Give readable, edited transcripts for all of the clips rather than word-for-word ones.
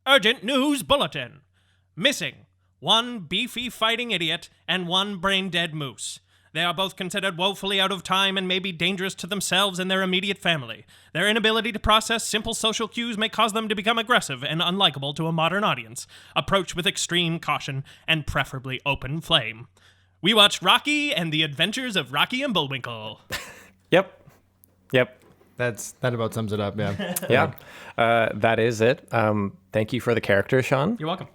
Urgent news bulletin. Missing. One beefy fighting idiot and one brain-dead moose. They are both considered woefully out of time and may be dangerous to themselves and their immediate family. Their inability to process simple social cues may cause them to become aggressive and unlikable to a modern audience. Approach with extreme caution and preferably open flame. We watched Rocky and the Adventures of Rocky and Bullwinkle. Yep. That about sums it up, yeah. Yeah. That is it. Thank you for the character, Sean. You're welcome.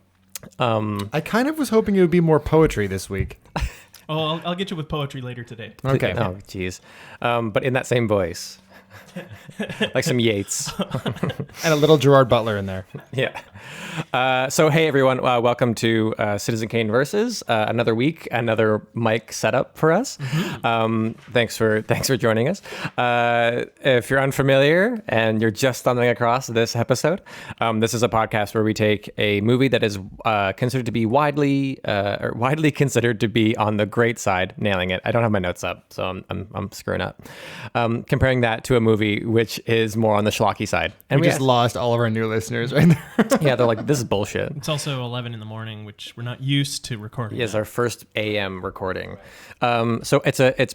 I kind of was hoping it would be more poetry this week. Oh, I'll get you with poetry later today. Okay. Oh, geez. But in that same voice. Like some Yeats. And a little Gerard Butler in there. Yeah. So, hey, everyone. Welcome to Citizen Kane Versus. Another week, another mic setup for us. Mm-hmm. Thanks for joining us. If you're unfamiliar and you're just stumbling across this episode, this is a podcast where we take a movie that is considered to be widely considered to be on the great side, nailing it. I don't have my notes up, so I'm screwing up. Comparing that to a movie which is more on the schlocky side. And we just lost all of our new listeners right there. Yeah, they're like, this is bullshit. It's also 11 in the morning, which we're not used to recording. Yes, our first AM recording. So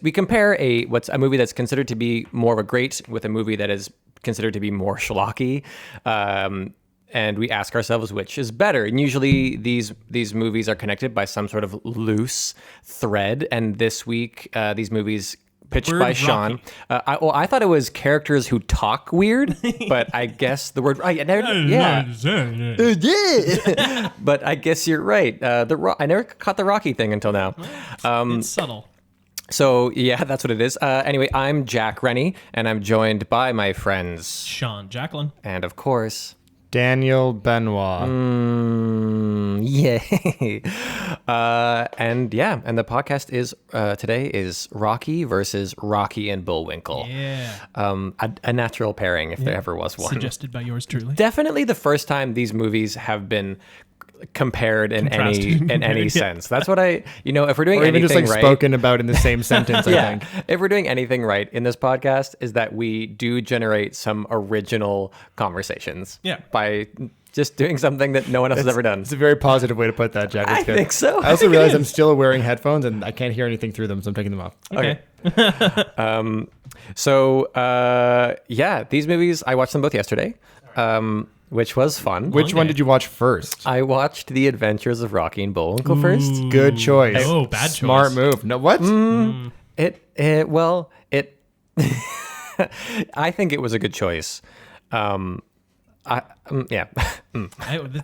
we compare a movie that's considered to be more of a great with a movie that is considered to be more schlocky. And we ask ourselves which is better. And usually these movies are connected by some sort of loose thread. And this week, these movies pitched by Sean. I thought it was characters who talk weird, but I guess the word But I guess you're right. I never caught the Rocky thing until now. It's subtle. So yeah, that's what it is. Anyway, I'm Jack Rennie, and I'm joined by my friends Sean Jacqueline, and of course Daniel Benoit. Yay. And the podcast is today is Rocky versus Rocky and Bullwinkle. Yeah. A natural pairing if there ever was one. Suggested by yours truly. Definitely the first time these movies have been compared in any sense. That's what if we're doing or even anything just right, spoken about in the same sentence, I think. If we're doing anything right in this podcast is that we do generate some original conversations. Yeah. By just doing something that no one else has ever done. It's a very positive way to put that, Jack. I think so. I also realize I'm still wearing headphones and I can't hear anything through them, so I'm taking them off. Okay. These movies, I watched them both yesterday. Which was fun. Which one did you watch first? I watched The Adventures of Rocky and Bullwinkle first. Good choice. Oh, bad choice. Smart move. No, what? I think it was a good choice. The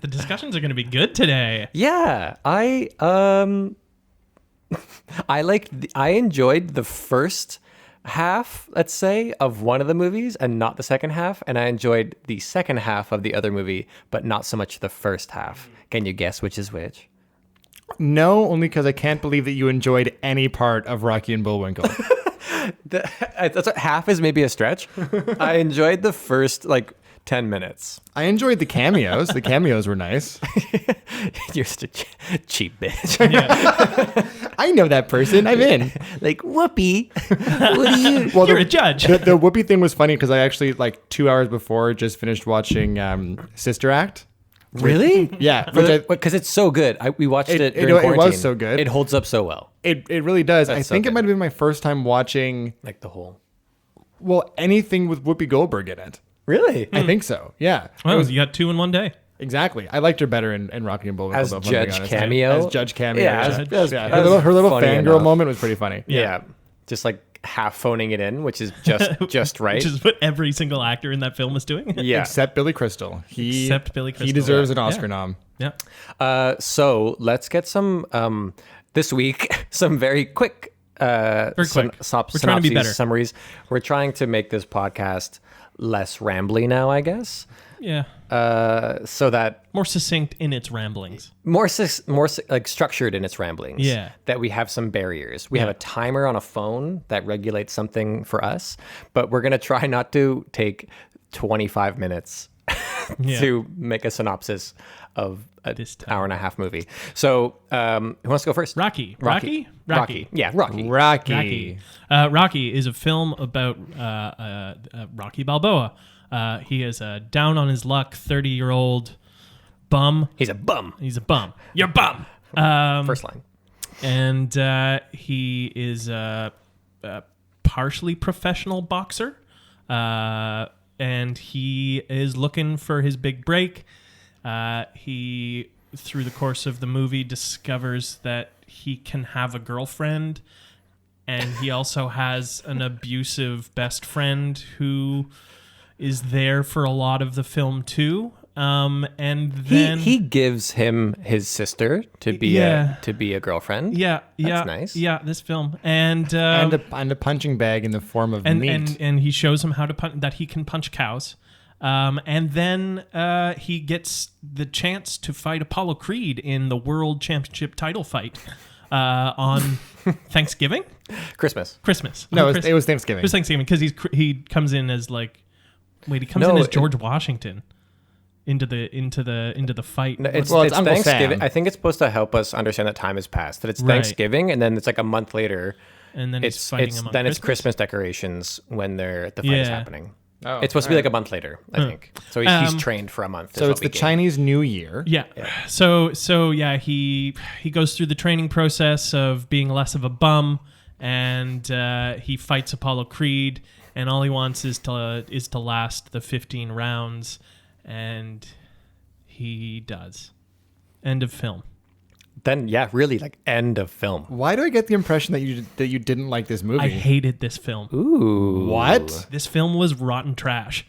discussions are going to be good today. Yeah, I enjoyed the first half, let's say, of one of the movies and not the second half, and I enjoyed the second half of the other movie, but not so much the first half. Can you guess which is which? No, only because I can't believe that you enjoyed any part of Rocky and Bullwinkle. Half is maybe a stretch. I enjoyed the first 10 minutes. I enjoyed the cameos. The cameos were nice. You're such a cheap bitch. Yeah. I know that person. I'm in. Whoopi. What do you? Well, you're a judge. The Whoopi thing was funny because I actually 2 hours before just finished watching Sister Act. Really? Yeah. Because it's so good. We watched it during quarantine. It was so good. It holds up so well. It really does. That's I think so it might have been my first time watching the whole. Well, anything with Whoopi Goldberg in it. Really? I think so. Yeah. Well, you got 2 in one day. Exactly. I liked her better in Rocky and Bullwinkle. As Judge Cameo? As Judge Cameo. Yeah. Her little fangirl moment was pretty funny. Yeah. Just half phoning it in, which is just right. Which is what every single actor in that film is doing. Yeah. Except Billy Crystal. He deserves an Oscar nom. Yeah. So let's get some, this week, some very quick synopses, summaries. We're trying to make this podcast less rambly now, I guess. Yeah. So that more succinct in its ramblings, more structured in its ramblings. Yeah. That we have some barriers. We have a timer on a phone that regulates something for us, but we're gonna try not to take 25 minutes to make a synopsis of this hour and a half movie. So, who wants to go first? Rocky. Yeah, Rocky. Rocky is a film about Rocky Balboa. He is a down on his luck 30-year-old bum. He's a bum. He's a bum. You're a bum. First line. And he is a partially professional boxer. And he is looking for his big break. He, through the course of the movie, discovers that he can have a girlfriend. And he also has an abusive best friend who is there for a lot of the film, too. And then He gives him his sister to be a girlfriend. Yeah, That's nice. Yeah, this film. And And a punching bag in the form of meat. and he shows him how to that he can punch cows. And then he gets the chance to fight Apollo Creed in the World Championship title fight on Thanksgiving? Christmas. No, On it was Thanksgiving. It was Thanksgiving because he comes in as he comes in as George Washington into the fight. No, it's Well, it's Uncle Thanksgiving. Sam. I think it's supposed to help us understand that time has passed. That it's Right. Thanksgiving, and then it's like a month later. And then he's fighting him on then Christmas. it's Christmas decorations when the fight is happening. Oh, It's supposed to be like a month later, I think. So he's trained for a month. So it's the Chinese New Year. Yeah. So he goes through the training process of being less of a bum, and he fights Apollo Creed, and all he wants is to last the 15 rounds, and he does. End of film. Then really like end of film. Why do I get the impression that you didn't like this movie? I hated this film. Ooh. What? This film was rotten trash.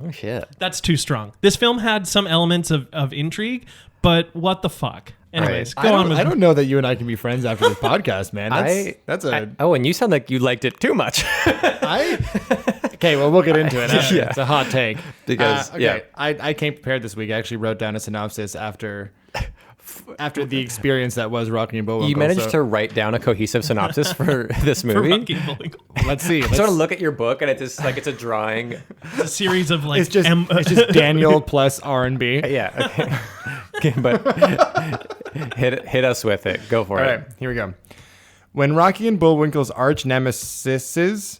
Oh shit. That's too strong. This film had some elements of intrigue, but what the fuck? Anyways, I go on with don't know that you and I can be friends after this podcast, man. And you sound like you liked it too much. Okay, well, we'll get into it. Yeah. It's a hot take. Because, I came prepared this week. I actually wrote down a synopsis after the experience that was Rocky and Bullwinkle. You managed to write down a cohesive synopsis for this movie. Rocky and Bullwinkle. Let's see. Sort of look at your book, and it's just like it's a drawing. It's a series of It's just Daniel plus R&B. Yeah. Okay, but hit us with it. Go for All it. right, here we go. When Rocky and Bullwinkle's arch nemesis,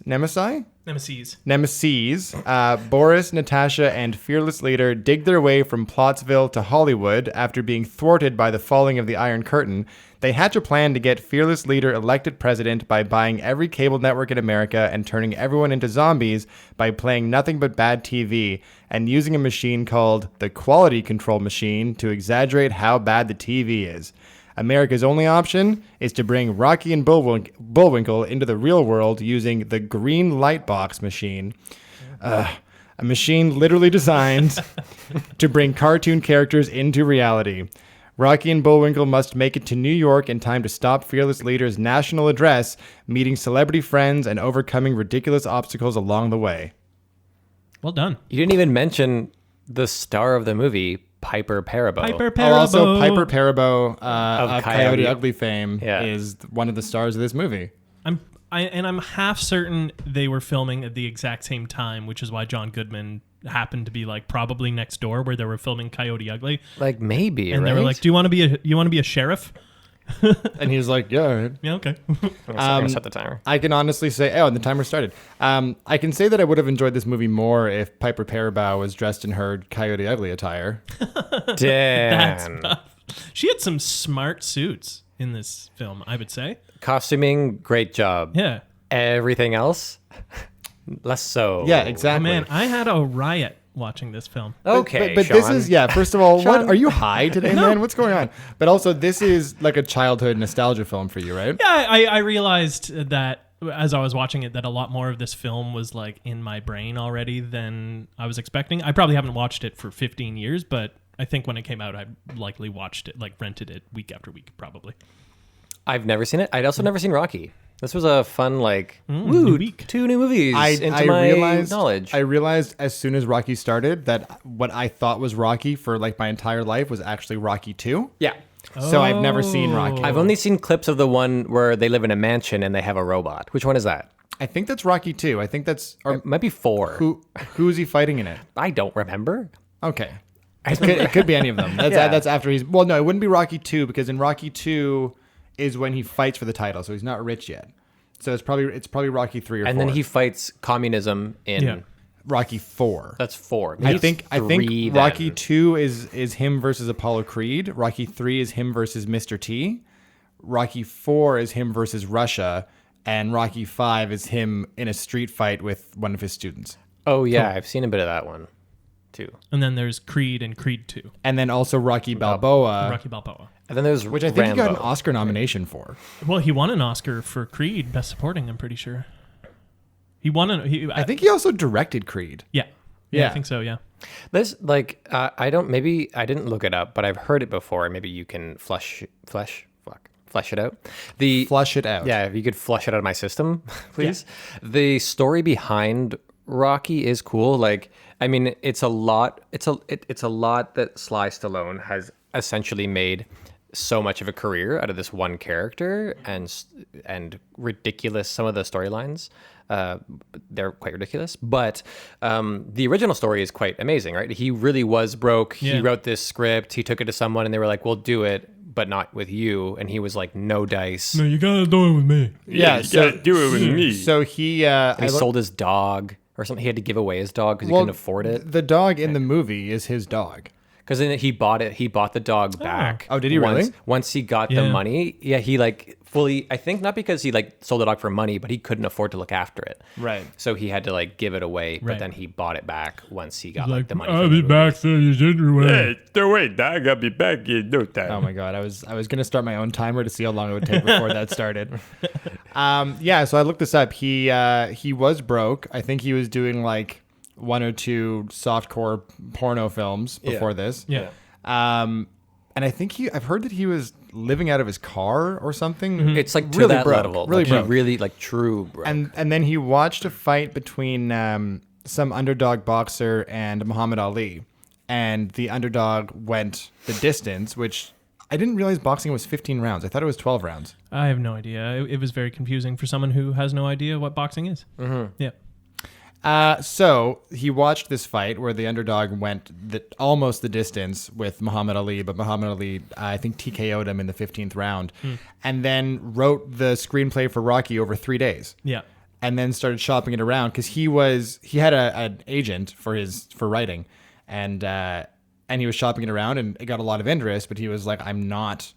Boris, Natasha, and fearless leader dig their way from Plottsville to Hollywood after being thwarted by the falling of the Iron Curtain, they hatch a plan to get fearless leader elected president by buying every cable network in America and turning everyone into zombies by playing nothing but bad TV and using a machine called the Quality Control Machine to exaggerate how bad the TV is. America's only option is to bring Rocky and Bullwinkle into the real world using the green light box machine, a machine literally designed to bring cartoon characters into reality. Rocky and Bullwinkle must make it to New York in time to stop Fearless Leader's national address, meeting celebrity friends and overcoming ridiculous obstacles along the way. Well done. You didn't even mention the star of the movie, Piper Perabo. Also, Piper Perabo of Coyote Coyote. Ugly fame is one of the stars of this movie. I'm half certain they were filming at the exact same time, which is why John Goodman happened to be probably next door where they were filming Coyote Ugly. Like maybe, And right? they were like, "Do you want to be a sheriff?" And he was like, yeah, all right. Yeah, okay. I'm gonna set the timer. I can honestly say, and the timer started. I can say that I would have enjoyed this movie more if Piper Perabo was dressed in her Coyote Ugly attire. Damn. She had some smart suits in this film, I would say. Costuming, great job. Yeah. Everything else, less so. Yeah, exactly. Man, I had a riot watching this film. Okay, but Sean. this is, first of all, what Sean. are you high today, man? What's going on? But also, this is like a childhood nostalgia film for you, right? Yeah, I realized that as I was watching it that a lot more of this film was in my brain already than I was expecting. I probably haven't watched it for 15 years, but I think when it came out, I likely watched it, rented it week after week, probably. I've never seen it. I'd also never seen Rocky. This was a fun, new week. 2 new movies into my knowledge. I realized as soon as Rocky started that what I thought was Rocky for my entire life was actually Rocky 2. Yeah. So I've never seen Rocky. I've only seen clips of the one where they live in a mansion and they have a robot. Which one is that? I think that's Rocky 2. I think that's... Or It might be 4. who's he fighting in it? I don't remember. Okay. It could be any of them. That's after he's... Well, no, it wouldn't be Rocky 2 because in Rocky 2 is when he fights for the title, so he's not rich yet. So it's probably Rocky 3 or 4. And then he fights communism in Rocky 4. That's 4. I Maybe think it's 3 then. Rocky 2 is him versus Apollo Creed. Rocky 3 is him versus Mr. T. Rocky 4 is him versus Russia, and Rocky 5 is him in a street fight with one of his students. Oh yeah, I've seen a bit of that one too. And then there's Creed and Creed 2. And then also Rocky Balboa, Rocky Balboa. And then there's which I think he got an Rambo. Oscar nomination for. Well, he won an Oscar for Creed, Best Supporting, I'm pretty sure. He won I think he also directed Creed. Yeah. Yeah. I think so, yeah. This I didn't look it up, but I've heard it before. Maybe you can flesh it out. Flush it out. Yeah, if you could flush it out of my system, please. Yeah. The story behind Rocky is cool. Like, I mean, it's a lot that Sly Stallone has essentially made so much of a career out of this one character, and ridiculous. Some of the storylines, they're quite ridiculous. But the original story is quite amazing, right? He really was broke. Yeah. He wrote this script. He took it to someone, and they were like, "We'll do it, but not with you." And he was like, "No dice. No, you gotta do it with me." Yeah, you gotta do it with me. So he sold his dog or something. He had to give away his dog because he couldn't afford it. The dog in the movie is his dog. Because then he bought it. He bought the dog back. Oh, did he really? Once he got the money, he like fully. I think not because he like sold the dog for money, but he couldn't afford to look after it. Right. So he had to like give it away. But then he bought it back once he got like the money. I'll be back so you didn't win. Hey, don't wait, dog. I'll be back in no time. Oh my god, I was gonna start my own timer to see how long it would take before that started. Yeah. So I looked this up. He was broke. I think he was doing like 1 or 2 softcore porno films before this. Yeah. And I think I've heard that he was living out of his car or something. Mm-hmm. It's like to really that broke, level. Really like broke. Really like true broke. And then he watched a fight between some underdog boxer and Muhammad Ali. And the underdog went the distance, which I didn't realize boxing was 15 rounds. I thought it was 12 rounds. I have no idea. It was very confusing for someone who has no idea what boxing is. Mm-hmm. Yeah. So he watched this fight where the underdog went almost the distance with Muhammad Ali, but Muhammad Ali, I think, TKO'd him in the 15th round, and then wrote the screenplay for Rocky over 3 days. Yeah. And then started shopping it around because he had an agent for writing, and he was shopping it around, and it got a lot of interest. But he was like, I'm not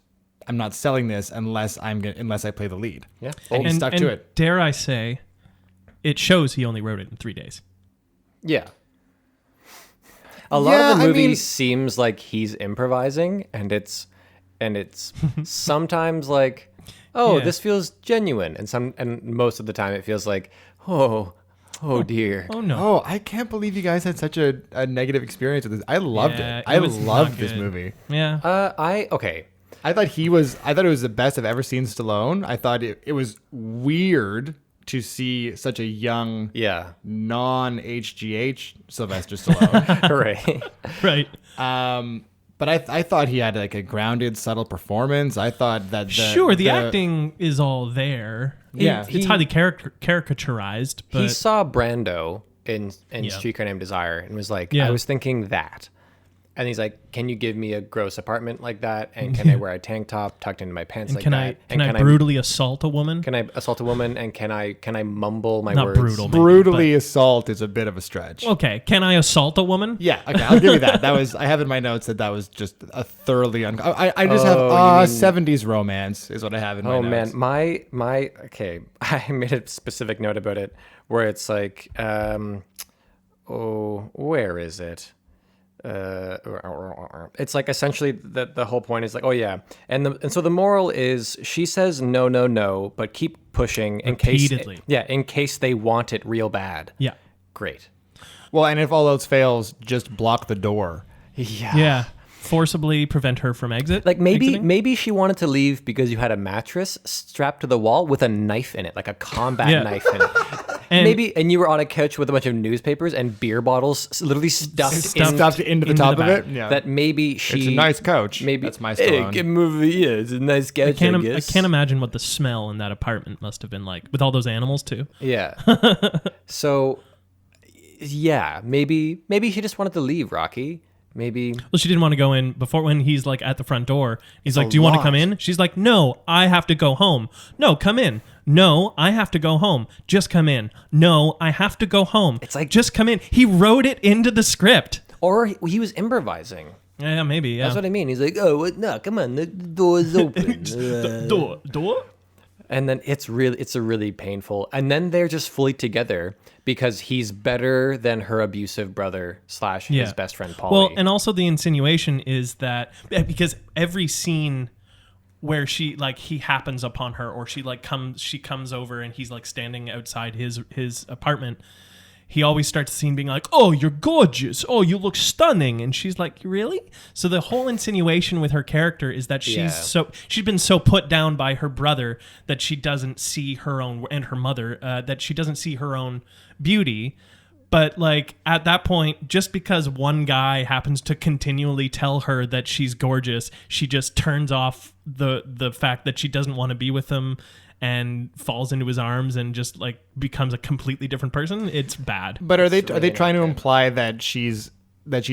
selling this unless I play the lead. Yeah. And he stuck to it. Dare I say, it shows he only wrote it in 3 days. Yeah. A lot of the movie seems like he's improvising, and it's sometimes like, this feels genuine, and most of the time it feels like, oh dear. Oh no. Oh, I can't believe you guys had such a negative experience with this. I loved it. I loved this movie. Yeah. I thought it was the best I've ever seen Stallone. I thought it was weird to see such a young, non-HGH Sylvester Stallone. Right. But I thought he had like a grounded, subtle performance. I thought that the acting is all there. It's highly caricaturized. But he saw Brando in Streetcar Named Desire and was like, I was thinking that. And he's like, can you give me a gross apartment like that? And can I wear a tank top tucked into my pants like that? Can I brutally assault a woman? Can I assault a woman? And can I mumble my Not words? brutal. Brutally assault is a bit of a stretch. Okay. Can I assault a woman? Yeah. Okay. I'll give you that. I have in my notes that was just a thoroughly I just have 70s romance is what I have in my notes. Oh man, my okay. I made a specific note about it where it's like, where is it? It's like essentially the whole point is like, and so the moral is she says no, but keep pushing repeatedly. In case they want it real bad. Yeah. Great. Well, and if all else fails, just block the door. Yeah. Forcibly prevent her from exit. Like maybe she wanted to leave because you had a mattress strapped to the wall with a knife in it, like a combat knife in it. And you were on a couch with a bunch of newspapers and beer bottles literally stuffed into the top of it. Yeah. That maybe she. It's a nice couch. Maybe that's my Stallone. Good movie. Yeah, it's a nice couch. I can't imagine what the smell in that apartment must have been like with all those animals too. Yeah. So, yeah, maybe she just wanted to leave, Rocky. Maybe. Well, she didn't want to go in before when he's like at the front door. He's like, "Do you want to come in?" She's like, "No, I have to go home." "No, come in." No, I have to go home. Just come in. No, I have to go home. It's like- just come in. He wrote it into the script. Or he was improvising. Yeah, maybe. Yeah. That's what I mean. He's like, oh, no, come on, the door's open. Door. And then it's a really painful. And then they're just fully together because he's better than her abusive brother / his best friend Paulie. Well, and also the insinuation is that because every scene where he happens upon her, or she comes over and he's like standing outside his apartment, he always starts the scene being like, "Oh, you're gorgeous. Oh, you look stunning." And she's like, "Really?" So the whole insinuation with her character is that she's been so put down by her brother that she doesn't see her own, and her mother, that she doesn't see her own beauty. But like at that point, just because one guy happens to continually tell her that she's gorgeous, she just turns off the fact that she doesn't want to be with him and falls into his arms and just like becomes a completely different person. It's bad. But are they trying to imply that she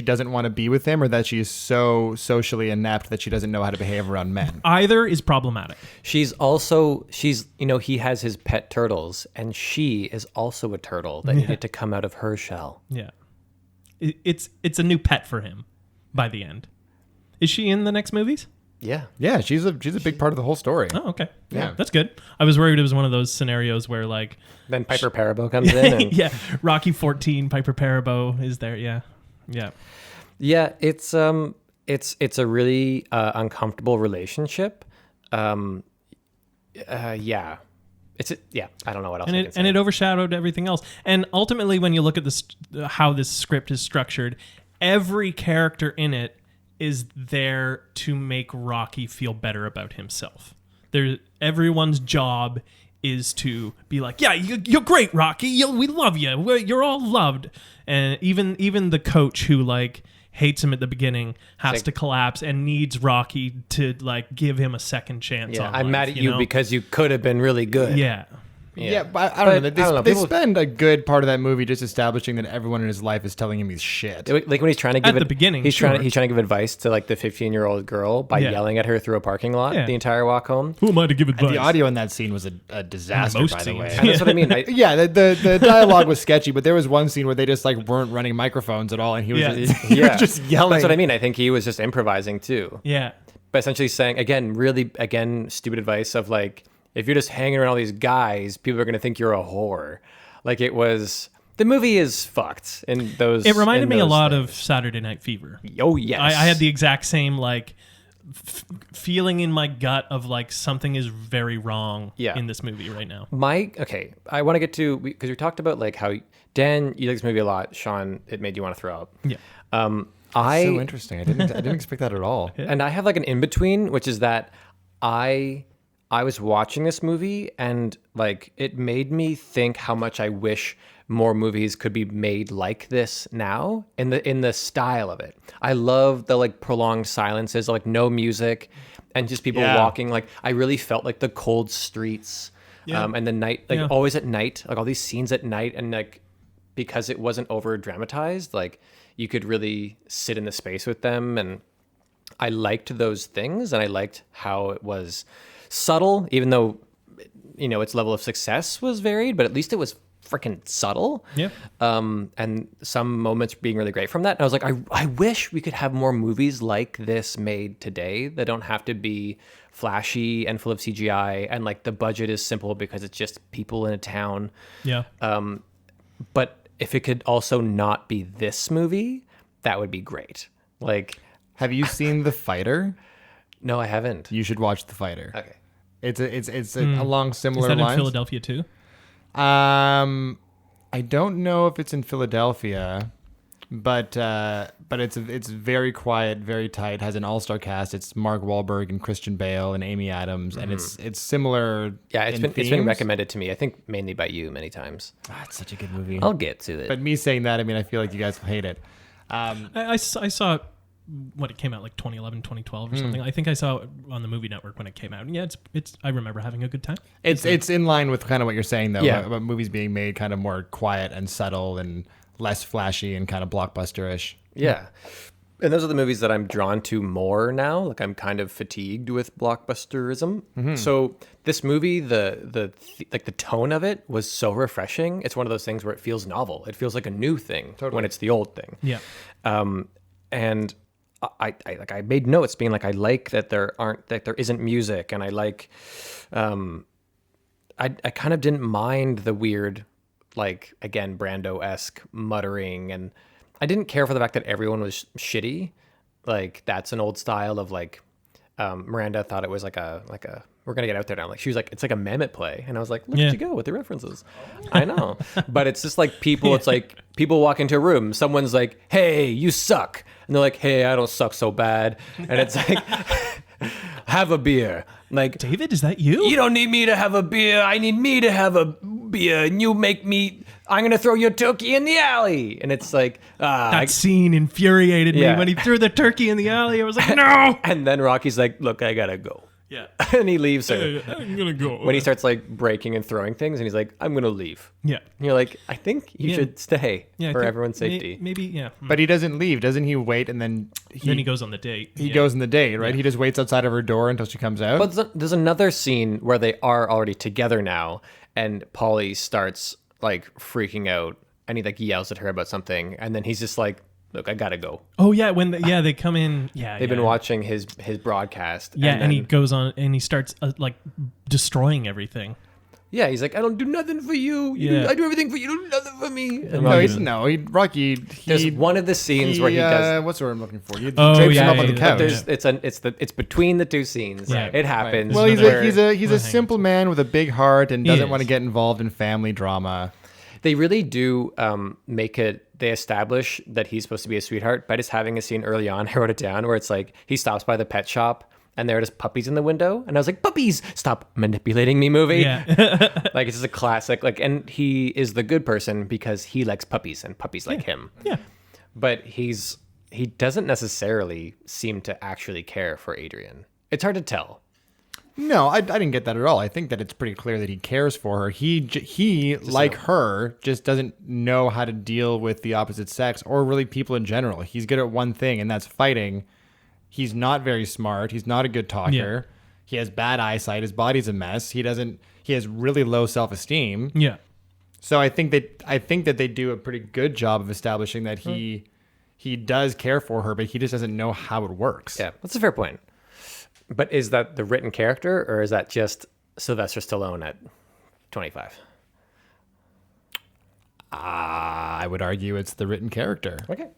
doesn't want to be with him, or that she's so socially inept that she doesn't know how to behave around men? Either is problematic. She's he has his pet turtles, and she is also a turtle that needed to come out of her shell. Yeah. It's a new pet for him by the end. Is she in the next movies? Yeah. Yeah, she's a big part of the whole story. Oh, okay. Yeah. That's good. I was worried it was one of those scenarios where like Then Piper Parabo comes in. And, yeah, Rocky 14, Piper Parabo is there. Yeah. Yeah. Yeah, it's a really uncomfortable relationship. Yeah. I don't know what else. And it overshadowed everything else. And ultimately, when you look at this, how this script is structured, every character in it is there to make Rocky feel better about himself. Everyone's job is to be like, yeah, you're great, Rocky. We love you. You're all loved. And even the coach who like hates him at the beginning has to collapse and needs Rocky to like give him a second chance. Yeah, on I'm life, mad at you because you could have been really good. Yeah. Yeah, but I don't know. They spend a good part of that movie just establishing that everyone in his life is telling him he's shit. Like when he's trying to give at the beginning, he's trying to give advice to like the 15-year-old girl by yelling at her through a parking lot the entire walk home. Who am I to give advice? The audio in that scene was a disaster, Most by the scenes. way. And that's what I mean. The dialogue was sketchy, but there was one scene where they just like weren't running microphones at all, and he was he was just yelling. That's what I mean. I think he was just improvising too. Yeah. But essentially saying again, stupid advice of like, if you're just hanging around all these guys, people are going to think you're a whore. Like the movie is fucked in those. It reminded me a lot of Saturday Night Fever. Oh yes. I had the exact same like feeling in my gut of like something is very wrong in this movie right now. I want to get to, because we talked about like how Dan, you like this movie a lot. Sean, it made you want to throw up. Yeah. So interesting. I didn't expect that at all. And I have like an in between, which is that I was watching this movie and like it made me think how much I wish more movies could be made like this now in the style of it. I love the like prolonged silences, like no music and just people walking. Like I really felt like the cold streets and the night, like always at night, like all these scenes at night, and like because it wasn't over dramatized, like you could really sit in the space with them. And I liked those things, and I liked how it was subtle, even though its level of success was varied, but at least it was freaking subtle. Yeah. And some moments being really great from that. And I was like, I wish we could have more movies like this made today that don't have to be flashy and full of CGI, and like the budget is simple because it's just people in a town. Yeah. But if it could also not be this movie, that would be great. Like, have you seen The Fighter? No, I haven't. You should watch The Fighter. Okay. It's along similar lines. Is that in Philadelphia too? I don't know if it's in Philadelphia, but it's very quiet, very tight. Has an all-star cast. It's Mark Wahlberg and Christian Bale and Amy Adams, and it's similar. Yeah, it's been recommended to me. I think mainly by you many times. It's such a good movie. I'll get to it. But me saying that, I mean, I feel like you guys will hate it. I saw it when it came out, like 2011, 2012 or something. I think I saw it on the Movie Network when it came out. And yeah, it's. I remember having a good time. It's in line with kind of what you're saying, though, about movies being made kind of more quiet and subtle and less flashy and kind of blockbuster-ish. Yeah. And those are the movies that I'm drawn to more now. Like I'm kind of fatigued with blockbusterism. So this movie, the tone of it was so refreshing. It's one of those things where it feels novel. It feels like a new thing when it's the old thing. Yeah. And I made notes being like I like that there isn't music, and I like I kind of didn't mind the weird, like, again, Brando-esque muttering, and I didn't care for the fact that everyone was shitty. Like, that's an old style of, like, Miranda thought it was like a we're gonna get out there now. Like, she was like, it's like a Mammoth play, and I was like, look at you go with the references. I know, but it's just like people. It's like people walk into a room, someone's like, hey, you suck, and they're like, hey, I don't suck so bad, and it's like, have a beer. Like, David, is that you? You don't need me to have a beer. I need me to have a beer, and you make me. I'm gonna throw your turkey in the alley, and it's like that scene infuriated me when he threw the turkey in the alley. I was like, no. And then Rocky's like, look, I gotta go. Yeah. And he leaves her. I'm gonna go. When he starts like breaking and throwing things, and he's like, I'm gonna leave. Yeah. And you're like, I think you should stay for everyone's safety. Maybe, yeah. But he doesn't leave. Doesn't he wait and then Then he goes on the date. He goes on the date, right? He just waits outside of her door until she comes out. But there's another scene where they are already together now, and Polly starts like freaking out, and he like yells at her about something, and then he's just like, look, I gotta go. Oh yeah, when they come in, they've been watching his broadcast. Yeah, and he goes on and he starts like destroying everything. Yeah, he's like, I don't do nothing for you. I do everything for you. You do nothing for me. And Rocky. There's one of the scenes where he does. What's the word I'm looking for? He drapes him up on the couch. It's between the two scenes. Right. It happens. Well, he's a simple man with a big heart and doesn't want to get involved in family drama. They really do make it. They establish that he's supposed to be a sweetheart by just having a scene early on. I wrote it down where it's like he stops by the pet shop and there are just puppies in the window, and I was like, puppies, stop manipulating me, movie. Yeah. Like, it's just a classic. Like, and he is the good person because he likes puppies and puppies like him. Yeah. But he doesn't necessarily seem to actually care for Adrian. It's hard to tell. No, I didn't get that at all. I think that it's pretty clear that he cares for her. He like her, just doesn't know how to deal with the opposite sex or really people in general. He's good at one thing, and that's fighting. He's not very smart. He's not a good talker. Yeah. He has bad eyesight. His body's a mess. He has really low self-esteem. Yeah. So I think that they do a pretty good job of establishing that he does care for her, but he just doesn't know how it works. Yeah, that's a fair point. But is that the written character, or is that just Sylvester Stallone at 25? I would argue it's the written character. Okay.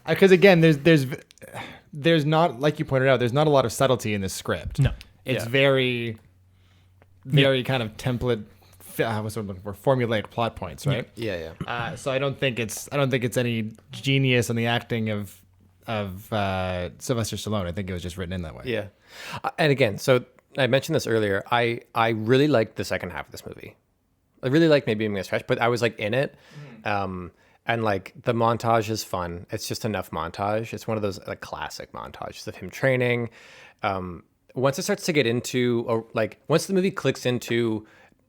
Because again, there's not, like you pointed out, there's not a lot of subtlety in this script. No. It's very kind of template. What's what I'm looking for? Formulaic plot points, right? Yeah. So I don't think it's any genius on the acting of Sylvester Stallone. I think it was just written in that way. Yeah. And again, so I mentioned this earlier. I really liked the second half of this movie. I really liked maybe being a stretch, but I was like in it. And like the montage is fun. It's just enough montage. It's one of those like classic montages of him training. Once it starts to get into, once the movie clicks into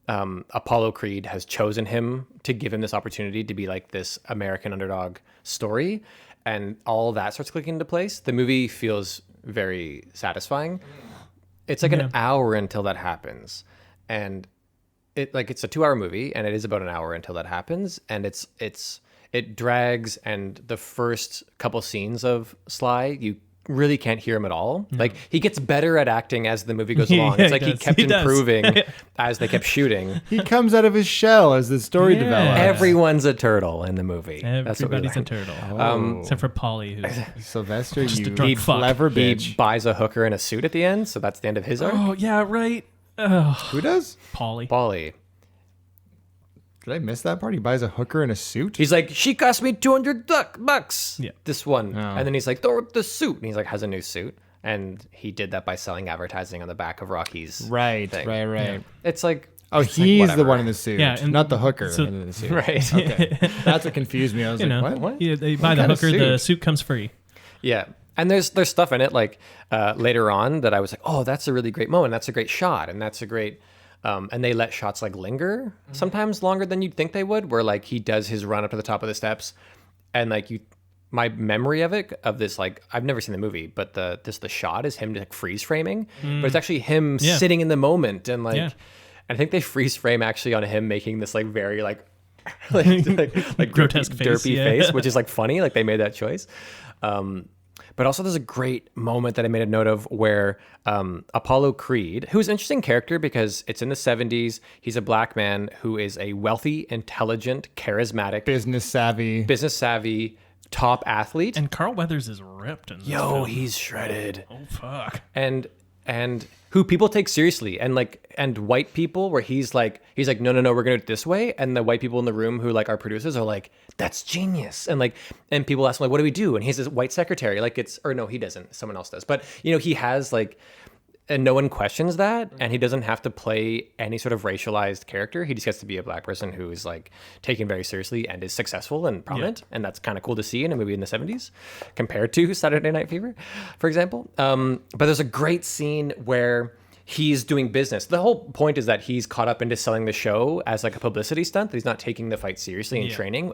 Apollo Creed has chosen him to give him this opportunity to be like this American underdog story, and all that starts clicking into place, the movie feels very satisfying. It's like an hour until that happens. And it's a 2-hour movie, and it is about an hour until that happens. And it drags, and the first couple scenes of Sly, you really can't hear him at all. Like, he gets better at acting as the movie goes along. It's like he kept improving as they kept shooting. He comes out of his shell as the story develops. Everyone's a turtle in the movie. Everybody's a turtle. Except for Polly, who's Sylvester, just a you drunk fuck. clever He bitch. buys a hooker in a suit at the end, so that's the end of his arc. Oh, yeah, right. Who does? Polly. Did I miss that part? He buys a hooker in a suit? He's like, she cost me $200. Yeah. This one. Oh. And then he's like, throw up the suit. And he's like, has a new suit. And he did that by selling advertising on the back of Rocky's Right. thing. It's like, Oh, it's he's like the whatever. one in the suit, and not the hooker so- in the suit. Right. Okay. That's what confused me. I was like, what? Yeah, they buy the kind of hooker, the suit? suit comes free. Yeah. And there's stuff in it like later on that I was like, oh, that's a really great moment. That's a great shot. And that's a great... and they let shots like linger sometimes longer than you'd think they would, where like he does his run up to the top of the steps and like my memory of this, like, I've never seen the movie, but the shot is him like freeze framing, but it's actually him sitting in the moment, and like, I think they freeze frame actually on him making this like very like grotesque derpy face, which is like funny. Like they made that choice. But also there's a great moment that I made a note of where Apollo Creed, who's an interesting character because it's in the 70s. He's a black man who is a wealthy, intelligent, charismatic, Business savvy, top athlete. And Carl Weathers is ripped in this film. He's shredded. Oh, fuck. And who people take seriously, and white people where he's like no, we're gonna do it this way, and the white people in the room who like our producers are like, that's genius, and people ask him like, what do we do, and he's this white secretary, like he doesn't, someone else does, but he has like, and no one questions that, and he doesn't have to play any sort of racialized character. He just gets to be a black person who is like taken very seriously and is successful and prominent, and that's kind of cool to see in a movie in the 70s compared to Saturday Night Fever, for example. But there's a great scene where he's doing business. The whole point is that he's caught up into selling the show as like a publicity stunt. That he's not taking the fight seriously in training,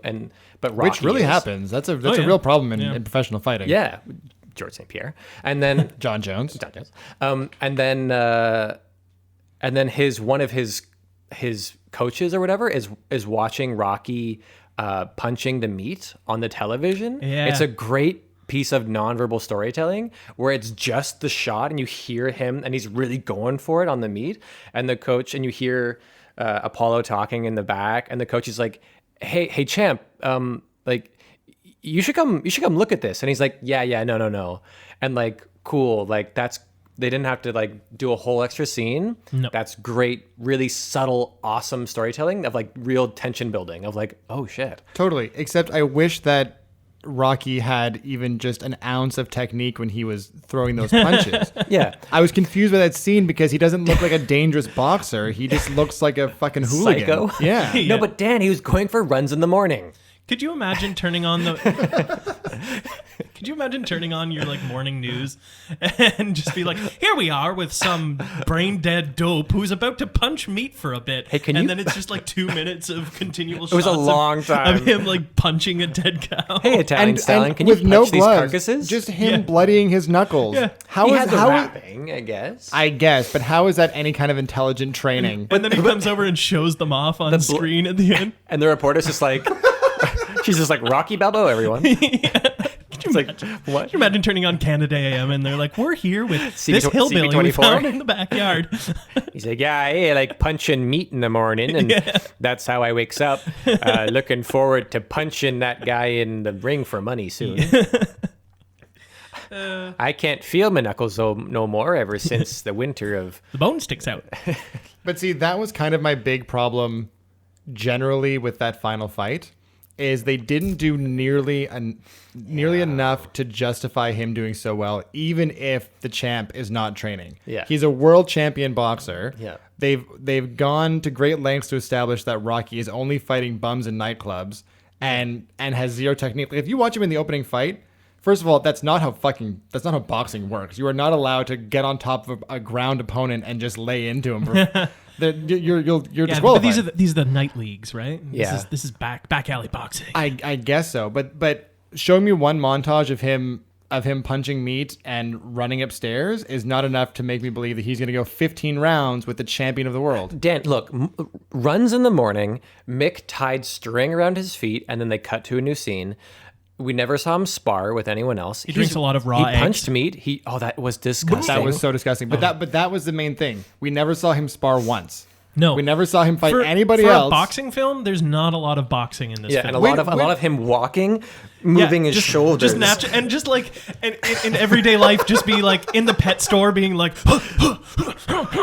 but Rocky which really happens. That's a real problem in professional fighting. Yeah. George St. Pierre, and then John Jones, and then one of his coaches or whatever is watching Rocky punching the meat on the television. Yeah. It's a great piece of nonverbal storytelling where it's just the shot and you hear him and he's really going for it on the meat, and the coach, and you hear Apollo talking in the back, and the coach is like, hey champ, like, you should come look at this. And he's like, yeah, no. And like, cool. Like they didn't have to like do a whole extra scene. No. That's great, really subtle, awesome storytelling of like real tension building of like, oh shit. Totally. Except I wish that Rocky had even just an ounce of technique when he was throwing those punches. Yeah. I was confused by that scene because he doesn't look like a dangerous boxer. He just looks like a fucking hooligan. Psycho. Yeah. No, but Dan, he was going for runs in the morning. Could you imagine turning on your like morning news and just be like, here we are with some brain dead dope who's about to punch meat for a bit. Hey, then it's just like 2 minutes of continual shots was a long time of him like punching a dead cow. Hey, Italian stallion, and can you with punch no these gloves, carcasses? just him bloodying his knuckles. Yeah. He had the rapping, I guess. I guess, but how is that any kind of intelligent training? And then he comes over and shows them off on screen at the end. And the reporter's just like, she's just like, Rocky Balboa, everyone. It's like, what? Can you imagine turning on Canada AM and they're like, we're here with CB this hillbilly we 24. found in the backyard. He's like, yeah, I like punching meat in the morning, and that's how I wakes up. Looking forward to punching that guy in the ring for money soon. I can't feel my knuckles no more ever since the winter of... The bone sticks out. But see, that was kind of my big problem generally with that final fight, is they didn't do nearly enough to justify him doing so well, even if the champ is not training. Yeah. He's a world champion boxer. Yeah. They've gone to great lengths to establish that Rocky is only fighting bums in nightclubs and has zero technique. If you watch him in the opening fight, first of all, that's not how boxing works. You are not allowed to get on top of a ground opponent and just lay into him. You're disqualified. But these are the night leagues, right? Yeah. This is back alley boxing. I guess so. But showing me one montage of him punching meat and running upstairs is not enough to make me believe that he's going to go 15 rounds with the champion of the world. Dan, look, runs in the morning, Mick tied string around his feet, and then they cut to a new scene. We never saw him spar with anyone else. He drinks a lot of raw eggs. He punched meat. That was disgusting. That was so disgusting. But that was the main thing. We never saw him spar once. No, we never saw him fight anybody for else. For a boxing film, there's not a lot of boxing in this film. And a lot of him walking, moving his shoulders. And just like in everyday life, just be like in the pet store being like...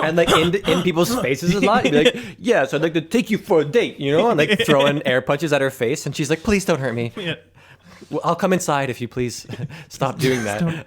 and like in people's faces a lot. You'd be like, yeah, so I'd like to take you for a date, and like throwing air punches at her face. And she's like, please don't hurt me. Yeah. Well, I'll come inside if you please stop doing that.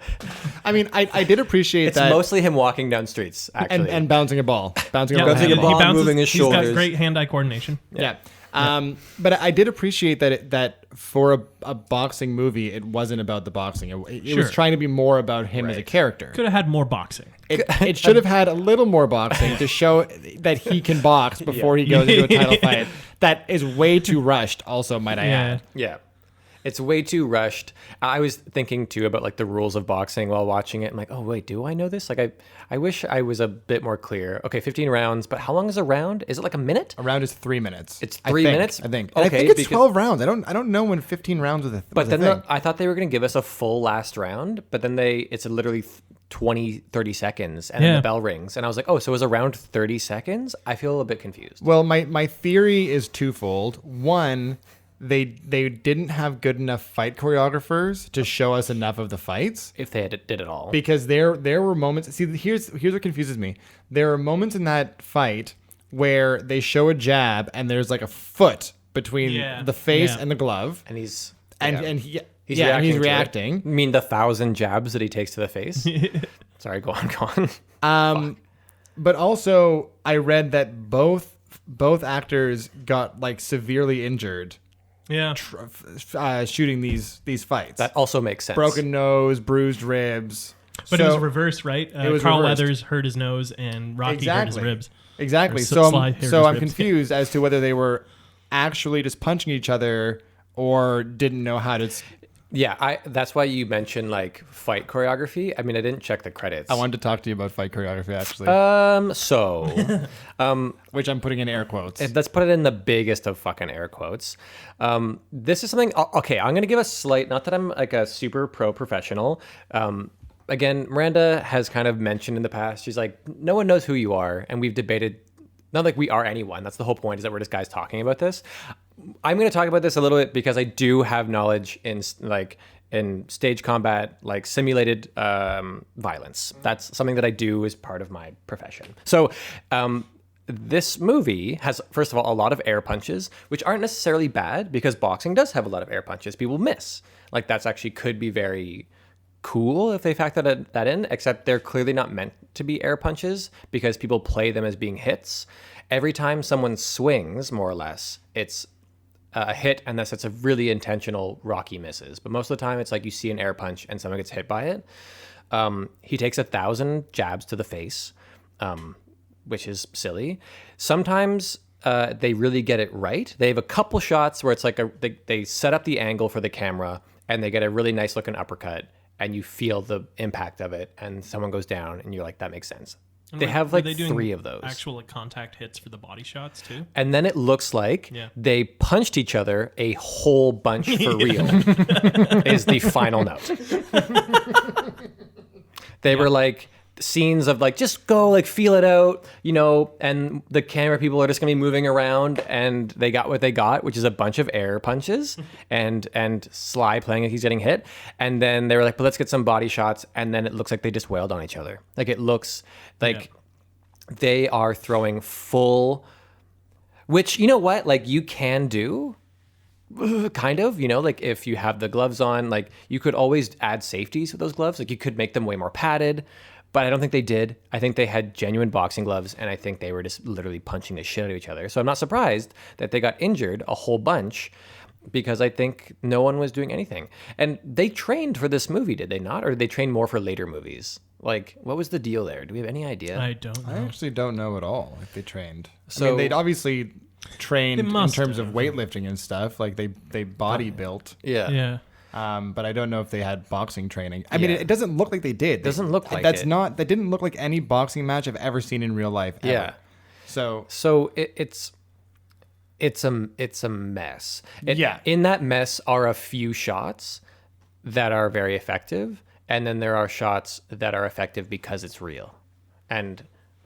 I mean, I did appreciate that. It's mostly him walking down streets, actually. And bouncing a ball. Bouncing a ball, moving his shoulders. He's got great hand-eye coordination. Yeah. But I did appreciate that for a boxing movie, it wasn't about the boxing. It was trying to be more about him as a character. Could have had more boxing. It should have had a little more boxing to show that he can box before he goes into a title fight. That is way too rushed, also, might I add. Yeah. It's way too rushed. I was thinking too about like the rules of boxing while watching it. I'm like, oh wait, do I know this? Like I wish I was a bit more clear. Okay, 15 rounds, but how long is a round? Is it like a minute? A round is 3 minutes. It's 3 minutes? I think. Okay, I think it's because- 12 rounds. I don't know when 15 rounds was a But was a then thing. I thought they were going to give us a full last round, but then it's literally 20, 30 seconds and then Yeah. the bell rings. And I was like, oh, so it was around 30 seconds? I feel a bit confused. Well, my theory is twofold. One, they didn't have good enough fight choreographers to show us enough of the fights. If they did it all. Because there were moments. See, here's what confuses me. There are moments in that fight where they show a jab and there's like a foot between Yeah. the face Yeah. and the glove, And he's... and yeah. and he, He's yeah, and he's to it. reacting. You mean the 1,000 jabs that he takes to the face? Sorry, go on. But also, I read that both actors got like severely injured Yeah. shooting these fights. That also makes sense. Broken nose, bruised ribs. But So- it was reversed, right? It was Carl reversed. Weathers hurt his nose and Rocky hurt his ribs. Exactly. Or So Sly I'm, hurt his I'm ribs. confused as to whether they were actually just punching each other or didn't know how to. Yeah, that's why you mentioned like fight choreography. I mean, I didn't check the credits. I wanted to talk to you about fight choreography actually, So which I'm putting in air quotes. let's put it in the biggest of fucking air quotes. This is something. Okay, I'm gonna give a slight. Not that I'm like a super pro professional. Again, Miranda has kind of mentioned in the past. She's like, no one knows who you are, and we've debated. Not like we are anyone. That's the whole point. Is that we're just guys talking about this. I'm going to talk about this a little bit because I do have knowledge in stage combat, like simulated violence. That's something that I do as part of my profession. So this movie has, first of all, a lot of air punches, which aren't necessarily bad because boxing does have a lot of air punches. People miss. Like that's actually could be very cool if they factor that in, except they're clearly not meant to be air punches because people play them as being hits. Every time someone swings, more or less, it's a hit unless it's a really intentional Rocky misses. But most of the time, it's like you see an air punch and someone gets hit by it. He takes 1,000 jabs to the face, which is silly. Sometimes they really get it right. They have a couple shots where it's like they set up the angle for the camera and they get a really nice looking uppercut and you feel the impact of it and someone goes down and you're like, that makes sense. They have Were like they doing 3 of those. Actual like contact hits for the body shots too. And then it looks like Yeah. they punched each other a whole bunch for real, is the final note. They were like scenes of like, just go, like feel it out, and the camera people are just gonna be moving around and they got what they got, which is a bunch of air punches and Sly playing like he's getting hit. And then they were like, but let's get some body shots. And then it looks like they just wailed on each other. Like it looks like they are throwing full, which, you know what, like you can do kind of, like if you have the gloves on, like you could always add safeties with those gloves. Like you could make them way more padded, but I don't think they did. I think they had genuine boxing gloves and I think they were just literally punching the shit out of each other. So I'm not surprised that they got injured a whole bunch because I think no one was doing anything. And they trained for this movie, did they not? Or did they train more for later movies? Like, what was the deal there? Do we have any idea? I don't I know. actually don't know at all if they trained. So- I mean, they'd obviously trained They in must terms have. of weightlifting and stuff. Like they body built. Yeah. Yeah. But I don't know if they had boxing training. I mean, Yeah. it doesn't look like they did. Doesn't look like that's it. not. That didn't look like any boxing match I've ever seen in real life. Ever. Yeah. So It's a mess. Yeah. In that mess are a few shots that are very effective, and then there are shots that are effective because it's real, and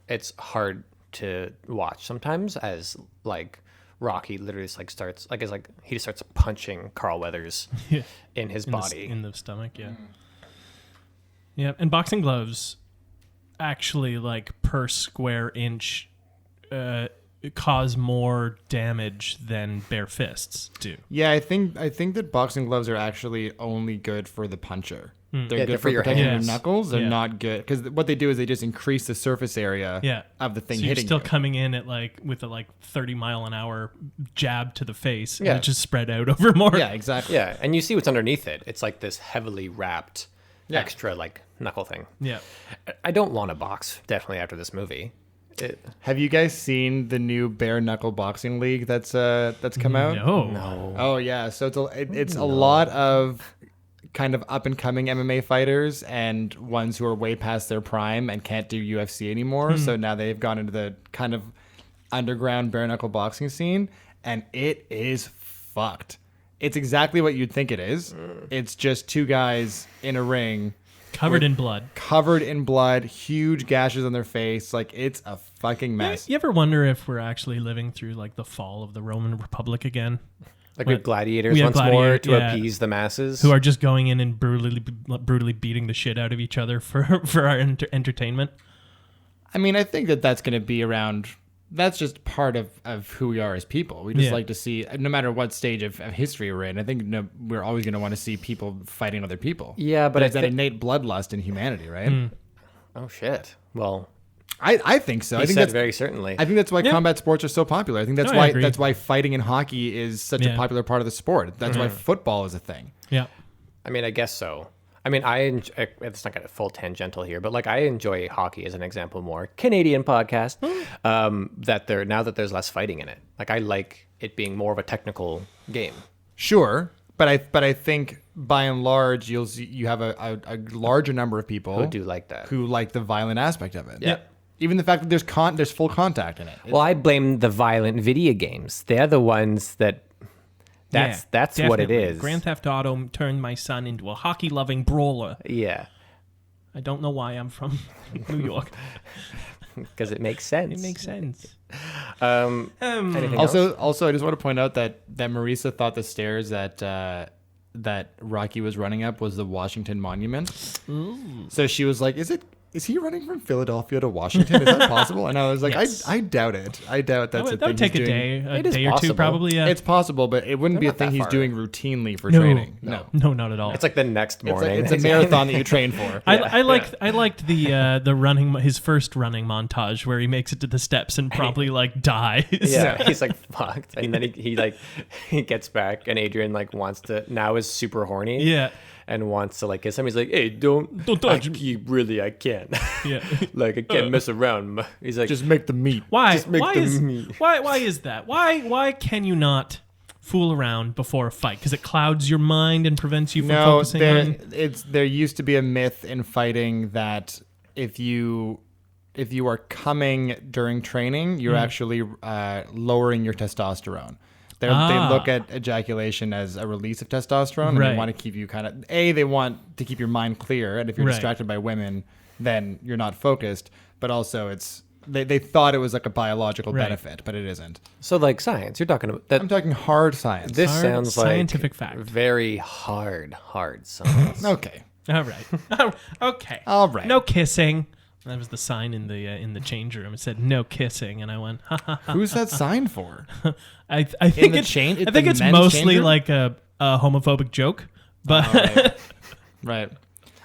it's hard to watch sometimes as like Rocky literally just like starts like it's like he just starts punching Carl Weathers Yeah. in his body. In the stomach, yeah. Yeah, and boxing gloves actually like per square inch cause more damage than bare fists do. yeah, I think that boxing gloves are actually only good for the puncher. They're Yeah, good they're for for your protecting hands. your knuckles. They're Yeah. not good because what they do is they just increase the surface area Yeah. of the thing So you're hitting still you. coming in at like with a like 30-mile-an-hour jab to the face, Yeah. and it just spread out over more. Yeah, exactly. Yeah, and you see what's underneath it. It's like this heavily wrapped Yeah. extra like knuckle thing. Yeah. I don't want to box definitely after this movie. Have you guys seen the new bare knuckle boxing league that's come out? No. Oh yeah, so it's a lot of kind of up and coming MMA fighters and ones who are way past their prime and can't do UFC anymore. So now they've gone into the kind of underground bare knuckle boxing scene, and it is fucked. It's exactly what you'd think it is. It's just two guys in a ring Covered in blood, huge gashes on their face. Like, it's a fucking mess. You ever wonder if we're actually living through like the fall of the Roman Republic again? Like with gladiators we have once more to yeah, appease the masses. who are just going in and brutally beating the shit out of each other for our entertainment. I mean, I think that's going to be around. That's just part of who we are as people. We just like to see, no matter what stage of history we're in, I think we're always going to want to see people fighting other people. Yeah, but there's that innate bloodlust in humanity, right? Oh, shit. Well, I think so. I think that's very certainly. I think that's why combat sports are so popular. I think that's why fighting in hockey is such a popular part of the sport. That's why football is a thing. Yeah. I mean, I guess so. I mean, it's not got a full tangential here, but like I enjoy hockey as an example more. Canadian podcast. Now that there's less fighting in it. Like I like it being more of a technical game. Sure, but I think by and large you have a larger number of people Who do like that. who like the violent aspect of it. Yeah. Even the fact that there's full contact in it. Well, I blame the violent video games. They're the ones that. That's what it is. Grand Theft Auto turned my son into a hockey-loving brawler. Yeah. I don't know why I'm from New York. Because it makes sense. It makes sense. Anything Also, else? I just want to point out that Marisa thought the stairs that Rocky was running up was the Washington Monument. Ooh. So she was like, Is he running from Philadelphia to Washington? Is that possible? And I was like, Yes. I doubt it. I doubt that's a thing. That would take he's a doing. day, It is or two, possible. probably. Yeah. It's possible, but it wouldn't be a not thing that he's far. doing routinely for training. No. No, not at all. It's like the next morning. It's a marathon that you train for. I liked the running, his first running montage where he makes it to the steps and promptly like dies. Yeah, he's like fucked, and then he gets back, and Adrian like wants to now is super horny. Yeah. And wants to like kiss him. He's like, hey, don't touch me. Really, I can't. Yeah. Like I can't mess around. He's like, Just make the meat. Why? Just make Why the is meat. why is that? Why can you not fool around before a fight? Because it clouds your mind and prevents you from focusing on. There used to be a myth in fighting that if you are coming during training, you're actually lowering your testosterone. They look at ejaculation as a release of testosterone, and Right. they want to keep you kind of they want to keep your mind clear, and if you're Right. distracted by women, then you're not focused. But also, they thought it was like a biological Right. benefit, but it isn't. so like science. You're talking about that. I'm talking hard science. This Hard sounds like scientific fact. very hard science. Okay. All right. Okay. All right. No kissing. That was the sign in the change room. It said no kissing, and I went, ha ha. Who's that sign for? I think the it's chain- I the think it's men's mostly change room? like a homophobic joke, but Right.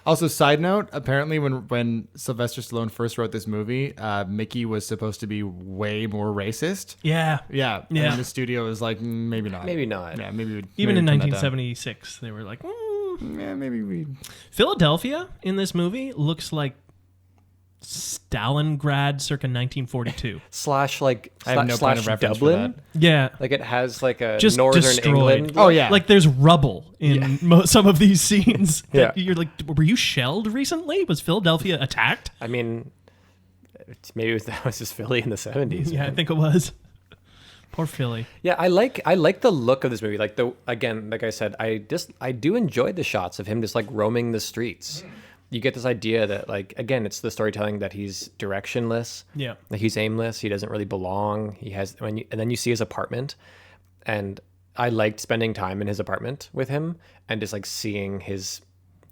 Also, side note, apparently when Sylvester Stallone first wrote this movie, Mickey was supposed to be way more racist. yeah. Yeah. Yeah. And the studio was like, maybe not. Maybe not. Yeah, maybe Even in maybe turn that down. 1976, they were like, Yeah, maybe we. Philadelphia in this movie looks like Stalingrad circa 1942. Slash like I have no point of slash reference for Dublin. Yeah. Like it has like a Just northern destroyed. England. Oh yeah. Like there's rubble in some of these scenes. That Yeah. You're like, were you shelled recently? Was Philadelphia attacked? I mean, maybe that was just Philly in the 70s. Yeah, I man. think it was. Poor Philly. Yeah, I like the look of this movie. Like like I said, I do enjoy the shots of him just like roaming the streets. You get this idea that like again, it's the storytelling that he's directionless. Yeah. Like he's aimless. He doesn't really belong. He has and then you see his apartment, and I liked spending time in his apartment with him and just like seeing his.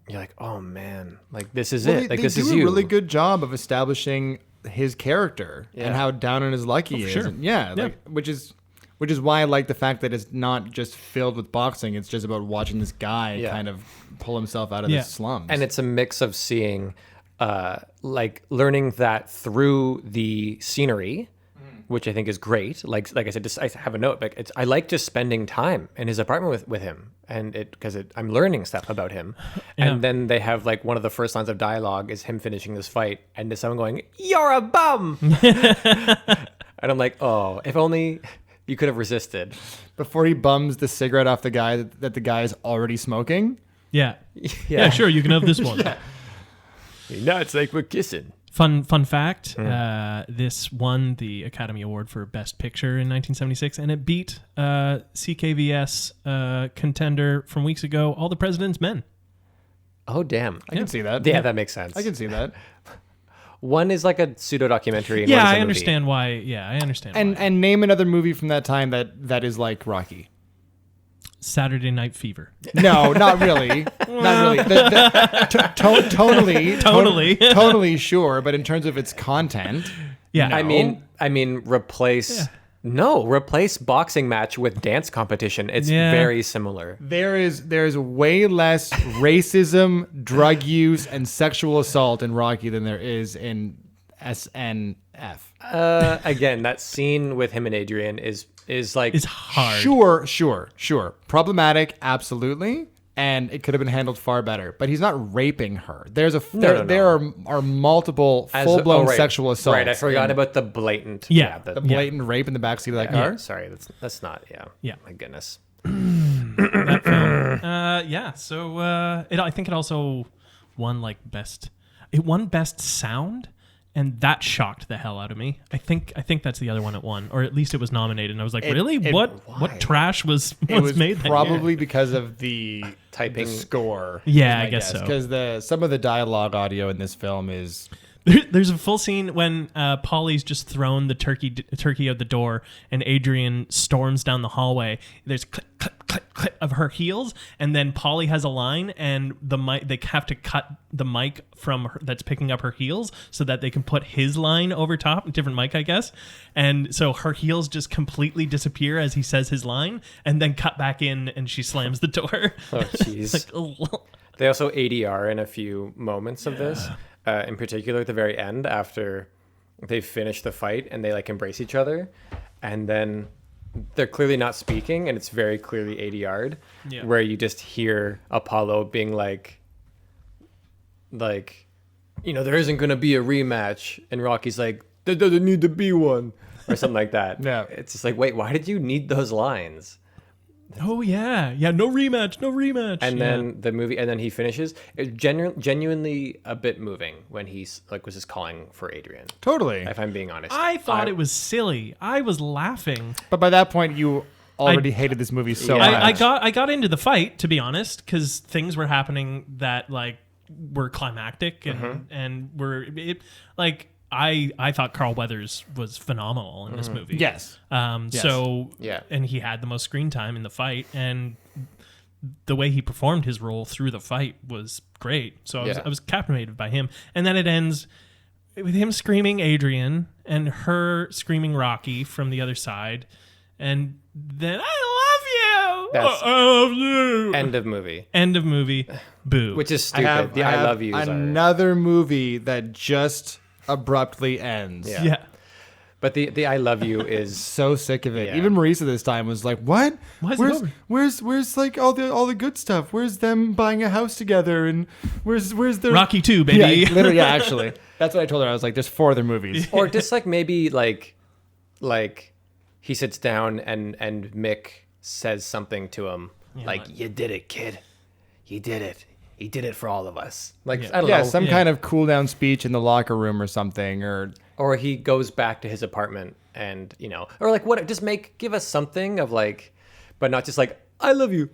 You're like, oh man, like this is it. Like they this do is a you. really good job of establishing his character and how down on his luck he is. sure. And like, which is why I like the fact that it's not just filled with boxing. It's just about watching this guy kind of pull himself out of the slums. And it's a mix of seeing, like learning that through the scenery, which I think is great. Like I said, I have a note. Like I like just spending time in his apartment with him, and because I'm learning stuff about him. Yeah. And then they have like one of the first lines of dialogue is him finishing this fight, and there's someone going, "You're a bum," and I'm like, oh, if only you could have resisted. Before he bums the cigarette off the guy that the guy is already smoking. Yeah. Yeah, sure. You can have this one. No, it's like we're kissing. Fun fact, this won the Academy Award for Best Picture in 1976, and it beat CKVS contender from weeks ago, All the President's Men. Oh, damn. I can see that. Yeah, that makes sense. I can see that. One is like a pseudo documentary. Yeah, I understand why. Yeah, I understand. And why. and name another movie from that time that is like Rocky. Saturday Night Fever. No, not really. Not really. Tonally, sure, but in terms of its content, Yeah, no. I mean, replace boxing match with dance competition. It's very similar. there's way less racism, drug use, and sexual assault in Rocky than there is in SNF. Again, that scene with him and Adrian is like it's hard. Sure. Problematic, absolutely. And it could have been handled far better. But he's not raping her. There are multiple full-blown sexual assaults. Right, I forgot about the blatant. The blatant rape in the backseat of that car. Yeah, sorry, that's not. Yeah. My goodness. That film. So I think it also won best sound. And that shocked the hell out of me. I think that's the other one it won, or at least it was nominated. And I was like, really? What trash was made? Probably because of the typing score. Yeah, I guess so. Because some of the dialogue audio in this film is. There's a full scene when Polly's just thrown the turkey out the door, and Adrian storms down the hallway. There's click, click, click, click of her heels, and then Polly has a line, and they have to cut the mic from her that's picking up her heels so that they can put his line over top, different mic, I guess. And so her heels just completely disappear as he says his line, and then cut back in, and she slams the door. Oh, jeez. They also ADR in a few moments of this. In particular at the very end after they finish the fight and they embrace each other, and then they're clearly not speaking and it's very clearly ADR'd, where you just hear Apollo being like there isn't going to be a rematch, and Rocky's like, there doesn't need to be one, or something like that. Yeah. It's just like, wait, why did you need those lines? Oh yeah, no rematch. And then the movie, and then he finishes. It's genuinely a bit moving when he's was just calling for Adrian. Totally. If I'm being honest, I thought it was silly. I was laughing. But by that point, you already hated this movie so much. I got into the fight, to be honest, because things were happening that were climactic and were I thought Carl Weathers was phenomenal in this movie. Yes. So and he had the most screen time in the fight, and the way he performed his role through the fight was great. So I was captivated by him. And then it ends with him screaming Adrian and her screaming Rocky from the other side, and then I love you. End of movie. End of movie. Boo. Which is stupid. I love you. Another movie that just abruptly ends. Yeah. But the I love you is so sick of it. Yeah. Even Marisa this time was like, "What? Why is it over? Where's all the good stuff? Where's them buying a house together? And where's the Rocky 2, baby?" Yeah, literally. Yeah, actually, that's what I told her. I was like, "There's 4 other movies." or just maybe he sits down and Mick says something to him "You did it, kid. You did it. He did it for all of us." I don't know. Some kind of cool down speech in the locker room or something, or he goes back to his apartment and or what? Just give us something of but not just I love you,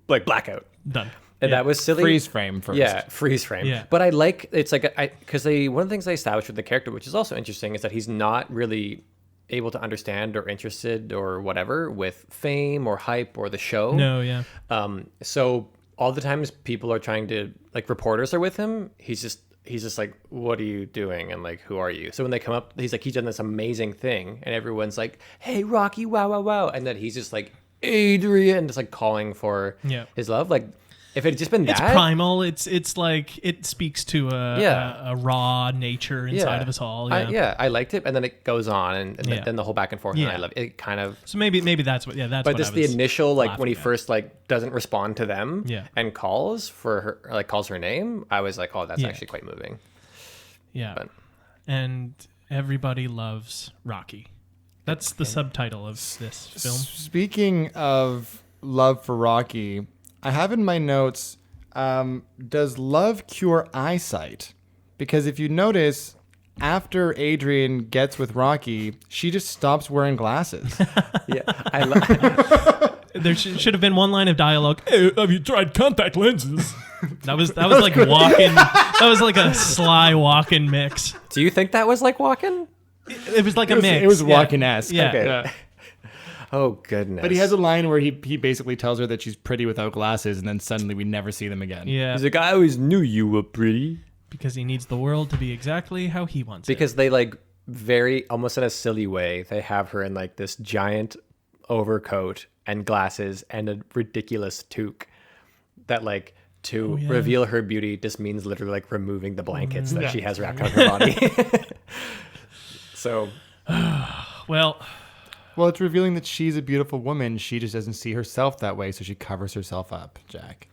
blackout. Done. And that was silly. Freeze frame first. Yeah, freeze frame. Yeah. But I it's because one of the things they established with the character, which is also interesting, is that he's not really able to understand or interested or whatever with fame or hype or the show. No, yeah. So all the times people are trying to reporters are with him, he's just like, what are you doing? And who are you? So when they come up, he's he's done this amazing thing, and everyone's like, hey, Rocky, wow, wow, wow. And then he's just Adrian, just calling for his love. If it had just been It's that, primal. It's like it speaks to a raw nature inside of us all. Yeah. I liked it, and then it goes on, and then the whole back and forth. Yeah. And I love it. It kind of. So maybe that's what. Yeah, that's. But what just I the was initial, like when he laughing at. first like doesn't respond to them, Yeah. and calls for her, like calls her name. I was like, oh, that's Yeah. actually quite moving. Yeah. But- And everybody loves Rocky. That's the subtitle of this film. Speaking of love for Rocky, I have in my notes, does love cure eyesight? Because if you notice, after Adrian gets with Rocky, she just stops wearing glasses. Yeah, I love. There should have been one line of dialogue. Hey, have you tried contact lenses? That was like walking. That was like a sly walking mix. Do you think that was like walking? It was like a mix. It was walking-esque. Yeah. Okay. Yeah. Oh goodness. But he has a line where he basically tells her that she's pretty without glasses, and then suddenly we never see them again. Yeah. He's like, I always knew you were pretty. Because he needs the world to be exactly how he wants Because they like very almost in a silly way, they have her in like this giant overcoat and glasses and a ridiculous toque that like to reveal her beauty just means literally like removing the blankets that she has wrapped on her body. So it. Well, Well, it's revealing that she's a beautiful woman. She just doesn't see herself that way, so she covers herself up, Jack.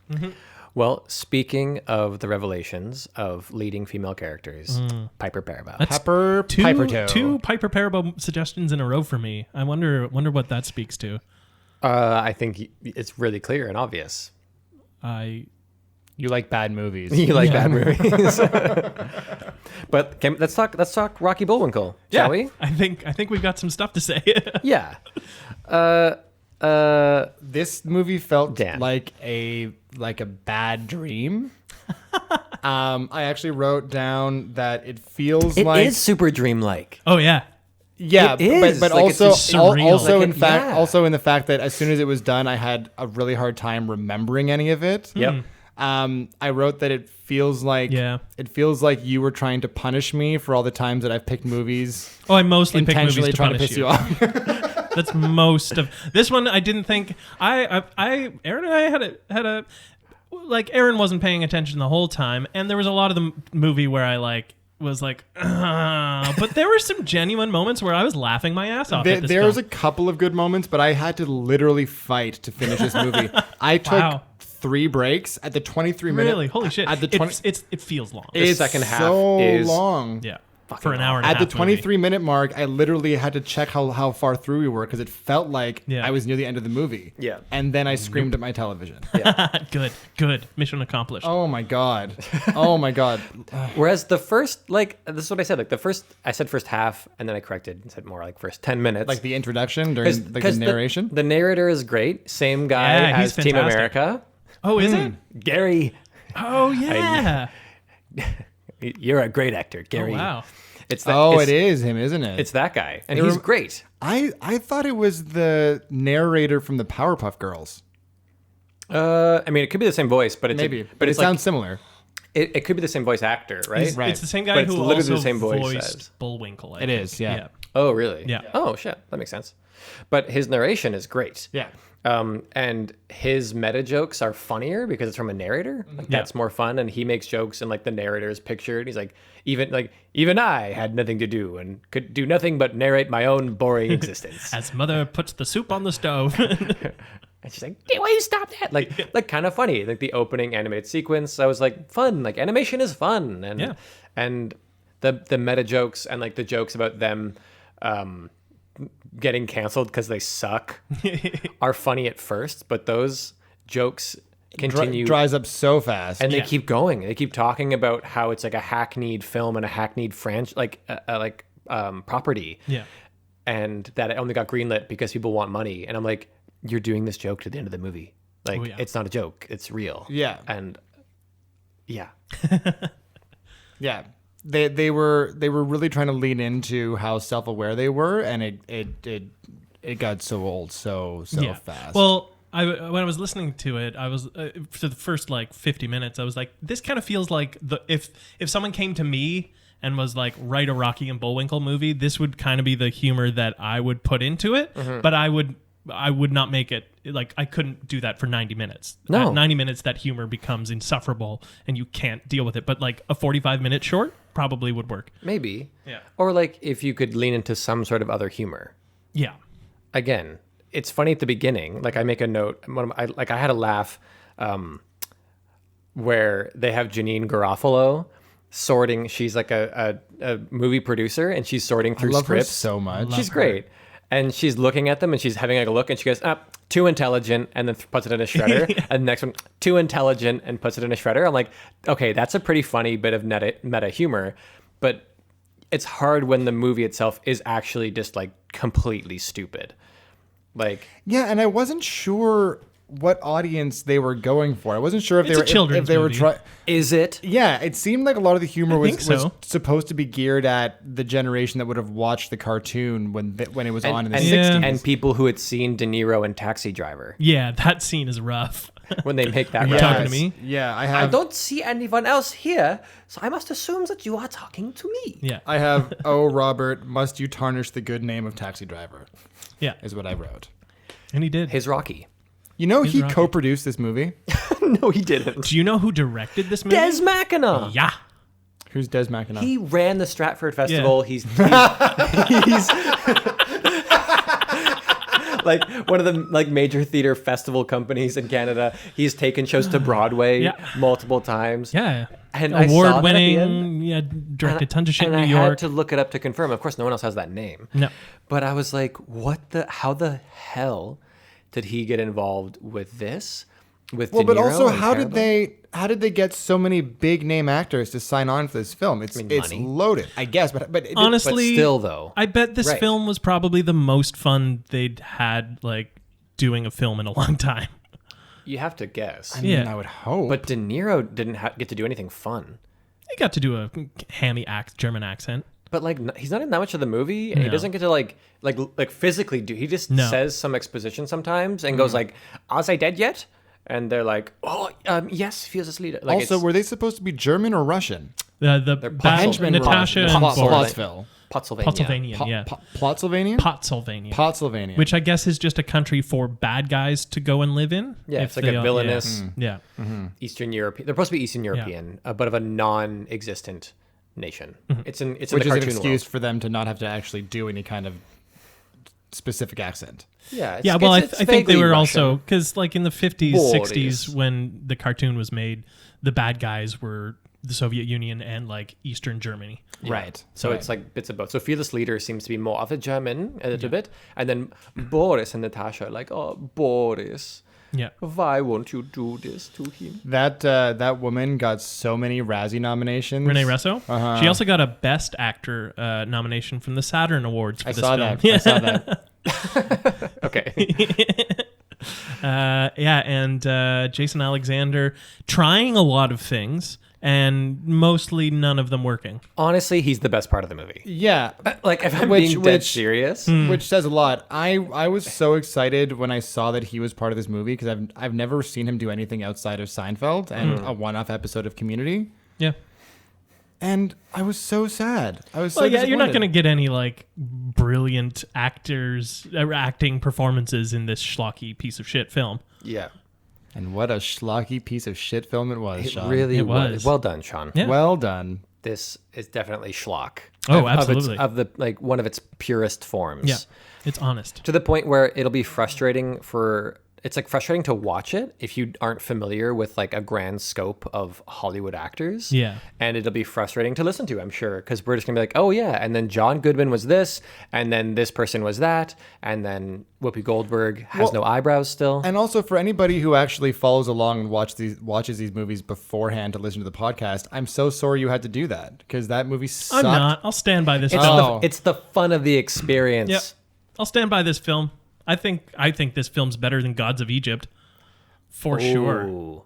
well, speaking of the revelations of leading female characters, Piper Perabo. that's Pepper Pipertoe. two Piper Parabo suggestions in a row for me. I wonder what that speaks to. I think it's really clear and obvious. You like bad movies. You like bad movies. But let's talk Rocky Bullwinkle, shall we? I think we've got some stuff to say. Yeah. This movie felt Dan. like a bad dream. I actually wrote down that it feels It like is super dreamlike. Oh yeah. yeah, it is. but Like, it's also just surreal. also Like in it- fact yeah. also in the fact that as soon as it was done, I had a really hard time remembering any of it. Yep. I wrote that it feels like you were trying to punish me for all the times that I've picked movies Oh, I mostly pick movies intentionally to trying to punish piss you off. That's most of this one. I didn't think Aaron and I had a like Aaron wasn't paying attention the whole time, and there was a lot of the movie where I was like, but there were some genuine moments where I was laughing my ass off. at this There was a film. couple of good moments, but I had to literally fight to finish this movie. I took Wow. 3 breaks at the 23 minute. Really, holy shit! At the 20, it feels long. it's second half so is- long. Yeah, for an hour and a At half. the 23-minute mark, I literally had to check how far through we were because it felt like I was near the end of the movie. Yeah. And then I screamed at my television. movie. Good, mission accomplished. Oh my god. Oh my god. Whereas the first, like, this is what I said. Like I said first half, and then I corrected and said more like first 10 minutes. Like the introduction during the narration. The narrator is great. Same guy Yeah, he's as Team fantastic. America. Oh, is it? Gary, Oh yeah. you're a great actor, Gary. Oh wow. It's that, Oh, it's, it is him, isn't it? It's that guy, and he's great. I thought it was the narrator from the Powerpuff Girls. I mean, it could be the same voice, but it's Maybe. but it it's sounds like, similar. it could be the same voice actor, right? Right. It's the same guy But it's who literally also the same voice voiced as- Bullwinkle. I It think. is, yeah. Oh, really? Yeah. Oh, shit. That makes sense. But his narration is great. Yeah. And his meta jokes are funnier because it's from a narrator. Like, Yeah. that's more fun. And he makes jokes in like the narrator's picture. And he's like, even I had nothing to do and could do nothing but narrate my own boring existence. As mother puts the soup on the stove. And she's like, "Hey, why you stop that?" Like kind of funny. Like the opening animated sequence, I was like, fun. Like animation is fun. And Yeah. and the meta jokes and like the jokes about them getting canceled because they suck are funny at first, but those jokes continue Dries up so fast. and they Yeah. keep going. They keep talking about how it's like a hackneyed film and a hackneyed property. Yeah. And that it only got greenlit because people want money. And I'm like, you're doing this joke to the end of the movie. Like, Oh, yeah. it's not a joke. It's real. Yeah. And yeah. Yeah. They were really trying to lean into how self-aware they were, and it got so old so fast. Well, when I was listening to it, I was for the first like 50 minutes, I was like, this kind of feels like if someone came to me and was like, write a Rocky and Bullwinkle movie, this would kind of be the humor that I would put into it, but I would I would not make it, like, I couldn't do that for 90 minutes. No. At 90 minutes, that humor becomes insufferable and you can't deal with it. But like a 45-minute short probably would work. Maybe. Yeah. Or like if you could lean into some sort of other humor. Yeah. Again, it's funny at the beginning. Like I make a note. I had a laugh where they have Janine Garofalo sorting. She's like a movie producer, and she's sorting through I love scripts her so much. She's great. And she's looking at them, and she's having like a look, and she goes, too intelligent, and then puts it in a shredder. And the next one, too intelligent, and puts it in a shredder. I'm like, okay, that's a pretty funny bit of meta humor. But it's hard when the movie itself is actually just like completely stupid. Like, Yeah, and I wasn't sure what audience they were going for. I wasn't sure if It's they a were children's if they were movie. trying. is it? Yeah, it seemed like a lot of the humor was think so. supposed to be geared at the generation that would have watched the cartoon when it was on in the and, 60s. and people who had seen De Niro in Taxi Driver Yeah, that scene is rough. when they make that You reference. talking to me? Yeah, I I have. don't see anyone else here, so I must assume that you are talking to me. Yeah. I have. Oh, Robert, must you tarnish the good name of Taxi Driver? Yeah. Is what I wrote. And he did. His Rocky. You know, he Rocky. co-produced this movie. No, he didn't. Do you know who directed this movie? Des McAnuff. Yeah. Who's Des McAnuff? He ran the Stratford Festival. Yeah. He's like one of the like major theater festival companies in Canada. He's taken shows to Broadway Yeah. multiple times. Yeah. And I saw that at the Award-winning. end. Yeah. Directed tons of shit in And New I had York. to look it up to confirm. Of course, no one else has that name. No. But I was like, how the hell did he get involved with this? With Well, De but Niro also, and how did Parabellum? they get so many big name actors to sign on for this film? It's money. loaded, I guess. But Honestly, But still, though. I bet this Right. film was probably the most fun they'd had, like, doing a film in a long time. You have to guess. Yeah. I would hope. But De Niro didn't get to do anything fun. He got to do a hammy German accent. But like, he's not in that much of the movie, and he No. doesn't get to like physically do. He just No. says some exposition sometimes and goes like, "Are they dead yet?" And they're like, "Oh, yes, feels as leader." Like, also, it's were they supposed to be German or Russian? The Henchmen were Natasha and Plot- Boris. Plotsville. Pottsylvania. Pottsylvania, yeah. Plotsylvania? Pottsylvania. Pottsylvania. Which I guess is just a country for bad guys to go and live in. Yeah, if it's like they a are- villainous Yeah. Eastern European. They're supposed to be Eastern European, but of a non-existent nation. It's in Which the is an cartoon excuse world. for them to not have to actually do any kind of specific accent. Yeah, Yeah, well, I think they vaguely were Russian. also, because like in the 50s, Boris. 60s, when the cartoon was made, the bad guys were the Soviet Union and like Eastern Germany. Right. So it's like bits of both. So Fearless Leader seems to be more of a German a little bit, and then Boris and Natasha are like, "Oh, Boris, Yeah. why won't you do this to him?" That woman got so many Razzie nominations. Renee Russo. Uh-huh. She also got a Best Actor nomination from the Saturn Awards for I this saw film. that. I saw that. Okay. And Jason Alexander trying a lot of things and mostly none of them working. Honestly, he's the best part of the movie. Yeah. Like, if I'm Which- being dead which- serious, Which says a lot. I was so excited when I saw that he was part of this movie because I've never seen him do anything outside of Seinfeld and a one-off episode of Community. Yeah. And I was so sad. I was so Well, yeah, you're not disappointed. going to get any like brilliant acting performances in this schlocky piece of shit film. yeah, And what a schlocky piece of shit film it was, it Sean. really It was. was. Well done, Sean. Yeah. Well done. This is definitely schlock. Oh, absolutely. Of the like one of its purest forms. Yeah, it's honest. To the point where it'll be frustrating it's like frustrating to watch it if you aren't familiar with like a grand scope of Hollywood actors. Yeah. And it'll be frustrating to listen to, I'm sure, because we're just gonna be like, oh yeah, and then John Goodman was this, and then this person was that, and then Whoopi Goldberg has no eyebrows still. And also for anybody who actually follows along and watches these movies beforehand to listen to the podcast, I'm so sorry you had to do that because that movie sucked. I'm not. I'll stand by this It's, film. it's the fun of the experience. Yep. I'll stand by this film. I think this film's better than Gods of Egypt. For sure. Ooh.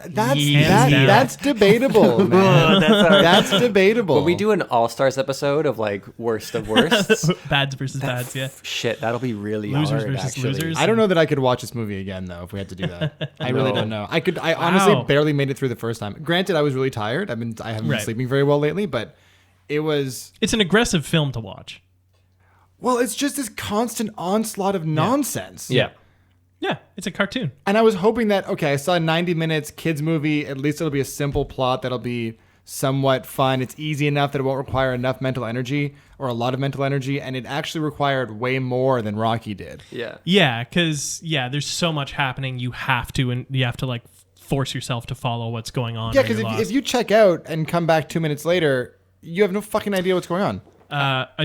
That's debatable, man. That's debatable. When we do an All-Stars episode of like worst of worst, Bads versus bads, yeah. shit, that'll be really Losers hard, versus actually. losers. I don't know that I could watch this movie again though if we had to do that. I really don't know. I honestly Wow. barely made it through the first time. Granted, I was really tired. I haven't been Right. sleeping very well lately, but it was It's an aggressive film to watch. Well, it's just this constant onslaught of nonsense. Yeah. Yeah, it's a cartoon. And I was hoping that, okay, I saw 90 minutes kids movie. At least it'll be a simple plot that'll be somewhat fun. It's easy enough that it won't require enough mental energy or a lot of mental energy. And it actually required way more than Rocky did. Yeah. Yeah, because there's so much happening. You have to like force yourself to follow what's going on. Yeah, or you're because lost. if you check out and come back 2 minutes later, you have no fucking idea what's going on.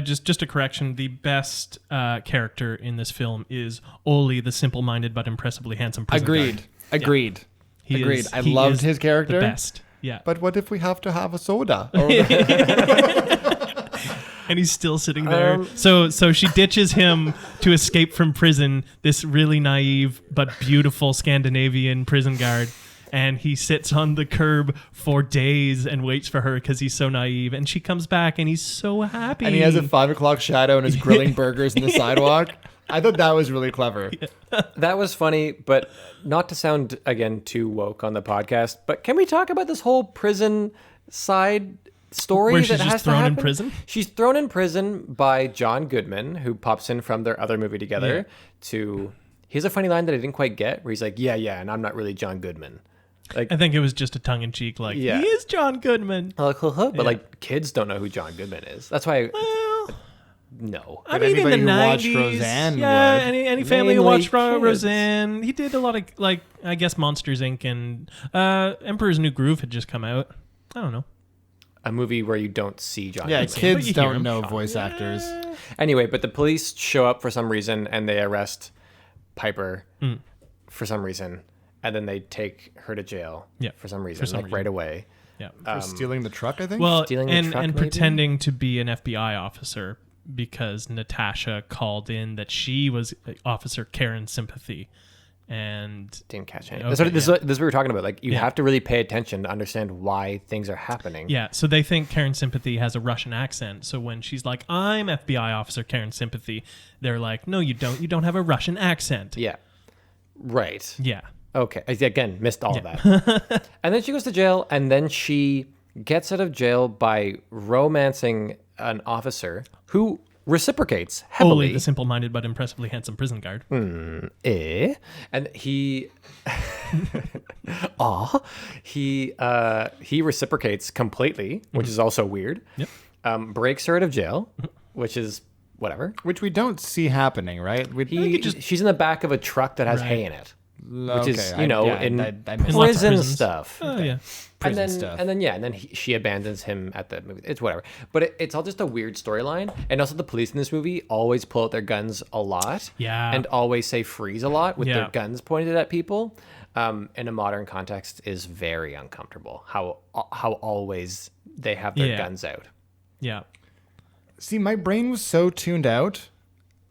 Just a correction. The best character in this film is Oli, the simple-minded but impressively handsome prison guard. Agreed. He Agreed. is- I he loved is his character. The best. Yeah. But what if we have to have a soda? And he's still sitting there. So she ditches him to escape from prison, this really naive but beautiful Scandinavian prison guard. And he sits on the curb for days and waits for her because he's so naive. And she comes back and he's so happy. And he has a 5 o'clock shadow and is grilling burgers in the sidewalk. I thought that was really clever. That was funny, but not to sound, again, too woke on the podcast, but can we talk about this whole prison side story Where that she's has just to thrown in happen? prison? She's thrown in prison by John Goodman, who pops in from their other movie together here's a funny line that I didn't quite get, where he's like, yeah, and I'm not really John Goodman. Like, I think it was just a tongue-in-cheek, like, Yeah. he is John Goodman. but like kids don't know who John Goodman is. That's why no. I But mean, in the anybody who watched 90s, Roseanne yeah, would. any family who Mainly watched kids. Roseanne, he did a lot of, like, I guess Monsters, Inc. and Emperor's New Groove had just come out. I don't know. A movie where you don't see John Yeah, Goodman. But kids you hear don't him. know voice actors. Anyway, but the police show up for some reason and they arrest Piper for some reason, and then they take her to jail for some reason, right away. Yeah. For stealing the truck, I think? Well, Stealing the and truck, maybe? pretending to be an FBI officer because Natasha called in that she was Officer Karen Sympathy. And Didn't catch any. Okay, this is what we were talking about. Like, you Yeah. have to really pay attention to understand why things are happening. yeah, so they think Karen Sympathy has a Russian accent. So when she's like, I'm FBI Officer Karen Sympathy, they're like, no, you don't. You don't have a Russian accent. Yeah. Right. Yeah. Okay. Again, missed all of that. And then she goes to jail, and then she gets out of jail by romancing an officer who reciprocates heavily. Oli, the simple-minded but impressively handsome prison guard. And he he reciprocates completely, which is also weird. Yep. Breaks her out of jail, which is whatever. Which we don't see happening, right? She's in the back of a truck that has hay in it, which is in lots of prison prisons. stuff. Oh, yeah. Prison stuff. And then she abandons him at the movie. It's whatever. But it's all just a weird storyline. And also the police in this movie always pull out their guns a lot. Yeah. And always say freeze a lot with Yeah. their guns pointed at people. In a modern context is very uncomfortable. How always they have their guns out. Yeah. See, my brain was so tuned out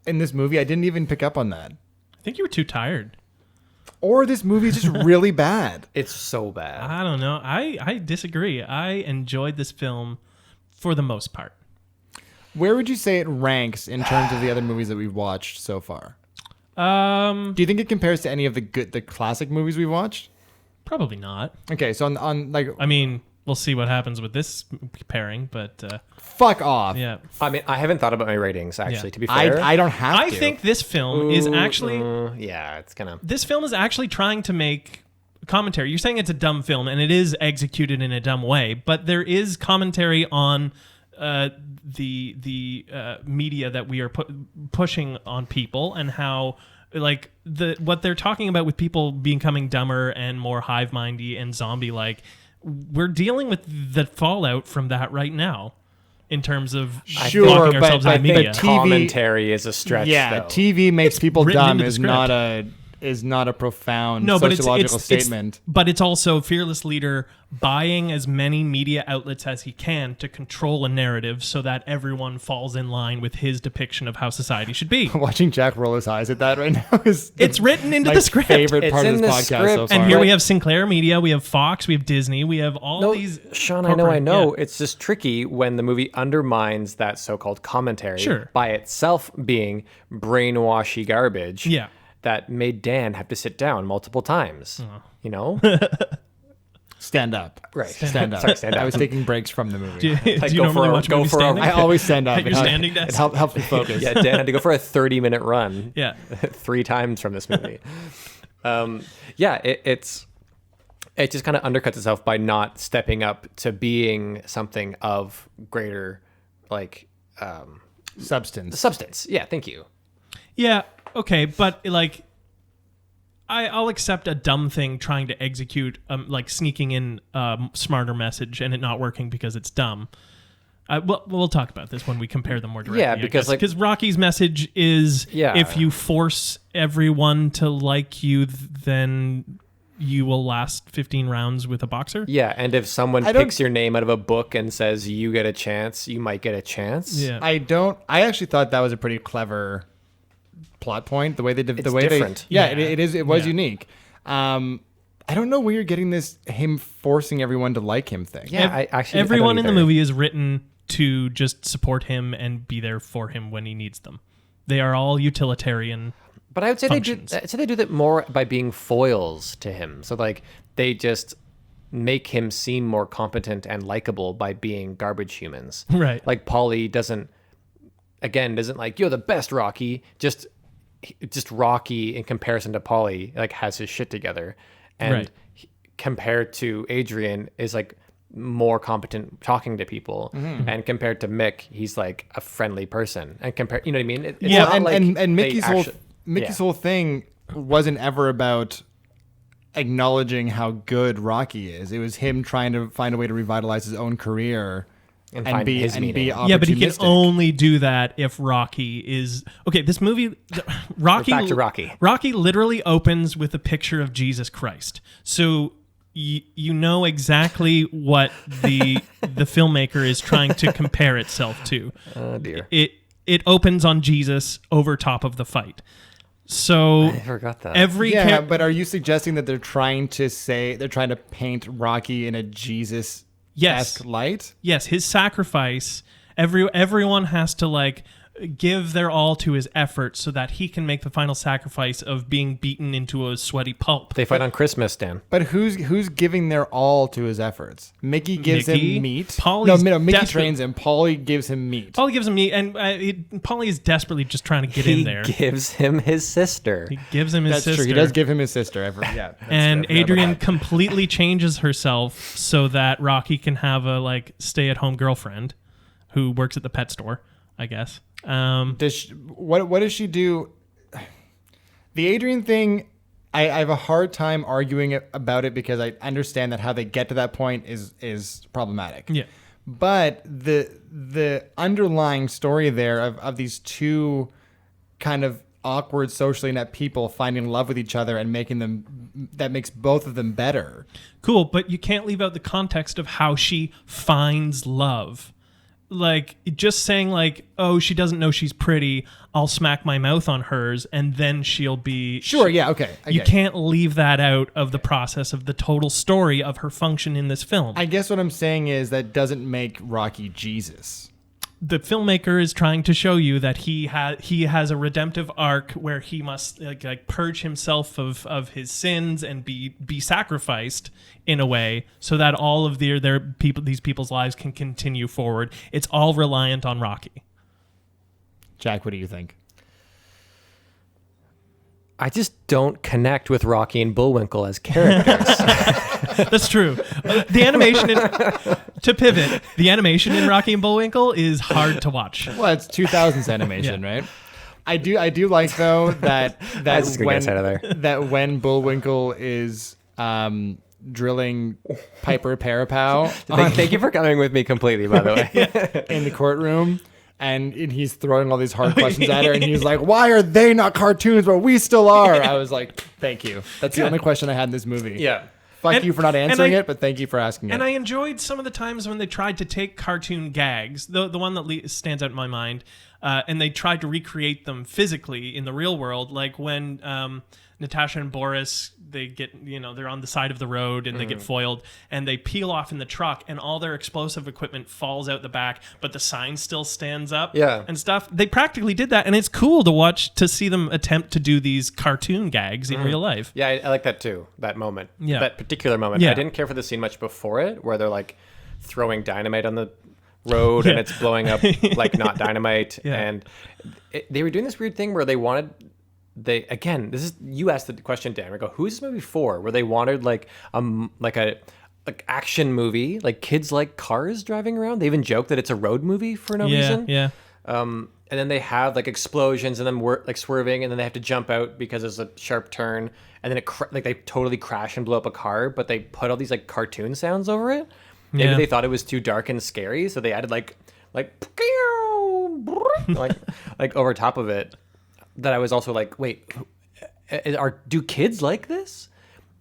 in this movie, I didn't even pick up on that. I think you were too tired. Or this movie is just really bad. It's so bad. I don't know. I disagree. I enjoyed this film for the most part. Where would you say it ranks in terms of the other movies that we've watched so far? Um, Do you think it compares to any of the classic movies we've watched? Probably not. Okay, so on like, I mean, we'll see what happens with this pairing, but fuck off. yeah. I mean, I haven't thought about my ratings actually. Yeah. To be fair, I don't have I to. think this film is actually yeah, it's kind of. this film is actually trying to make commentary. You're saying it's a dumb film, and it is executed in a dumb way, but there is commentary on the media that we are pushing on people, and how like what they're talking about with people becoming dumber and more hive-mindy and zombie-like. We're dealing with the fallout from that right now, in terms of Sure, locking but ourselves in I the think media. TV Commentary is a stretch. Yeah, though. TV makes people written dumb into the is script. not a profound No, but sociological statement. but it's also fearless leader buying as many media outlets as he can to control a narrative so that everyone falls in line with his depiction of how society should be. Watching Jack roll his eyes at that right now is It's written into my the script. favorite It's part of in this the podcast script. so far. And here Right. we have Sinclair Media, we have Fox, we have Disney, we have all No, these. Sean, I corporate- know. yeah. It's just tricky when the movie undermines that so-called commentary Sure. by itself being brainwashy garbage. Yeah. That made Dan have to sit down multiple times. You know? stand up. Right. Stand up. Sorry, stand up. I was taking breaks from the movie. Do you, Like, do you go normally for a- watch go movies for a- standing? I always stand up. At your standing desk? It helps me focus. Yeah, Dan had to go for a 30-minute run. Yeah. 3 times from this movie. It just kind of undercuts itself by not stepping up to being something of greater, like, Substance. Yeah, thank you. Yeah, okay, but like, I'll accept a dumb thing trying to execute, like sneaking in a smarter message and it not working because it's dumb. We'll talk about this when we compare them more directly. Yeah, because Rocky's message is, Yeah. if you force everyone to like you, then you will last 15 rounds with a boxer. Yeah, and if someone picks your name out of a book and says you get a chance, you might get a chance. Yeah. I actually thought that was a pretty clever plot point. The way they did It's the way different. they, yeah, Yeah. it was Yeah. unique. I don't know where you're getting this him forcing everyone to like him thing. Yeah, I actually Everyone I in don't the either. movie is written to just support him and be there for him when he needs them. They are all utilitarian. But I would say functions. they do that more by being foils to him. So like they just make him seem more competent and likable by being garbage humans. Right. Like Polly doesn't like, you're the best, Rocky. Just Rocky in comparison to Polly like has his shit together, and Right. compared to Adrian is like more competent talking to people, and compared to Mick, he's like a friendly person. And you know what I mean? It's Yeah, not like and they Mickey's actually- whole thing wasn't ever about acknowledging how good Rocky is. It was him trying to find a way to revitalize his own career And find his meaning. Yeah, but he can opportunistic. only do that if Rocky is okay. This movie, Rocky. Back to Rocky. Rocky literally opens with a picture of Jesus Christ, so you know exactly what the filmmaker is trying to compare itself to. Oh dear. It opens on Jesus over top of the fight. So I forgot that. Yeah, but are you suggesting that they're trying to paint Rocky in a Jesus esque light? Yes, his sacrifice. Everyone has to like give their all to his effort so that he can make the final sacrifice of being beaten into a sweaty pulp. They fight on Christmas, Dan. But who's giving their all to his efforts? Mickey gives Mickey? him meat. Paulie's no, Mickey desperate. trains him. Paulie gives him meat. Paulie gives him meat, and Paulie is desperately just trying to get in there. He gives him his sister. He gives him his That's sister. true. He does give him his sister. And Adrian completely changes herself so that Rocky can have a like stay-at-home girlfriend who works at the pet store, I guess. what does she do? The Adrian thing, I have a hard time arguing about it because I understand that how they get to that point is problematic. Yeah. But the underlying story there of these two kind of awkward socially inept people finding love with each other and that makes both of them better. Cool, but you can't leave out the context of how she finds love. Like, just saying like, oh, she doesn't know she's pretty, I'll smack my mouth on hers, and then she'll be... Sure, yeah, okay. You can't leave that out of the process of the total story of her function in this film. I guess what I'm saying is that doesn't make Rocky Jesus. The filmmaker is trying to show you that he has a redemptive arc where he must like purge himself of his sins and be sacrificed in a way so that all of these people's lives can continue forward. It's all reliant on Rocky. Jack, what do you think? I just don't connect with Rocky and Bullwinkle as characters. That's true. The animation to pivot, the animation in Rocky and Bullwinkle is hard to watch. Well, it's 2000s animation, Yeah. right? I do like though that just gonna get us out of there. that when Bullwinkle is drilling Piper Parapow Thank you for coming with me completely, by the way. in the courtroom. And he's throwing all these hard questions at her, and he's like, "Why are they not cartoons, but we still are?" I was like, "Thank you." That's the only question I had in this movie. Yeah. Fuck you for not answering I- it, but thank you for asking it. And I enjoyed some of the times when they tried to take cartoon gags, the one that stands out in my mind, and they tried to recreate them physically in the real world, like when Natasha and Boris, they get, they're on the side of the road and they get foiled and they peel off in the truck and all their explosive equipment falls out the back, but the sign still stands up and stuff. They practically did that, and it's cool to see them attempt to do these cartoon gags in real life. Yeah, I like that too, that moment. Yeah. That particular moment. Yeah. I didn't care for the scene much before it, where they're like throwing dynamite on the road and it's blowing up like not dynamite. Yeah. And they were doing this weird thing where this is, you asked the question, Dan. We go, who is this movie for? Where they wanted like a action movie, like kids like cars driving around. They even joke that it's a road movie for no reason. Yeah. And then they have like explosions and then like swerving, and then they have to jump out because there's a sharp turn, and then they totally crash and blow up a car, but they put all these like cartoon sounds over it. Maybe they thought it was too dark and scary, so they added like over top of it. That I was also like, wait, do kids like this?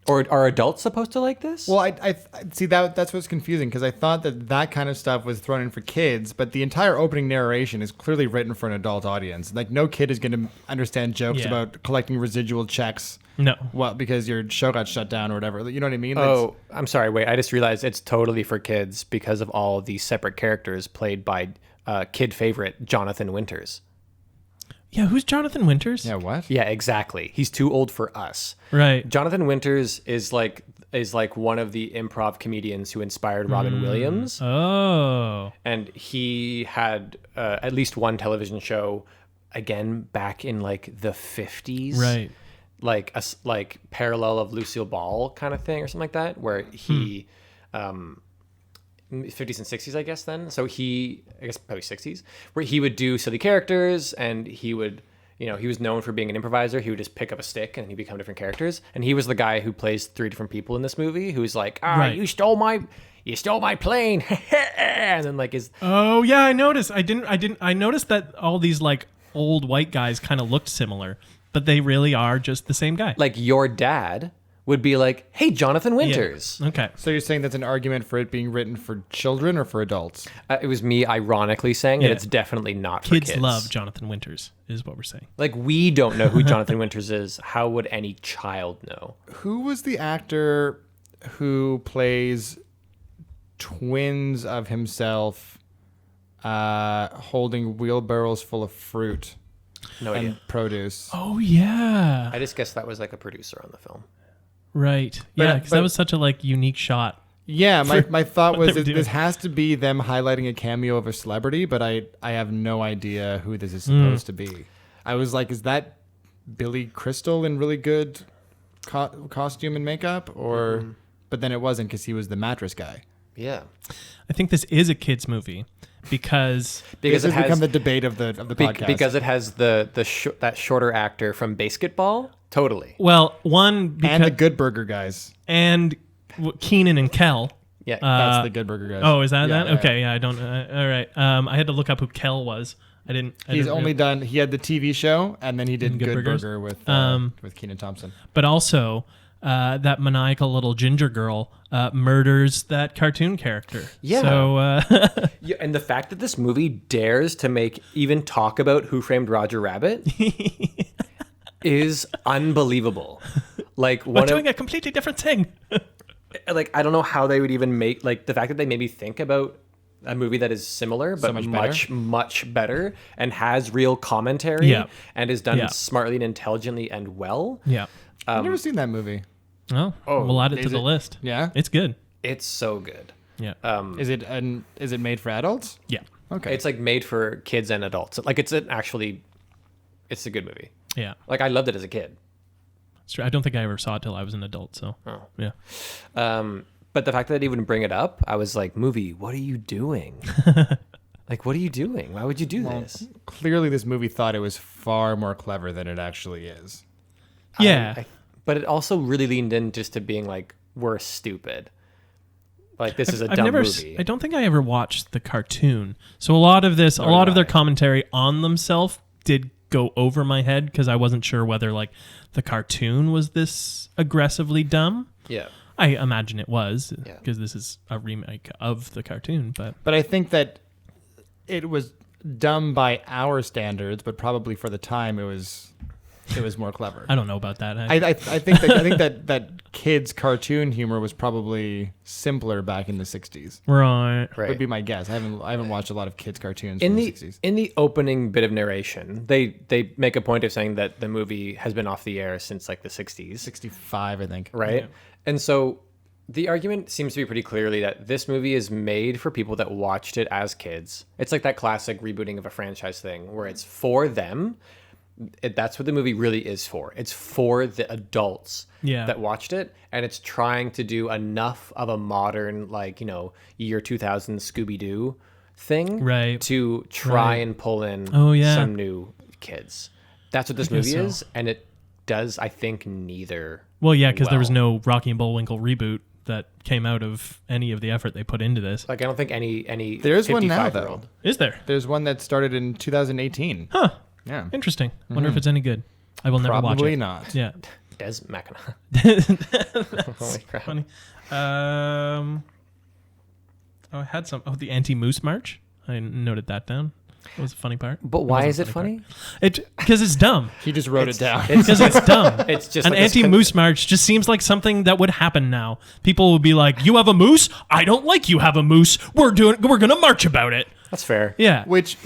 Or are adults supposed to like this? Well, I see that's what's confusing, because I thought that kind of stuff was thrown in for kids, but the entire opening narration is clearly written for an adult audience. Like, no kid is going to understand jokes about collecting residual checks. No. Well, because your show got shut down or whatever. You know what I mean? Oh, I'm sorry. Wait, I just realized it's totally for kids because of all these separate characters played by kid favorite Jonathan Winters. Yeah, who's Jonathan Winters? Yeah, what? Yeah, exactly. He's too old for us. Right. Jonathan Winters is like one of the improv comedians who inspired Robin Williams. Oh. And he had at least one television show, again, back in like the 50s. Right. Like like parallel of Lucille Ball kind of thing or something like that, where he 50s and 60s, I guess then. So I guess probably 60s, where he would do silly characters, and he would, he was known for being an improviser. He would just pick up a stick and he'd become different characters. And he was the guy who plays 3 different people in this movie, who's like, Right. you stole my plane. And then like Oh yeah, I noticed. I noticed that all these like old white guys kind of looked similar, but they really are just the same guy. like your dad would be like, hey, Jonathan Winters. Yeah. Okay. So you're saying that's an argument for it being written for children or for adults? It was me ironically saying that Yeah. it's definitely not Kids for kids. love Jonathan Winters, is what we're saying. Like, we don't know who Jonathan Winters is. How would any child know? Who was the actor who plays twins of himself holding wheelbarrows full of fruit No and idea. produce? Oh yeah. I just guessed that was like a producer on the film. Right. Yeah, because but- that was such a like unique shot. Yeah, my thought what was they were doing. this has to be them highlighting a cameo of a celebrity, but I have no idea who this is supposed to be. I was like, is that Billy Crystal in really good costume and makeup? Or but then it wasn't, because he was the mattress guy. Yeah. I think this is a kids movie because This has it has become the debate of the podcast. because it has that shorter actor from Basketball. Totally. well, one because and the Good Burger guys. and Keenan and Kel. Yeah. That's the Good Burger guys. Oh, is that Yeah, that? yeah. Okay, yeah, I don't. All right. I had to look up who Kel was. I didn't. He had the TV show, and then he did Good Good Burgers? Burger with Kenan Thompson. But also, that maniacal little ginger girl murders that cartoon character. Yeah. So Yeah, and the fact that this movie dares to even talk about Who Framed Roger Rabbit is unbelievable. Like we're doing a completely different thing. like I don't know how they would even make, like, the fact that they maybe think about a movie that is similar but much better and has real commentary Yeah. and is done Yeah. smartly and intelligently and well. Yeah. I've never seen that movie. Oh, we'll add it to is the it- list. Yeah? It's good. It's so good. Yeah. Is it made for adults? Yeah. Okay. It's like made for kids and adults. Like it's a good movie. Yeah. Like I loved it as a kid. It's true. I don't think I ever saw it till I was an adult. So yeah. But the fact that they even bring it up, I was like, movie, what are you doing? Like, what are you doing? Why would you do this? Clearly, this movie thought it was far more clever than it actually is. Yeah. But it also really leaned in just to being like, we're stupid. Like, this is a I've dumb never. movie. I don't think I ever watched the cartoon. So a lot of this, a lot of their commentary on themselves did go over my head because I wasn't sure whether like the cartoon was this aggressively dumb. Yeah. I imagine it was Yeah. because this is a remake of the cartoon. But I think that it was dumb by our standards, but probably for the time it was it was more clever. I don't know about that. I think that kids' cartoon humor was probably simpler back in the 60s. Right. Would be my guess. I haven't watched a lot of kids' cartoons In from the the 60s. in the opening bit of narration, they make a point of saying that the movie has been off the air since like the 60s, 65, I think. right? And so the argument seems to be pretty clearly that this movie is made for people that watched it as kids. It's like that classic rebooting of a franchise thing where it's for them. That's what the movie really is for. It's for the adults that watched it, and it's trying to do enough of a modern, like, you know, year 2000 Scooby-Doo thing to try and pull in some new kids. That's what this movie is, and it does, I think, neither. Well, yeah, because there was no Rocky and Bullwinkle reboot that came out of any of the effort they put into this. Like, I don't think any There's one now, though. Is there? There's one that started in 2018. Huh. Yeah. Interesting. Wonder if it's any good. I will never watch it. Probably not. Yeah. Des Machina. Holy crap. Funny. I had some. Oh, the anti-moose march. I noted that down. That was a funny part. But why is it funny? Because it's dumb. He just wrote it down. Because it's dumb. It's just an like anti-moose march just seems like something that would happen now. People would be like, "You have a moose? I don't like you have a moose. We're gonna march about it." That's fair. Yeah. Which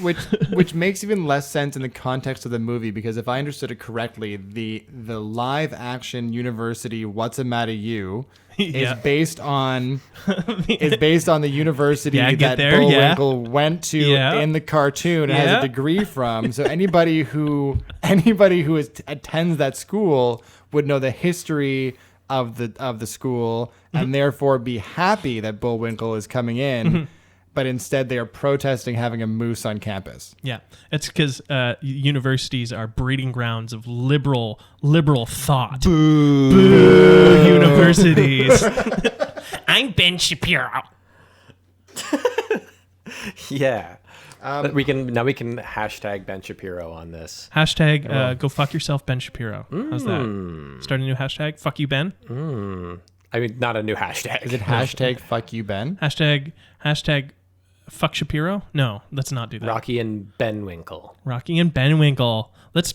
makes even less sense in the context of the movie, because if I understood it correctly, the live action university What's a Matter You is based on the university that Bullwinkle went to in the cartoon and has a degree from. So anybody who attends that school would know the history of the school and therefore be happy that Bullwinkle is coming in. But instead, they are protesting having a moose on campus. Yeah, it's because universities are breeding grounds of liberal thought. Boo universities. I'm Ben Shapiro. Yeah. we can hashtag Ben Shapiro on this. Hashtag go fuck yourself, Ben Shapiro. How's that? Start a new hashtag. Fuck you, Ben. I mean, not a new hashtag. Is it hashtag fuck you, Ben? Hashtag fuck Shapiro? No, let's not do that. Rocky and Bullwinkle. Rocky and Bullwinkle. Let's.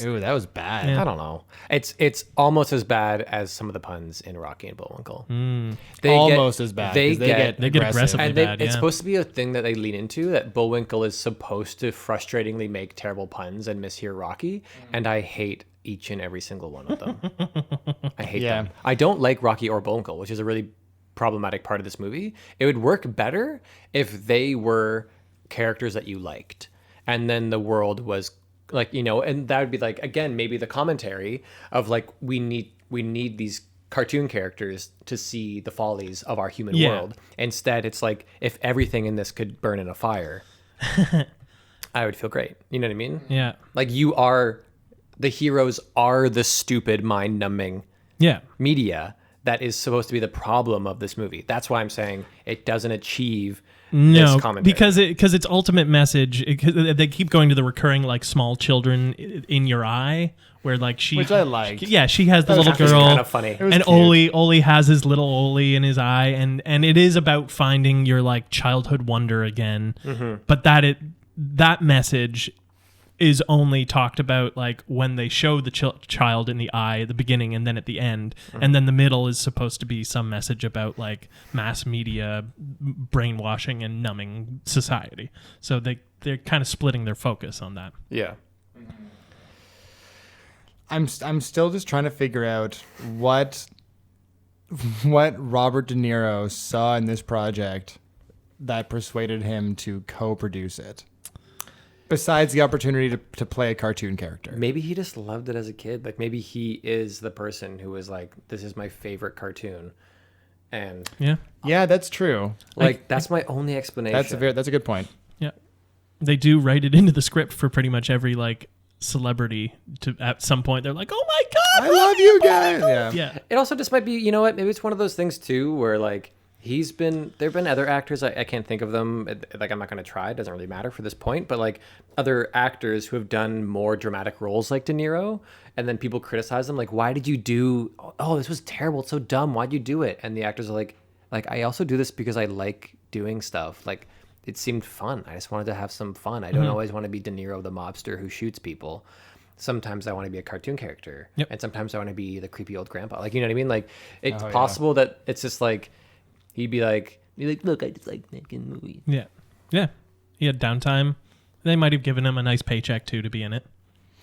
Ooh, that was bad. I don't know. It's almost as bad as some of the puns in Rocky and Bullwinkle. Almost as bad. They get aggressively and bad. It's supposed to be a thing that they lean into, that Bullwinkle is supposed to frustratingly make terrible puns and mishear Rocky, and I hate each and every single one of them. I hate them. I don't like Rocky or Bullwinkle, which is a really problematic part of this movie. It would work better if they were characters that you liked, and then the world was like, you know, and that would be like, again, maybe the commentary of like, we need these cartoon characters to see the follies of our human world. Instead, it's like, if everything in this could burn in a fire, I would feel great. You know what I mean? Yeah. Like, the heroes are the stupid, mind-numbing media that is supposed to be the problem of this movie. That's why I'm saying it doesn't achieve this commentary. because its ultimate message, they keep going to the recurring like small children in your eye, where like which I liked. Yeah, she has the little girl. Kind of funny. And Oli has his little Oli in his eye, and it is about finding your like childhood wonder again. But that message is only talked about like when they show the child in the eye at the beginning and then at the end, and then the middle is supposed to be some message about like mass media brainwashing and numbing society. So they're kind of splitting their focus on that. Yeah. I'm still just trying to figure out what Robert De Niro saw in this project that persuaded him to co-produce it. Besides the opportunity to play a cartoon character. Maybe he just loved it as a kid. Like, maybe he is the person who was like, this is my favorite cartoon. And yeah, that's true. Like, that's my only explanation. That's a good point. Yeah. They do write it into the script for pretty much every like celebrity to at some point they're like, oh my God, I love you guys. Yeah. It also just might be, you know what, maybe it's one of those things too where like there have been other actors, I can't think of them, like I'm not going to try, it doesn't really matter for this point, but like other actors who have done more dramatic roles like De Niro, and then people criticize them like, why did you do, oh this was terrible, it's so dumb, why'd you do it? And the actors are like I also do this because I like doing stuff, like it seemed fun, I just wanted to have some fun, I don't always want to be De Niro the mobster who shoots people. sometimes I want to be a cartoon character, Yep. and sometimes I want to be the creepy old grandpa. Like, you know what I mean? Like, it's Oh, yeah. possible that it's just like he'd be like, look, I just like making movies. Yeah. Yeah. He had downtime. They might have given him a nice paycheck too to be in it,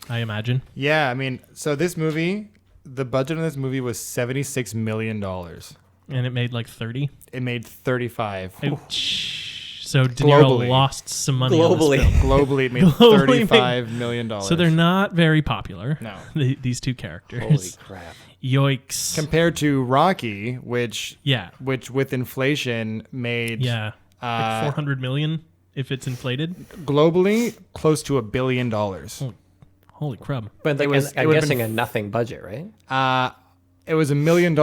I imagine. Yeah, I mean, so this movie, the budget on this movie was $76 million. And it made like 30. It made 35. Ouch. So De Niro Globally. lost some money on this Globally. film. Globally, it made Globally $35 million. So they're not very popular. No. These two characters. Holy crap! Yoicks. Compared to Rocky, which Yeah. with inflation made Yeah. Like 400 million if it's inflated. globally close to $1 billion. Holy crap. But like, It was- I'm it would've guessing been a nothing budget, right? It was $1 million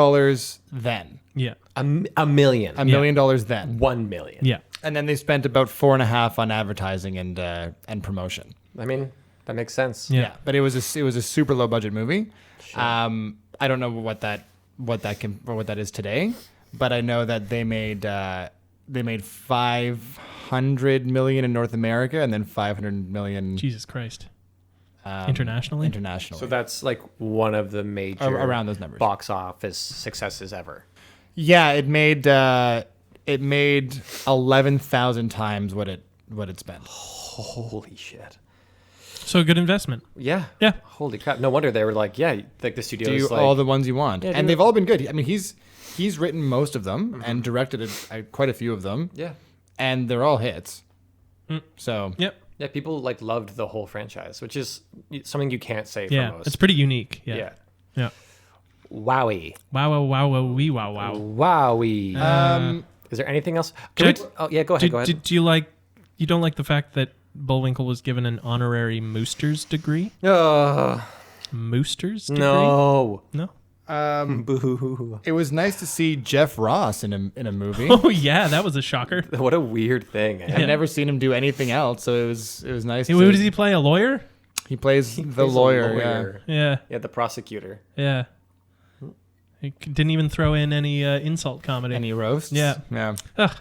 then. Yeah. A million. $1 million then. 1 million. Yeah. And then they spent about 4.5 on advertising and promotion. I mean, that makes sense. Yeah. But it was a super low budget movie. I don't know what that is today, but I know that they made 500 million in North America and then 500 million Jesus Christ. Internationally? internationally. So that's like one of the major Around those numbers. box office successes ever. Yeah, it made 11,000 times what it spent. Holy shit. So a good investment. Yeah. Yeah. Holy crap. No wonder they were like, yeah, like the studio is Do like, all the ones you want, Yeah, and do they've it. all been good. I mean, he's written most of them and directed quite a few of them, yeah. and they're all hits. So Yep. Yeah, people like loved the whole franchise, which is something you can't say Yeah. for most. It's pretty unique. Yeah. Yeah. Yeah. Wowie. Wow, wow, wow, wow, wee, wow, wow. Wowie. Is there anything else? Did- Oh, yeah, go ahead. Go ahead. Do you don't like the fact that Bullwinkle was given an honorary Mooster's degree? Mooster's degree? No. No? Boo. it was nice to see Jeff Ross in a movie. Oh, yeah, that was a shocker. What a weird thing. I've never seen him do anything else, so it was nice. Who does he play? A lawyer? He plays the He's a lawyer. Yeah. Yeah, the prosecutor. Yeah. He didn't even throw in any insult comedy. Yeah. Any roasts? Yeah. Yeah. Ugh,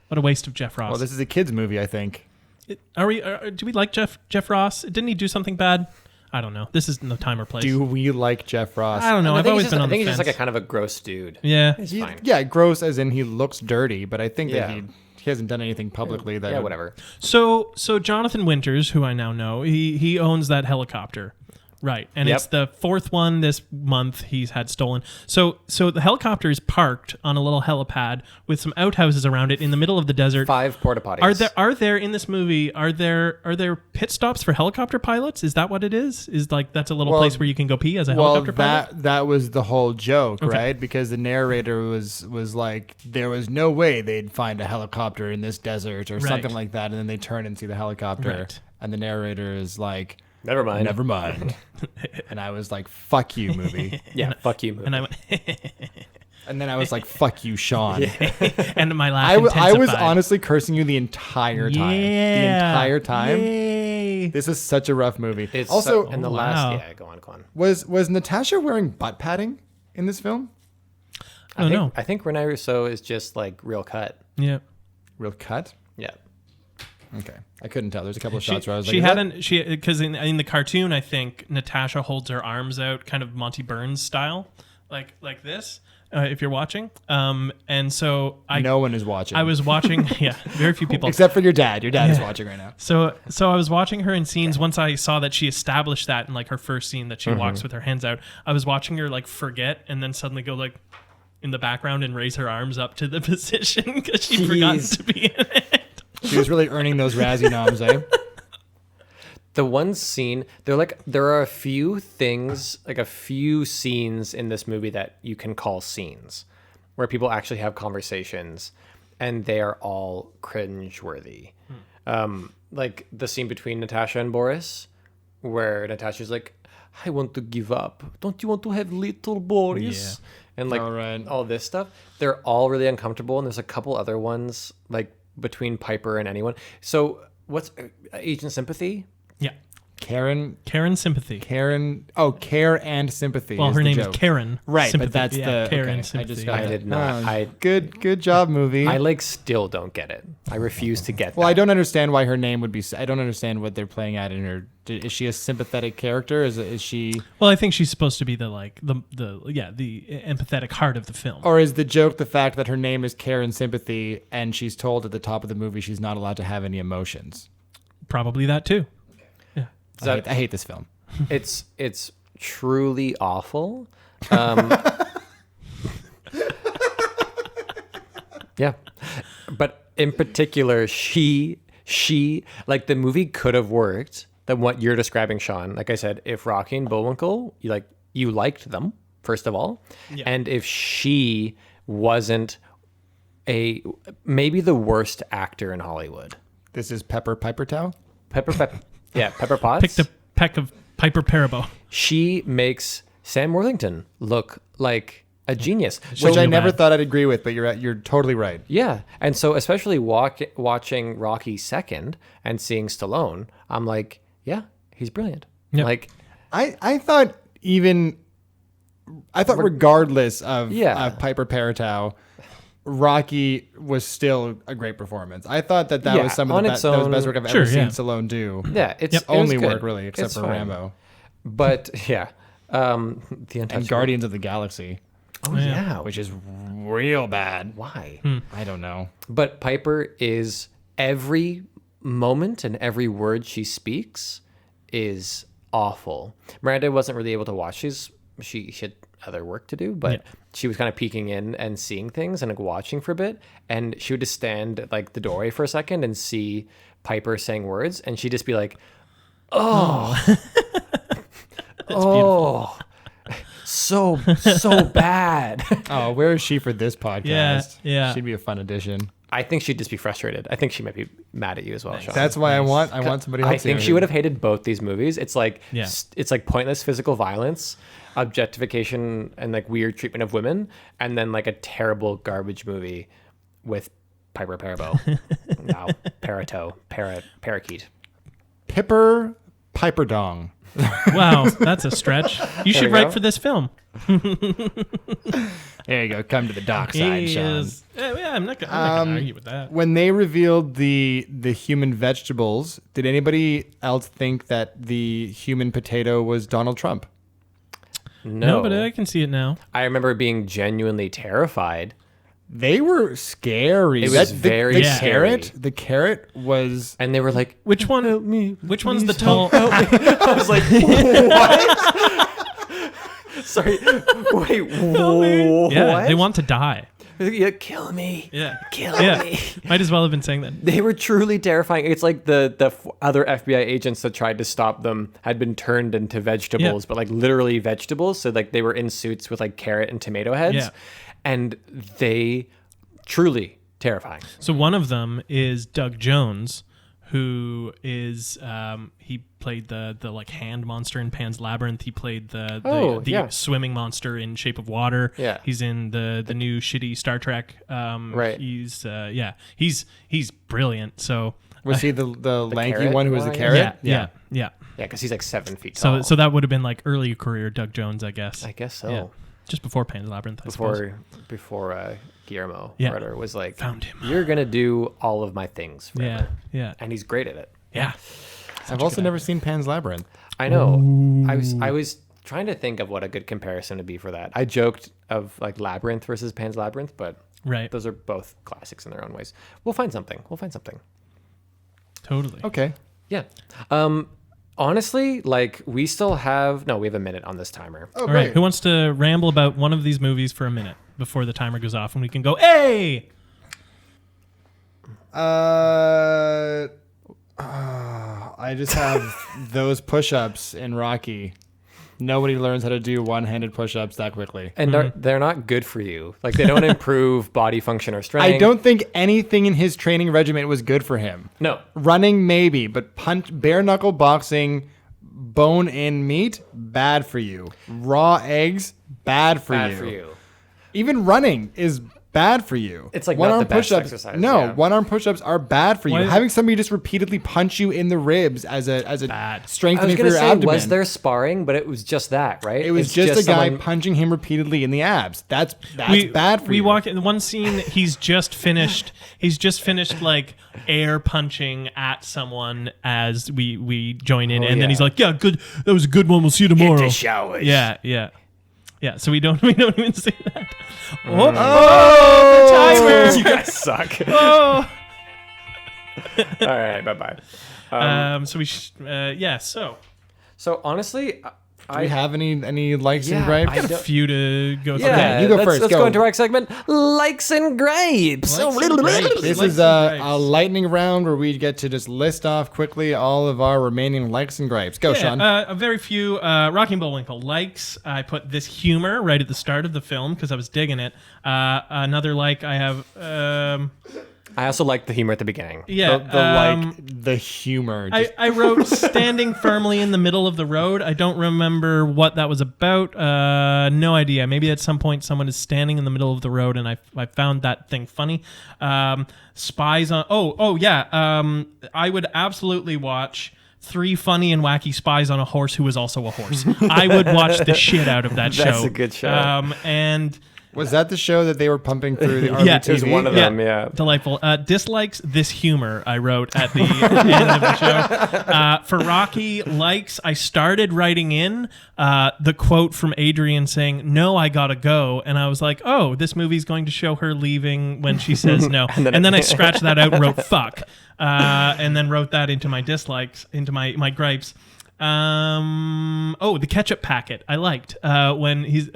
what a waste of Jeff Ross. Well, this is a kids movie, I think. Do we like Jeff Ross? Didn't he do something bad? I don't know. This isn't the time or place. Do we like Jeff Ross? I don't know. I I've think always he's been just, on I think the he's fence. just like a kind of a gross dude. Yeah. He's fine. Yeah, gross as in he looks dirty, but I think that Yeah. he hasn't done anything publicly that Yeah, would- whatever. So Jonathan Winters, who I now know, he owns that helicopter. Right. And Yep. it's the fourth one this month he's had stolen. So the helicopter is parked on a little helipad with some outhouses around it in the middle of the desert. 5 porta potties. Are there in this movie are there pit stops for helicopter pilots? Is that what it is? Is like that's a little Well- place where you can go pee as a Well, helicopter pilot? that was the whole joke, Okay. right? Because the narrator was like, there was no way they'd find a helicopter in this desert or Right. something like that, and then they turn and see the helicopter, Right. and the narrator is like, Never mind. never mind. And I was like, fuck you, movie. Yeah, fuck you, movie. And I went And then I was like, fuck you, Sean. and my laugh I was intensified. honestly cursing you the entire time. The Yeah. entire time. Yay. This is such a rough movie. It's also, so, in the wow. last, yeah, go on. was Natasha wearing butt padding in this film? Oh no. I think Rene Rousseau is just like real cut. Yeah. Real cut? Yeah. Okay. I couldn't tell. There's a couple of shots where I was she like, is that- hadn't she because in the cartoon I think Natasha holds her arms out kind of Monty Burns style like this if you're watching and so no one is watching. I was watching yeah very few people Except for your dad. Your dad is watching right now. so I was watching her in scenes once I saw that she established that in like her first scene that she walks with her hands out. I was watching her like forget and then suddenly go like in the background and raise her arms up to the position because she'd forgotten Jeez. to be in it. She was really earning those Razzie noms, eh? The one scene, there are a few things, like a few scenes in this movie that you can call scenes, where people actually have conversations, and they are all cringeworthy. Like the scene between Natasha and Boris, where Natasha's like, "I want to give up. Don't you want to have little Boris?" And like All right. all this stuff. They're all really uncomfortable, and there's a couple other ones like between Piper and anyone. So what's Agent Sympathy? Yeah. Karen. Karen Sympathy. Karen. Oh, Care and Sympathy. Well, is her the name joke. is Karen. Right, Sympathy. but that's yeah, the Karen okay. Sympathy. I just got I it. did not. Good job, movie. I like still don't get it. I refuse to get Well, that. I don't understand why her name would be. I don't understand what they're playing at in her. Is she a sympathetic character? Is she, Well, I think she's supposed to be the empathetic heart of the film. or is the joke the fact that her name is Karen Sympathy and she's told at the top of the movie she's not allowed to have any emotions? Probably that too. I hate this film. It's truly awful. Yeah, but in particular, she like the movie could have worked. Than what you're describing, Sean. Like I said, if Rocky and Bullwinkle, you liked them first of all, and if she wasn't maybe the worst actor in Hollywood. This is Pepper Pipertow. Pepper Potts. Picked a peck of Piper Parabo. She makes Sam Worthington look like a genius. Which I real never bad. thought I'd agree with, but you're totally right. Yeah, and so especially watching Rocky second and seeing Stallone, I'm like, yeah, he's brilliant. Yep. Like, I thought regardless of Piper Paratow, Rocky was still a great performance. I thought that Yeah, was some of on the its that was the own- best work I've Sure, ever seen yeah. Stallone do. yeah, it's it was Only good. work really, except It's for fine. Rambo But yeah, the and Untouchable. Guardians of the Galaxy, Oh yeah, which is real bad. why? I don't know. But Piper is every moment and every word she speaks is awful. Miranda wasn't really able to watch. She had other work to do, but she was kind of peeking in and seeing things and like watching for a bit. And she would just stand at like the doorway for a second and see Piper saying words, and she'd just be like, "Oh, oh, so bad." Oh, where is she for this podcast? Yeah. She'd be a fun addition. I think she'd just be frustrated. I think she might be mad at you as well, Sean. That's why I want somebody else. I think she would have hated both these movies. It's like Yeah. it's like pointless physical violence, objectification, and like weird treatment of women, and then like a terrible garbage movie with Piper Parabo. Wow, parakeet. Pipper Piperdong. Wow, that's a stretch. You should we write go. for this film. There you go. Come to the dark side, Sean. Yeah, I'm not gonna argue with that. When they revealed the human vegetables, did anybody else think that the human potato was Donald Trump? No, but I can see it now. I remember being genuinely terrified. They were scary. It was very the scary. carrot. The carrot was. And they were like, Which one? "Help me, Which one's the please tall? I was like, what? Sorry. Wait, what? Yeah, they want to die. Yeah, kill me. Yeah, Kill me. Might as well have been saying that. They were truly terrifying. It's like the other FBI agents that tried to stop them had been turned into vegetables, Yeah. but like literally vegetables. So like they were in suits with like carrot and tomato heads. Yeah. And they truly terrifying. So one of them is Doug Jones, who is he played the like hand monster in Pan's Labyrinth. He played the swimming monster in Shape of Water. Yeah. He's in the new shitty Star Trek. Right. He's he's brilliant. So Was he the lanky carrot one who was the one? carrot? yeah. Yeah, because he's like 7 feet So tall. so that would have been like early career Doug Jones, I guess. I guess so. Yeah. Just before Pan's Labyrinth, I suppose. Before Guillermo Yeah. Ritter was like, Found him. "You're gonna do all of my things forever." Yeah. And he's great at it. Yeah. I've also never seen Pan's Labyrinth. I know. I was trying to think of what a good comparison to be for that. I joked of like Labyrinth versus Pan's Labyrinth, but Right. those are both classics in their own ways. We'll find something. Totally. Okay. Yeah. Honestly, like we have a minute on this timer. Oh, All right. Who wants to ramble about one of these movies for a minute before the timer goes off and we can go, hey! I just have those push-ups in Rocky. Nobody learns how to do one-handed push-ups that quickly. And they're not good for you. Like they don't improve body function or strength. I don't think anything in his training regimen was good for him. No. Running, maybe, but bare knuckle boxing, bone-in meat, bad for you. Raw eggs, bad for Bad you. for you. Even running is bad for you. It's like one-arm not the best push-ups. exercise, No, yeah. one-arm push-ups are bad for you. Why- Having somebody just repeatedly punch you in the ribs as a Bad. I was strengthening for gonna your say, abdomen. was there sparring? But it was just that, right? It was It's just a guy someone- punching him repeatedly in the abs. That's bad for we you. walk in one scene. He's just finished like air punching at someone as we join in, and then he's like, "Yeah, good. That was a good one. We'll see you tomorrow." showers. Yeah. So we don't even see that. Oh! The timer. You guys suck. Oh. All right, bye-bye. So we So honestly, Do we have any likes and Yeah, gripes? I got a few to go through. yeah, you go let's, first, Let's go. go into our segment, likes and grapes. This Likes is and a gripes. lightning round where we get to just list off quickly all of our remaining likes and gripes. Go, Sean. A very few. Rocky and Bullwinkle likes. I put this humor right at the start of the film because I was digging it. Another like I have. I also like the humor at the beginning. Yeah. The humor. I wrote standing firmly in the middle of the road. I don't remember what that was about. No idea. Maybe at some point someone is standing in the middle of the road, and I found that thing funny. Spies on. Oh yeah. I would absolutely watch 3 funny and wacky spies on a horse who was also a horse. I would watch the shit out of that show. That's a good show. And. Was that the show that they were pumping through the Yeah, RBTV? It was one of them, yeah. Delightful. Dislikes this humor, I wrote at the end of the show. For Rocky, likes, I started writing in the quote from Adrian saying, "No, I gotta go." And I was like, oh, this movie's going to show her leaving when she says no. and then I scratched that out and wrote fuck. And then wrote that into my dislikes, into my gripes. The ketchup packet I liked when he's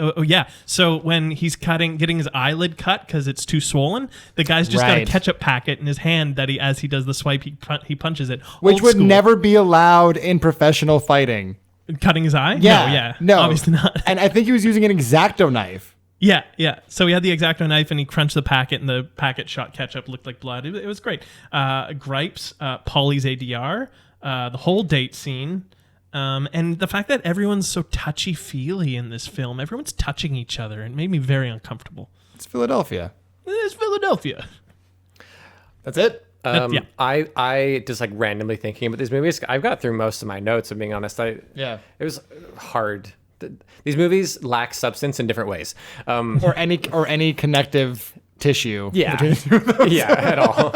so when he's getting his eyelid cut because it's too swollen, the guy's just got a Right. ketchup packet in his hand that as he does the swipe he punches it, Which Old would school. never be allowed in professional fighting. Cutting his eye. Yeah. No, obviously not. And I think he was using an X-Acto knife. Yeah. So he had the X-Acto knife and he crunched the packet and the packet shot ketchup, looked like blood. It was great. Gripes, Polly's ADR, the whole date scene. And the fact that everyone's so touchy-feely in this film, everyone's touching each other, it made me very uncomfortable. It's Philadelphia. It's Philadelphia. That's it. Yeah. I just like randomly thinking about these movies. I've got through most of my notes, if being honest. Yeah. It was hard. These movies lack substance in different ways. Or any connective tissue. Yeah. between the two of those. Yeah, at all.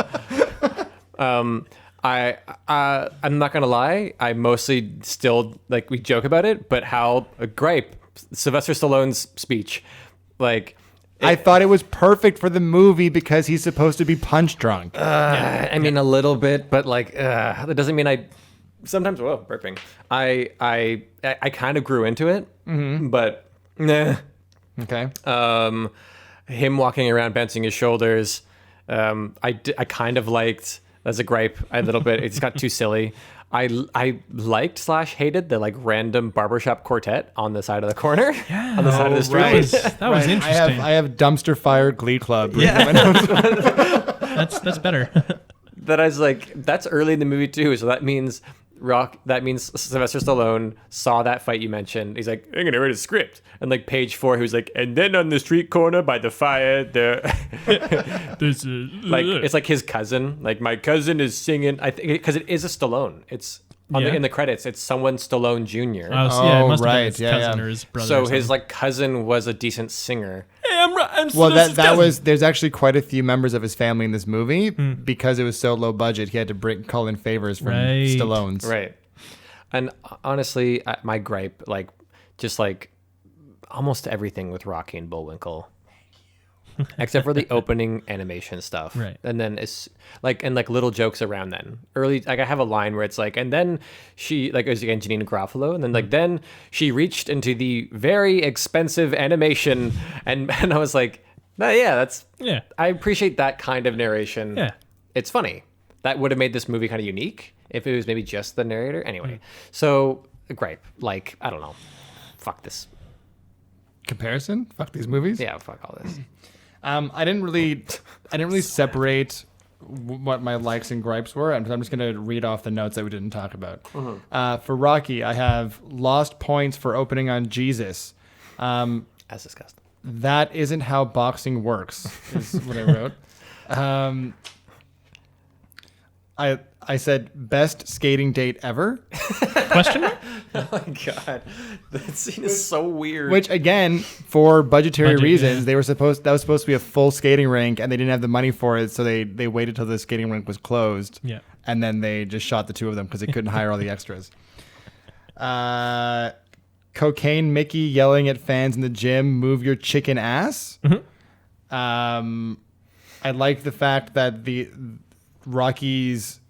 I'm not gonna lie. I mostly still like we joke about it, but how a gripe Sylvester Stallone's speech, like I thought it was perfect for the movie because he's supposed to be punch drunk. I mean a little bit, but like that doesn't mean I. Sometimes burping. I kind of grew into it, but nah. Okay. Him walking around bouncing his shoulders. I kind of liked as a gripe a little bit. It's got too silly. I liked / hated the like random barbershop quartet on the side of the corner. Yeah. On the side of the street. That was interesting. I have dumpster fire Glee Club. Yeah. That's better. That I was like, that's early in the movie too. So that means Sylvester Stallone saw that fight you mentioned. He's like, I'm gonna write a script. And like page 4, he was like, and then on the street corner by the fire, There's like it's like his cousin. Like my cousin is singing. I think because it is a Stallone. It's in the credits. It's someone Stallone Jr. it must have been right. his Yeah, cousin yeah. or his brother. So or his something. like cousin was a decent singer. Hey, I'm Well, Sylvester's that cousin. was. There's actually quite a few members of his family in this movie because it was so low budget. He had to call in favors from Right. Stallone's. Right. And honestly, my gripe, like, just like almost everything with Rocky and Bullwinkle, except for the opening animation stuff. Right. And then it's like, and like little jokes around then. Early, like I have a line where it's like, and then she, like, it was again Janina Garofalo, and then like, then she reached into the very expensive animation, and I was like, that's, I appreciate that kind of narration. Yeah. It's funny. That would have made this movie kind of unique if it was maybe just the narrator. Anyway, so gripe. Like, I don't know. Fuck this. Comparison? Fuck these movies. Yeah, fuck all this. I didn't really separate what my likes and gripes were. I'm just going to read off the notes that we didn't talk about. For Rocky, I have lost points for opening on Jesus. As discussed. that isn't how boxing works, is what I wrote. I said best skating date ever. Question mark? Oh my god, that scene is so weird. Which again, for budgetary Budget, reasons, yeah. that was supposed to be a full skating rink, and they didn't have the money for it, so they waited till the skating rink was closed. Yeah. And then they just shot the two of them because they couldn't hire all the extras. Cocaine Mickey yelling at fans in the gym, "Move your chicken ass." I like the fact that the Rockies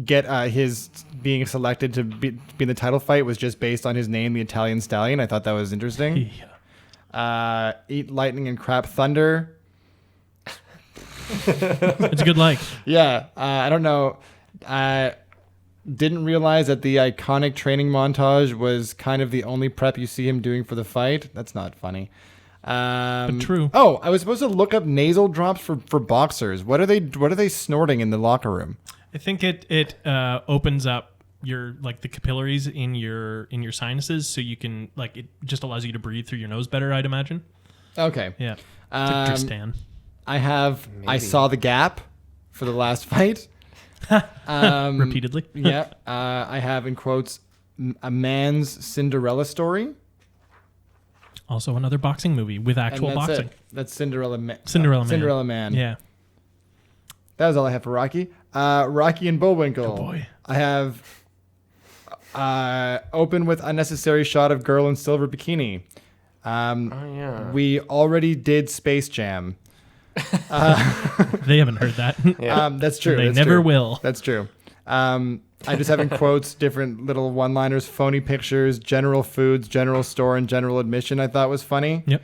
get his being selected to be in the title fight was just based on his name, the Italian Stallion. I thought that was interesting. Yeah. Eat lightning and crap thunder. It's a good like. Yeah, I don't know. I didn't realize that the iconic training montage was kind of the only prep you see him doing for the fight. That's not funny. But true. Oh, I was supposed to look up nasal drops for boxers. What are they snorting in the locker room? I think it opens up your like the capillaries in your sinuses, so you can like it just allows you to breathe through your nose better. I'd imagine. Okay. Yeah. It's like Tristan. I saw the gap for the last fight. Repeatedly. Yeah. I have in quotes a man's Cinderella story. Also another boxing movie with actual And that's boxing. it. That's Cinderella Man. Cinderella Man. Yeah. That was all I have for Rocky. Rocky and Bullwinkle. Oh boy. I have open with unnecessary shot of girl in silver bikini. yeah. We already did Space Jam. They haven't heard that. Yeah. That's true. They That's never true. will. That's true. I just have in quotes different little one-liners, phony pictures, general foods, general store, and general admission. I thought was funny. Yep.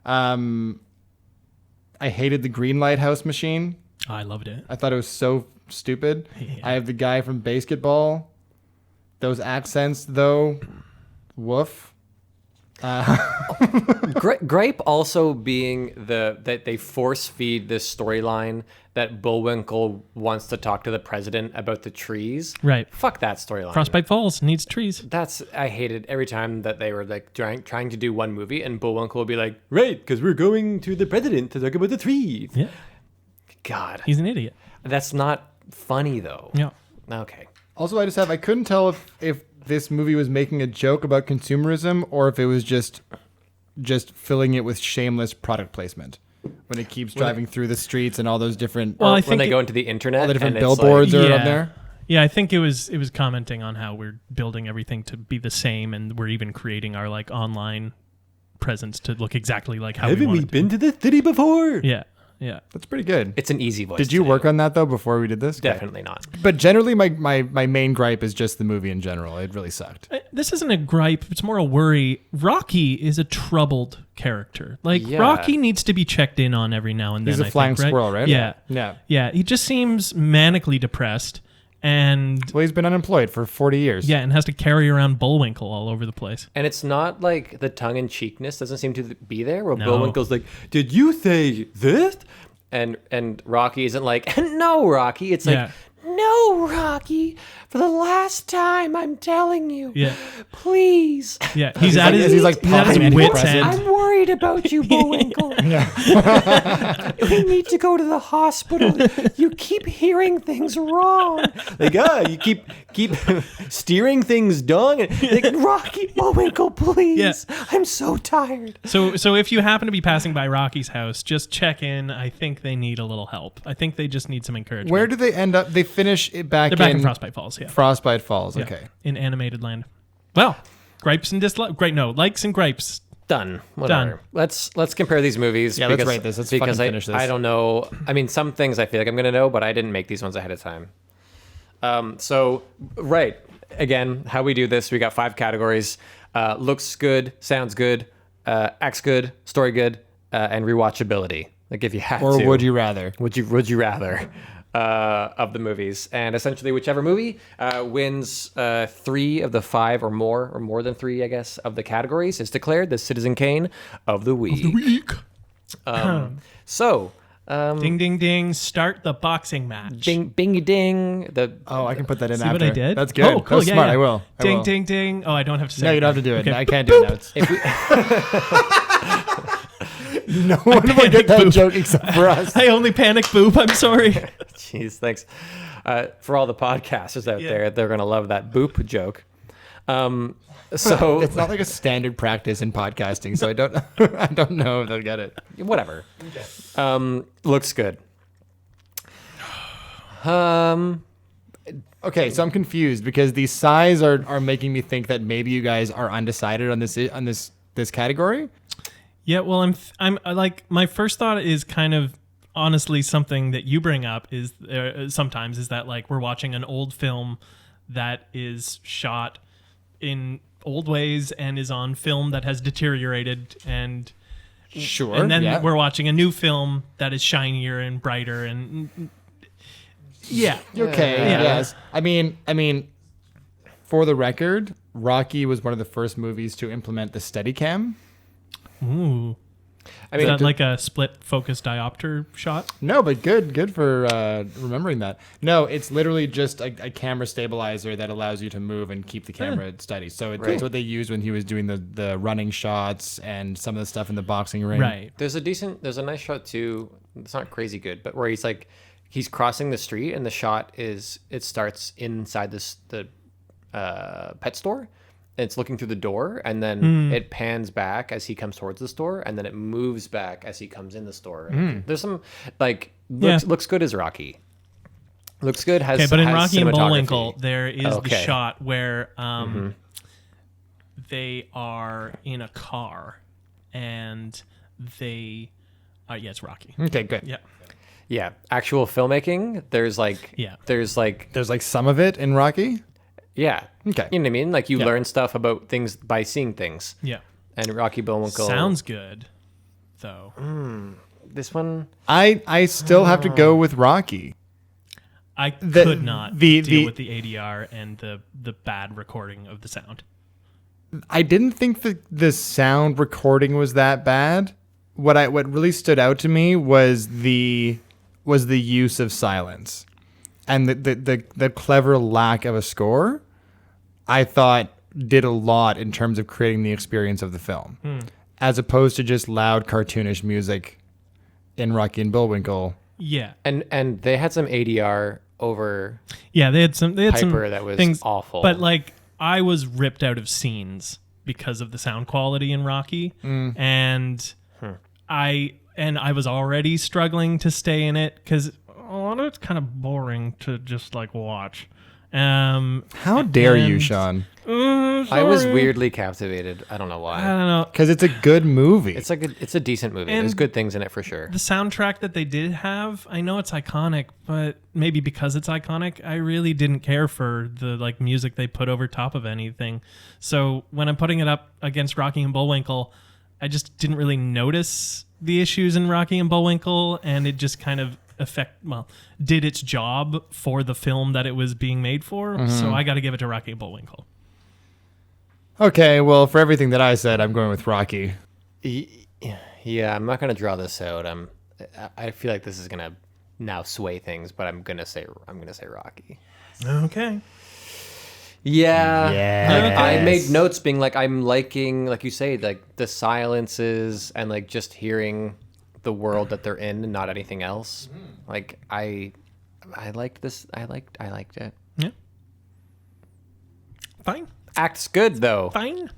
I hated the green lighthouse machine. I loved it. I thought it was so stupid. Yeah. I have the guy from Basketball. Those accents, though, woof. Gripe also being that they force feed this storyline that Bullwinkle wants to talk to the president about the trees. Right. Fuck that storyline. Frostbite Falls needs trees. I hated every time that they were like trying to do one movie and Bullwinkle would be like, right, because we're going to the president to talk about the trees. Yeah. God, He's an idiot. that's not funny though. Yeah. Okay. Also, I couldn't tell if this movie was making a joke about consumerism or if it was just filling it with shameless product placement. When it keeps driving through the streets and all those different... Well, I When think they go into the internet, all the different and it's billboards like, are Yeah. up there. Yeah, I think it was commenting on how we're building everything to be the same, and we're even creating our like online presence to look exactly like how we want it to. to the city before? Yeah, yeah. That's pretty good. It's an easy voice. Did you to work do. on that, though, before we did this? Okay. Definitely not. But generally, my main gripe is just the movie in general. It really sucked. This isn't a gripe; it's more a worry. Rocky is a troubled character. Like Yeah. Rocky needs to be checked in on every now and then. He's a I flying think, right? squirrel, right? Yeah, Yeah. yeah. He just seems manically depressed, and Well, he's been unemployed for 40 years. yeah, and has to carry around Bullwinkle all over the place. And it's not like the tongue-in-cheekness doesn't seem to be there, where No. Bullwinkle's like, did you say this? And Rocky isn't like, no, Rocky. It's like, Yeah. no, Rocky. For the last time, I'm telling you. Yeah, Please. yeah. He's at his he's like he's at his popping wit's antidepressants. end. I'm worried about you, Bullwinkle. We need to go to the hospital. You keep hearing things wrong. Like, you keep steering things wrong. Like, Rocky, Bullwinkle, please. Yeah. I'm so tired. So if you happen to be passing by Rocky's house, just check in. I think they need a little help. I think they just need some encouragement. Where do they end up? They finish it back They're back in Frostbite Falls, yeah. Frostbite Falls. Yeah. Okay. In animated land. Well, gripes and dislikes. Great, no, likes and gripes. Done. Whatever. Done. Let's compare these movies. Yeah, let's rate this. Let's because fucking finish this. I don't know. I mean, some things I feel like I'm gonna know, but I didn't make these ones ahead of time. So right again, how we do this? We got 5 categories: looks good, sounds good, acts good, story good, and rewatchability. Like if you had Or to, would you rather? Would you rather? Of the movies, and essentially whichever movie wins 3 of the 5 or more than 3, I guess, of the categories is declared the Citizen Kane of the week. So, Ding, ding, ding. Start the boxing match. ding, bingy, ding. Oh, I can put that in See after. what I did? That's good. Oh, cool. That was Yeah, smart. yeah. I will. I Ding, will. ding, ding. Oh, I don't have to say No, it. you don't have to do it. Okay. I can't do it now. It's- No one will get that joke except for us. I only panic boop. I'm sorry. Jeez, thanks. For all the podcasters out there, they're going to love that boop joke. So It's not like a standard practice in podcasting, so I don't know if they'll get it. whatever. Looks good. Okay, so I'm confused because these sighs are making me think that maybe you guys are undecided on this category. Yeah, well, I'm like, my first thought is kind of honestly something that you bring up is sometimes is that like we're watching an old film that is shot in old ways and is on film that has deteriorated, and Sure. and then yeah. we're watching a new film that is shinier and brighter and yeah. Okay. Yeah. Yes. I mean, for the record, Rocky was one of the first movies to implement the Steadicam. Ooh. I Is mean, that like a split focus diopter shot? No, but good for remembering that. No, it's literally just a camera stabilizer that allows you to move and keep the camera steady. So it's what they used when he was doing the running shots and some of the stuff in the boxing ring. Right. there's a nice shot too. It's not crazy good, but where he's crossing the street and the shot starts inside the pet store. It's looking through the door, and then it pans back as he comes towards the store, and then it moves back as he comes in the store. There's some looks good as Rocky. Looks good. Has Okay, but in has Rocky and cinematography. Bullwinkle, there is the Okay. shot where they are in a car, and they, it's Rocky. Okay, good. Yeah, Yeah, actual filmmaking. There's There's like some of it in Rocky. yeah. Okay. You know what I mean? Like you learn stuff about things by seeing things. yeah. And Rocky Bullwinkle Sounds good, though. This one. I still have to go with Rocky. I could not the- deal with the ADR and the bad recording of the sound. I didn't think the sound recording was that bad. What really stood out to me was the use of silence and the clever lack of a score. I thought did a lot in terms of creating the experience of the film, as opposed to just loud cartoonish music in Rocky and Bullwinkle. Yeah, And they had some ADR over yeah. They had some Piper that was things awful. but like I was ripped out of scenes because of the sound quality in Rocky, and I was already struggling to stay in it because a lot of it's kind of boring to just like watch. How dare you, and- Sean? I was weirdly captivated. I don't know why. I don't know. Because it's a good movie. It's a decent movie. And There's good things in it for sure. The soundtrack that they did have, I know it's iconic, but maybe because it's iconic, I really didn't care for the like music they put over top of anything. So when I'm putting it up against Rocky and Bullwinkle, I just didn't really notice the issues in Rocky and Bullwinkle, and it just kind of did its job for the film that it was being made for. So I got to give it to Rocky and Bullwinkle. Okay, well, for everything that I said, I'm going with Rocky. Yeah, I'm not gonna draw this out. I feel like this is gonna now sway things, but I'm gonna say Rocky. Okay. Yeah. Yes. Like, I made notes being like I'm liking, like you say, like the silences and like just hearing the world that they're in and not anything else. Like I liked this. I liked it. Yeah. Fine. Act's good though. Fine.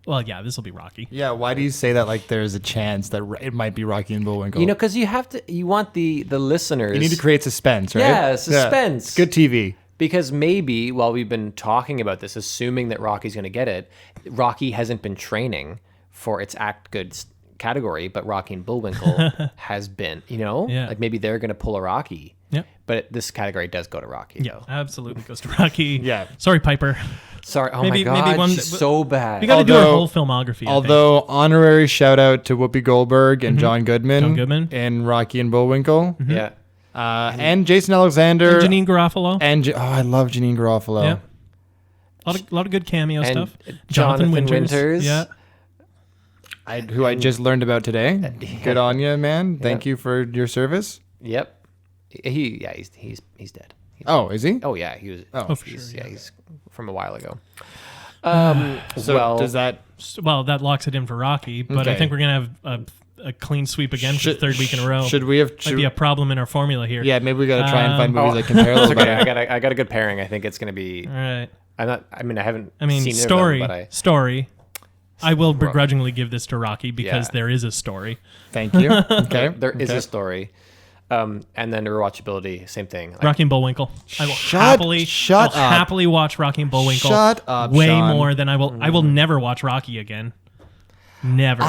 Well, yeah, this will be Rocky. Yeah, why do you say that like there's a chance that it might be Rocky and Bullwinkle? You know, because you want the listeners. You need to create suspense, right? Yeah, suspense. It's good TV. Because maybe while we've been talking about this, assuming that Rocky's going to get it, Rocky hasn't been training for its act good category, but Rocky and Bullwinkle has been, you know? Yeah. Like maybe they're going to pull a Rocky. Yeah. But this category does go to Rocky, Yeah, though. absolutely goes to Rocky. Yeah. Sorry, Piper. Sorry. Oh Maybe- my God. maybe one- She's so bad. We got to do our Although- whole filmography. Although honorary shout out to Whoopi Goldberg and John Goodman, John Goodman. in Rocky and Bullwinkle, Yeah. and Jason Alexander, I think. Janine Garofalo. and I love Janine Garofalo. Yeah. A lot of good cameo And stuff. Jonathan Winters. Yeah. Who I just learned about today. Good on you, man. Thank you for your service. Yep. He's dead. Oh, is he? Oh yeah, he was. Oh, for sure, He's from a while ago. So well, does that? Well, that locks it in for Rocky, but I Okay. think we're going to have a clean sweep again for the third week in a row. Should we have? Might be a problem in our formula here. Yeah, maybe we got to try and find movies that compare a little Okay, better. I got a good pairing. I think it's going to be. All right. I haven't. I mean, seen story. either of them, Story. I will begrudgingly give this to Rocky because Yeah. there is a story. Thank you. Okay. There is a story. And then rewatchability, same thing. Like, Rocky and Bullwinkle. I will Shut I'll up. happily watch Rocky and Bullwinkle. Shut up, way Sean. more than I will. I will never watch Rocky again. Never.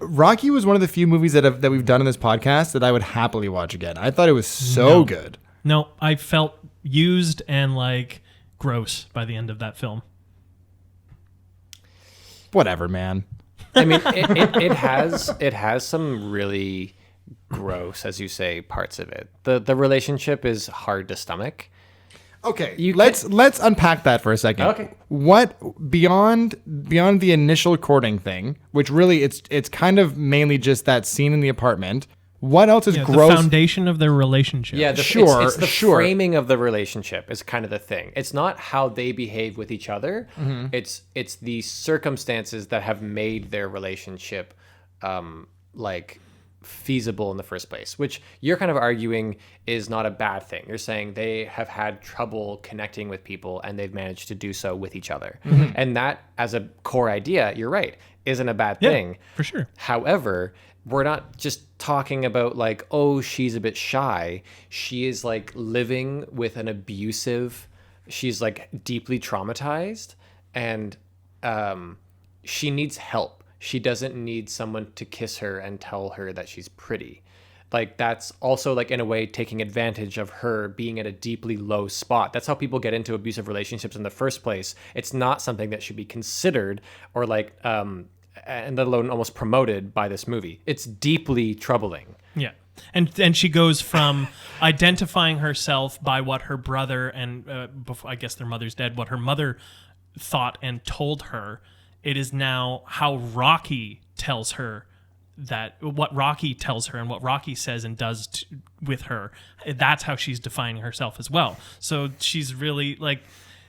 Rocky was one of the few movies that we've done in this podcast that I would happily watch again. I thought it was so good. No, I felt used and like gross by the end of that film. Whatever, man. I mean, it has some really gross, as you say, parts of it. The relationship is hard to stomach. Okay, let's unpack that for a second. Okay. What beyond the initial courting thing, which really it's kind of mainly just that scene in the apartment. What else is The gross? foundation of their relationship. Yeah, Sure, it's the sure. framing of the relationship is kind of the thing. It's not how they behave with each other. Mm-hmm. It's the circumstances that have made their relationship like feasible in the first place, which you're kind of arguing is not a bad thing. You're saying they have had trouble connecting with people and they've managed to do so with each other. Mm-hmm. And that, as a core idea, you're right, isn't a bad Yeah, thing. for sure. However, we're not just talking about like, oh, she's a bit shy. She is like living with an abusive, she's like deeply traumatized, and she needs help. She doesn't need someone to kiss her and tell her that she's pretty. Like, that's also like in a way taking advantage of her being at a deeply low spot. That's how people get into abusive relationships in the first place. It's not something that should be considered or like and let alone almost promoted by this movie. It's deeply troubling. Yeah. And she goes from identifying herself by what her brother and before, I guess their mother's dead, what her mother thought and told her. It is now how Rocky tells her that what Rocky tells her and what Rocky says and does with her. That's how she's defining herself as well. So she's really like,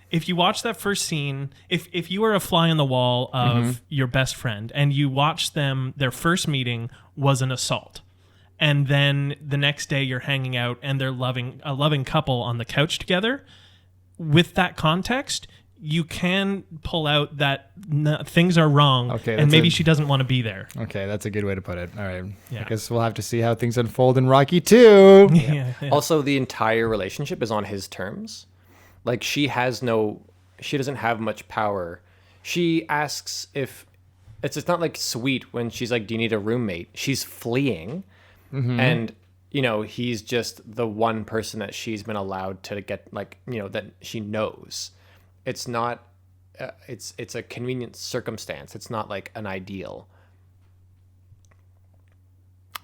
if you watch that first scene, if you were a fly on the wall of your best friend and you watch them, their first meeting was an assault. And then the next day you're hanging out and they're a loving couple on the couch together. With that context, you can pull out that things are wrong, Okay, and maybe she doesn't want to be there. Okay, that's a good way to put it. All right. Yeah. I guess we'll have to see how things unfold in Rocky 2. Yeah. Also, the entire relationship is on his terms. Like, she doesn't have much power. She asks if it's not like sweet when she's like, do you need a roommate? She's fleeing. And, he's just the one person that she's been allowed to get, like, that she knows. It's not, it's a convenient circumstance. It's not like an ideal.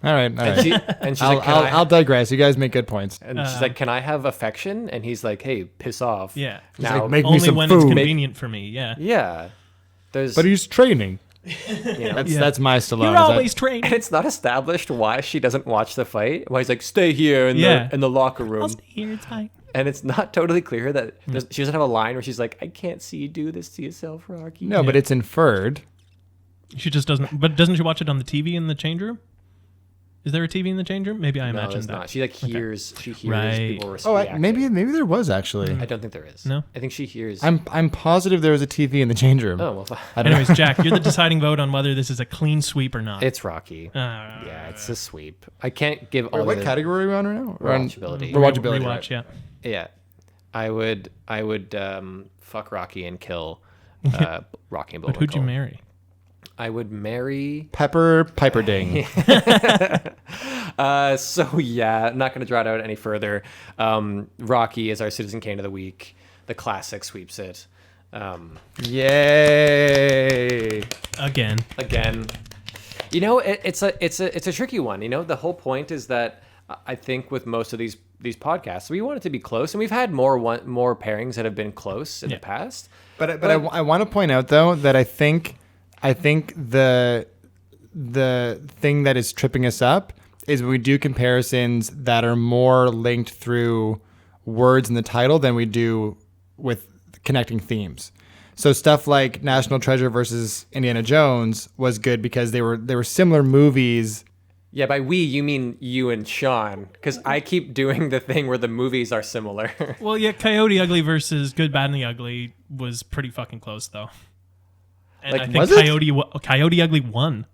All right. And she's like, I'll digress. You guys make good points. and she's like, can I have affection? And he's like, hey, piss off. Yeah. Now, like, make me Only some when food. it's convenient for me. Yeah. yeah. There's, But he's training. you know, That's my Stallone. You're Is that- always trained. and it's not established why she doesn't watch the fight. Why he's like, stay here in the locker room. I'll stay here. It's fine. And it's not totally clear that she doesn't have a line where she's like, I can't see you do this to yourself, Rocky. No, but it's inferred. She just doesn't. But doesn't she watch it on the TV in the change room? Is there a TV in the change room? Maybe I No, imagined it's that. not. She hears Right. people Oh, reacting. maybe there was actually. I don't think there is. No? I think she hears. I'm positive there was a TV in the change room. Oh, well, I don't know. Anyways, Jack, you're the deciding vote on whether this is a clean sweep or not. it's Rocky. Yeah, it's a sweep. I can't give all What the category are we on right now? We're on Rewatchability. Rewatchability. Rewatch, right. yeah. Yeah, I would fuck Rocky and kill Rocky and Bullwinkle. But who'd you marry? I would marry. Pepper Piperding. So yeah, I'm not going to draw it out any further. Rocky is our Citizen Kane of the week. The classic sweeps it. Yay! Again. Again, it's a tricky one. The whole point is that I think with most of these podcasts, we want it to be close, and we've had more pairings that have been close in the past. But I want to point out though that I think the thing that is tripping us up is we do comparisons that are more linked through words in the title than we do with connecting themes. So stuff like National Treasure versus Indiana Jones was good because they were similar movies Yeah, by we, you mean you and Sean, because I keep doing the thing where the movies are similar. Well, yeah, Coyote Ugly versus Good, Bad, and the Ugly was pretty fucking close, though. And Like, I think was it? Coyote Ugly won.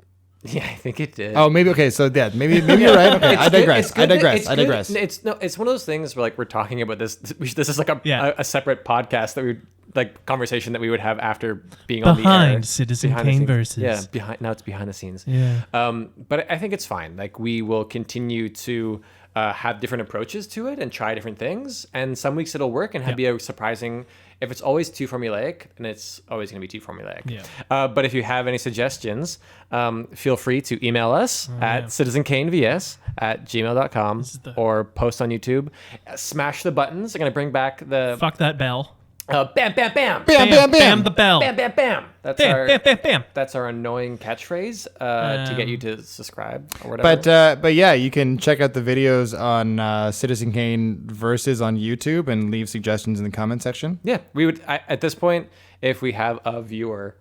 Yeah, I think it did. Oh, maybe. Okay, so yeah, maybe you're right. Okay, I digress. It's good. I digress. It's one of those things where like we're talking about this. This is like a separate podcast that we like conversation that we would have after being on the air. Behind Citizen Behind the Kane scenes. versus. Yeah, now it's behind the scenes. Yeah. But I think it's fine. Like we will continue to have different approaches to it and try different things. And some weeks it'll work and be a surprising. If it's always too formulaic, then it's always going to be too formulaic. Yeah. But if you have any suggestions, feel free to email us at citizenkanevs@gmail.com or post on YouTube. Smash the buttons. I'm going to bring back the Fuck that bell. bam, bam, bam. Bam, bam, bam. Bam the bell. Bam, bam, bam. That's Bam, our bam, bam, bam. that's our annoying catchphrase to get you to subscribe or whatever. But yeah, you can check out the videos on Citizen Kane versus on YouTube and leave suggestions in the comment section. yeah, we would at this point, if we have a viewer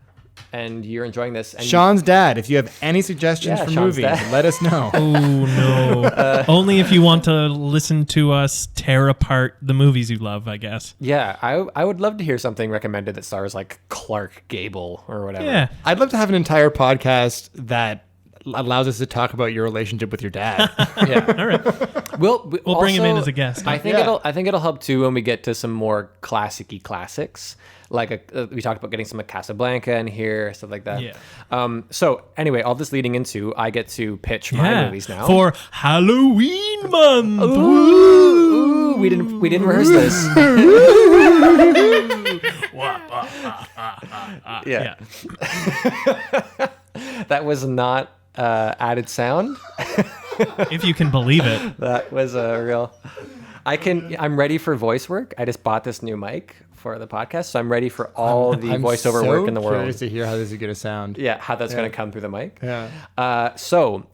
and you're enjoying this, and Sean's dad, if you have any suggestions Yeah, for Sean's movies, dad. let us know. Oh no! Only if you want to listen to us tear apart the movies you love, I guess. yeah, I would love to hear something recommended that stars like Clark Gable or whatever. Yeah. I'd love to have an entire podcast that allows us to talk about your relationship with your dad. yeah. All right. We'll bring him in also- as a guest. I think Yeah. it'll help too when we get to some more classic-y classics. Like we talked about getting some of Casablanca in here, stuff like that. Yeah. So anyway, all this leading into, I get to pitch my movies now. For Halloween month. Ooh, we didn't rehearse this. Yeah. That was not added sound. If you can believe it. That was a real. I'm ready for voice work. I just bought this new mic for the podcast, so I'm ready for all the voiceover work in the world. Curious to hear how this is going to sound. Yeah, how that's going to come through the mic. Yeah. So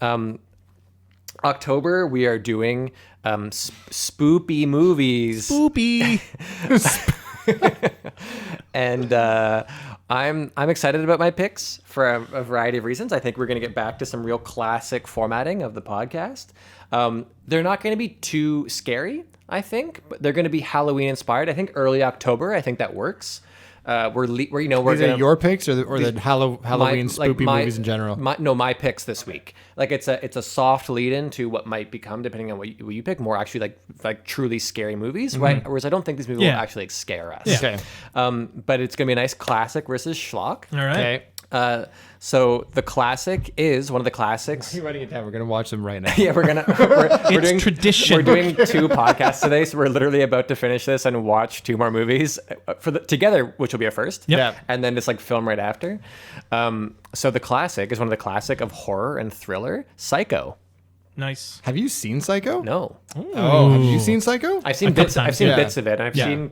October we are doing spoopy movies, Boopy. and I'm excited about my picks for a variety of reasons. I think we're going to get back to some real classic formatting of the podcast. They're not going to be too scary, I think, but they're going to be Halloween inspired. I think early October. I think that works. We're These going are your picks or the Halloween spoopy my- movies in general? My picks this week. Like it's a soft lead in to what might become, depending on what you pick, more actually like truly scary movies, right? Whereas I don't think these movies Yeah. will actually like, scare us. Yeah. Okay. But it's gonna be a nice classic versus schlock. All right. Okay. So the classic is one of the classics. Keep writing it down. We're going to watch them right now. Yeah, we're It's doing tradition. We're doing 2 podcasts today, so we're literally about to finish this and watch 2 more movies together, which will be a first. Yep. Yeah. And then just like film right after. So the classic is one of the classic of horror and thriller, Psycho. Nice. Have you seen Psycho? No, Oh, have you seen Psycho? I've seen couple bits. times, I've seen yeah. bits of it. And Yeah.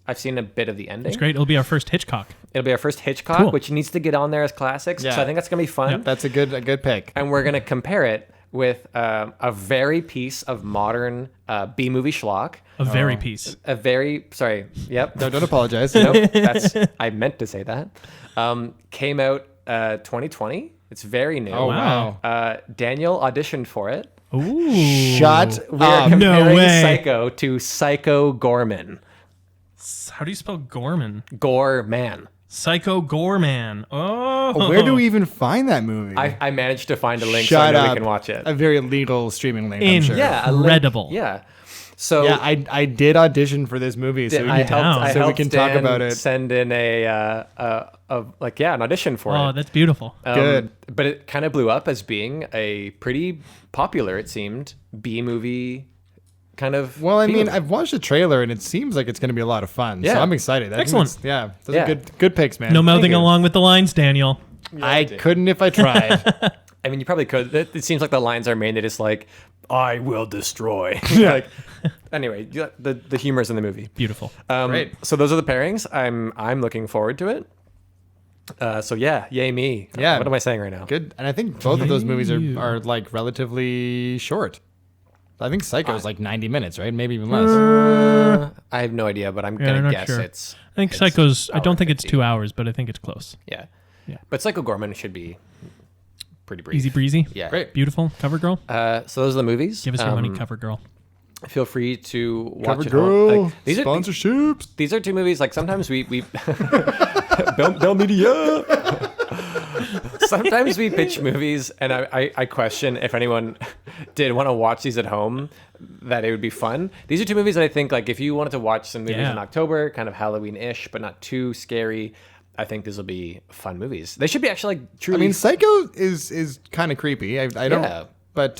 I've seen a bit of the ending. It's great. It'll be our first Hitchcock. It'll be our first Hitchcock, Cool. which needs to get on there as classics. Yeah. So I think that's gonna be fun. Yep. That's a good pick. And we're gonna compare it with a very piece of modern B movie schlock. A very piece. A very sorry. Yep. No, don't apologize. Nope. I meant to say that. Came out 2020. It's very new. Oh, wow. Daniel auditioned for it. Ooh. Shut We are up. comparing way. Psycho to Psycho Gorman. How do you spell Gorman? Gorman. Psycho Gorman. Oh. Where do we even find that movie? I managed to find a link so I Shut know up. we can watch it. A very legal streaming link, I'm sure. Yeah, a link. Incredible. Yeah. So Yeah, I did audition for this movie, so we I can, helped. I so we helped can talk Dan about it. Send in an audition for Oh, it. that's beautiful. Good. But it kind of blew up as being a pretty popular, it seemed, B movie kind of. Well, I mean, feel. I've watched the trailer and it seems like it's going to be a lot of fun. Yeah. So I'm excited. I think Excellent. it's- Yeah, those Yeah. are good picks, man. No mouthing you. along with the lines, Daniel. I couldn't if I tried. I mean, you probably could. It seems like the lines are mainly just like, "I will destroy." Like, anyway, the humor's in the movie. Beautiful. Great. So those are the pairings. I'm looking forward to it. So yeah, yay me. Yeah. What am I saying right now? Good. And I think both of those movies are like relatively short. I think Psycho is like 90 minutes, right? Maybe even less. I have no idea, but I'm Yeah, I'm gonna not guess sure. it's. I think it's Psycho's. I hour don't think it's 50. 2 hours, but I think it's close. Yeah. Yeah. But Psycho Gorman should be pretty brief. Easy breezy. Yeah. Great. Beautiful. Cover girl. So those are the movies. Give us your money, cover girl. Feel free to watch Cover it. girl. Like, these are sponsorships. these are two movies. Like sometimes we Bell Media. Sometimes we pitch movies, and I question if anyone did want to watch these at home, that it would be fun. These are two movies that I think, like, if you wanted to watch some movies in October, kind of Halloween-ish, but not too scary, I think these will be fun movies. They should be actually like truly. I mean, Psycho is kind of creepy. I don't. Yeah. But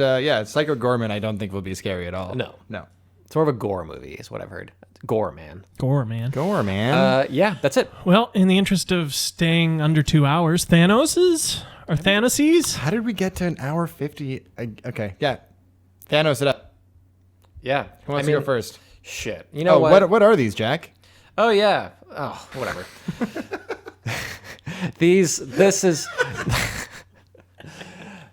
Psycho Gorman, I don't think will be scary at all. No. No. It's more of a gore movie, is what I've heard. Gore, man. Gore, man. Gore, man. Yeah, that's it. Well, in the interest of staying under 2 hours, Thanoses? Or Thanoses? How did we get to an hour 50? Okay, yeah. Thanos it up. Yeah. Who wants to go first? Shit. You know what are these, Jack? Oh, yeah. Oh, whatever.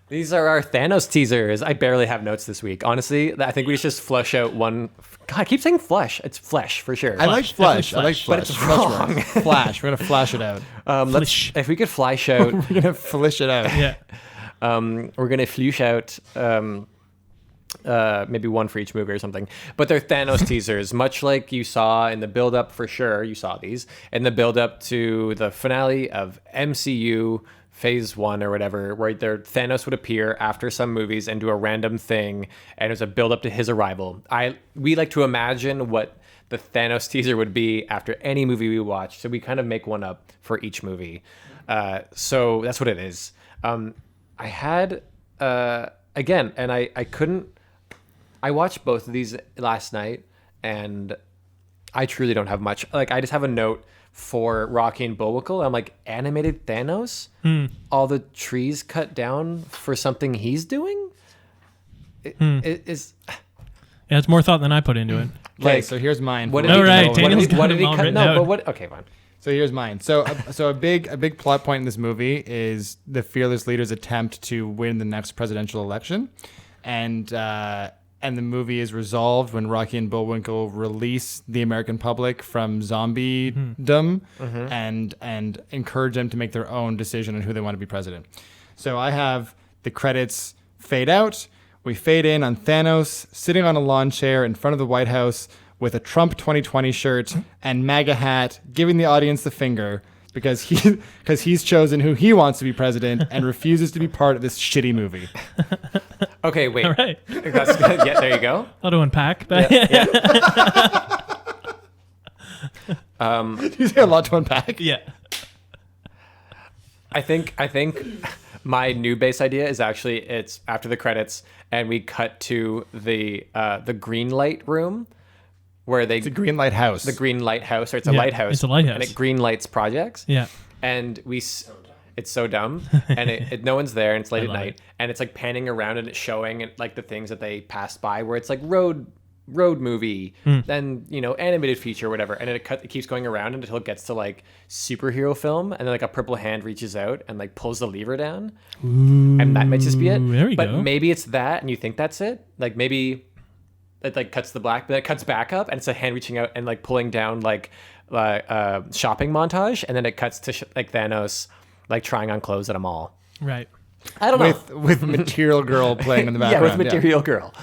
These are our Thanos teasers. I barely have notes this week. Honestly, I think we should just flush out one. God, I keep saying flesh. It's flesh for sure. I like flesh. definitely flesh. But it's wrong. Flash. We're gonna flash it out. If we could flash out, We're gonna flish it out. Yeah. we're gonna flush out maybe one for each movie or something. But they're Thanos teasers, much like you saw in the build-up. For sure, you saw these in the build-up to the finale of MCU Phase 1 or whatever, where Thanos would appear after some movies and do a random thing, and it was a build-up to his arrival. We like to imagine what the Thanos teaser would be after any movie we watch, so we kind of make one up for each movie. So that's what it is. I had again, and I couldn't. I watched both of these last night, and I truly don't have much. Like, I just have a note for Rocky and Bullwinkle. I'm like, animated Thanos? All the trees cut down for something he's doing? It is. Yeah, it's more thought than I put into it. Okay, so here's mine. What for did he, All right, what did Daniel's he, got what did them he all cut? written No, out. but what? Okay, fine. So here's mine. So a big plot point in this movie is the fearless leader's attempt to win the next presidential election, and the movie is resolved when Rocky and Bullwinkle release the American public from zombiedom and encourage them to make their own decision on who they want to be president. So I have the credits fade out. We fade in on Thanos sitting on a lawn chair in front of the White House with a Trump 2020 shirt and MAGA hat, giving the audience the finger because he's chosen who he wants to be president and refuses to be part of this shitty movie. Okay, wait. All right. That's good. Yeah, there you go. I'll to unpack. But You say a lot to unpack. yeah. I think my new base idea is actually it's after the credits and we cut to the green light room where they The Green Light House. the green lighthouse, or it's a Yeah, lighthouse. it's a lighthouse. and it green lights projects. Yeah. And it's so dumb, and no one's there, and it's late at love night, it. and it's like panning around and it's showing like the things that they passed by, where it's like road movie, then animated feature, or whatever, and it keeps going around until it gets to like superhero film, and then like a purple hand reaches out and like pulls the lever down, and that might just be it. there we but go. maybe it's that, and you think that's it. Like maybe it like cuts the black, but then it cuts back up, and it's a hand reaching out and like pulling down like shopping montage, and then it cuts to like Thanos like trying on clothes at a mall. Right. I don't know. with Material Girl playing in the Yeah, background. with Material Girl.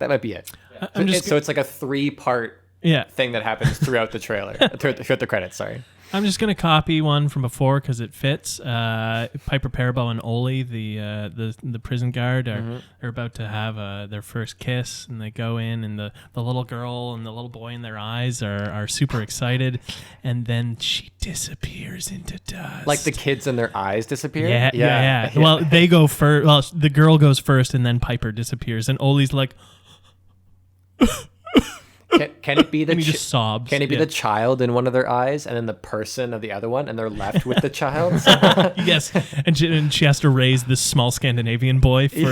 That might be it. I'm So it's like a 3-part Yeah. thing that happens throughout the trailer, throughout the credits. Sorry. I'm just gonna copy one from before because it fits. Piper Parabo and Oli, the prison guard, are about to have their first kiss, and they go in, and the little girl and the little boy in their eyes are super excited, and then she disappears into dust. Like the kids in their eyes disappear. Yeah. Well, they go first. Well, the girl goes first, and then Piper disappears, and Oli's like, Can it be the and he just sobs. Can it be Yeah. the child in one of their eyes and then the person of the other one, and they're left with the child? Yes, and she has to raise this small Scandinavian boy for.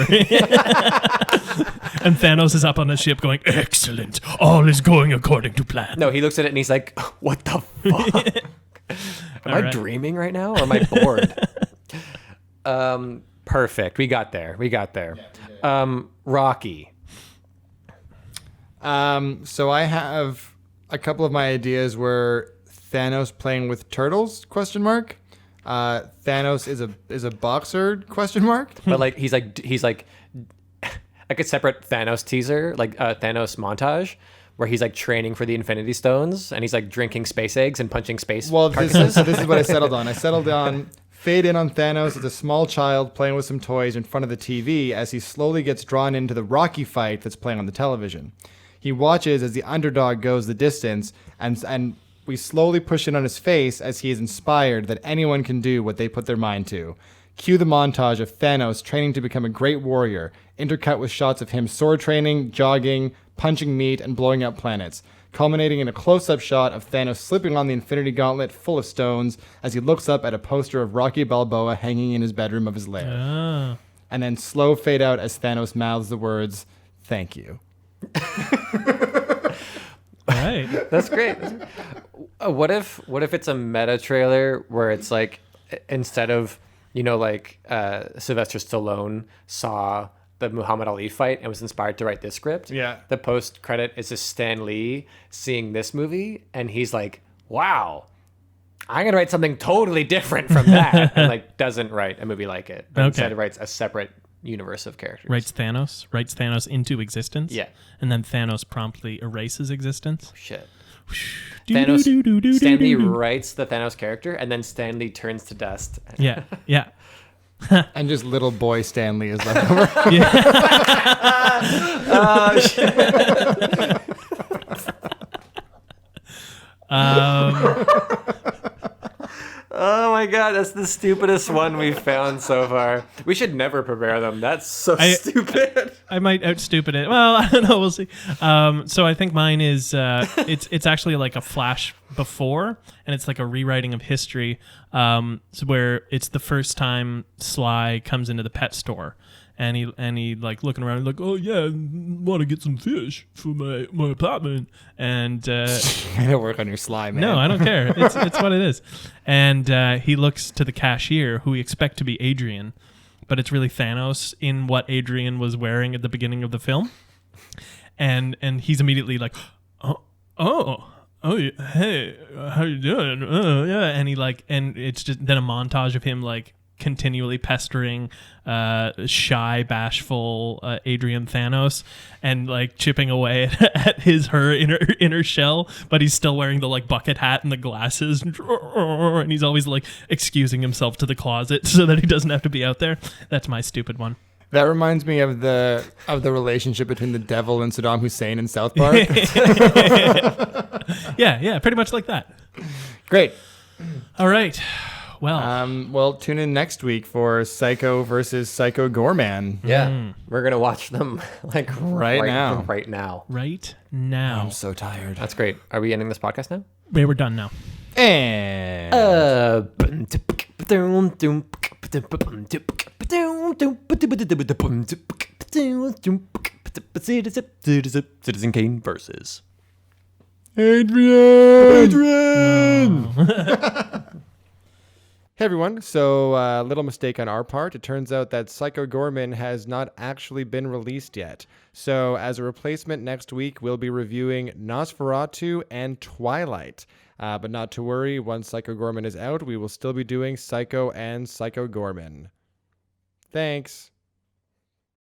And Thanos is up on the ship going, "Excellent, all is going according to plan." No, he looks at it and he's like, "What the fuck? Am I right. dreaming right now, or am I bored?" Perfect. We got there. Rocky. So I have a couple of my ideas were Thanos playing with turtles, ? Thanos is a boxer ? Question mark. But like he's like like a separate Thanos teaser, like a Thanos montage where he's like training for the Infinity Stones and he's like drinking space eggs and punching space carcasses. This is what I settled on. I settled on fade in on Thanos as a small child playing with some toys in front of the TV as he slowly gets drawn into the Rocky fight that's playing on the television. He watches as the underdog goes the distance, and we slowly push in on his face as he is inspired that anyone can do what they put their mind to. Cue the montage of Thanos training to become a great warrior, intercut with shots of him sword training, jogging, punching meat, and blowing up planets, culminating in a close-up shot of Thanos slipping on the Infinity Gauntlet full of stones as he looks up at a poster of Rocky Balboa hanging in his bedroom of his lair. And then slow fade out as Thanos mouths the words, "Thank you." Right. That's great. What if it's a meta trailer where it's like instead of like Sylvester Stallone saw the Muhammad Ali fight and was inspired to write this script. Yeah. The post credit is just Stan Lee seeing this movie and he's like, "Wow, I'm gonna write something totally different from that," and like doesn't write a movie like it, but instead writes a separate universe of characters. Writes Thanos into existence. Yeah. And then Thanos promptly erases existence. Shit. Stan Stanley Lee writes the Thanos character and then Stan Lee turns to dust. Yeah. Yeah. And just little boy Stanley is left over. Oh my god, that's the stupidest one we've found so far. We should never prepare them. That's so stupid. I might outstupid it. Well, I don't know. We'll see. So I think mine is it's actually like a flash before, and it's like a rewriting of history. So where it's the first time Sly comes into the pet store. And he like looking around like, "Oh yeah, want to get some fish for my apartment." And I don't work on your Sly, man. no, I don't care. It's what it is. And he looks to the cashier, who we expect to be Adrian, but it's really Thanos in what Adrian was wearing at the beginning of the film. And he's immediately like, oh, yeah, hey, how you doing? Yeah, and he like, and it's just then a montage of him like continually pestering shy, bashful Adrian Thanos and like chipping away at her inner shell, but he's still wearing the like bucket hat and the glasses, and he's always like excusing himself to the closet so that he doesn't have to be out there. That's my stupid one. That reminds me of the relationship between the devil and Saddam Hussein in South Park. Yeah, pretty much like that. Great. All right. Well, Well, tune in next week for Psycho versus Psycho Gorman. Yeah. We're going to watch them like Right now. Right now. right now. I'm so tired. That's great. Are we ending this podcast now? We're done now. And Citizen Kane versus Adrian! Hey everyone, so little mistake on our part. It turns out that Psycho Gorman has not actually been released yet. So as a replacement next week, we'll be reviewing Nosferatu and Twilight. But not to worry, once Psycho Gorman is out, we will still be doing Psycho and Psycho Gorman. Thanks.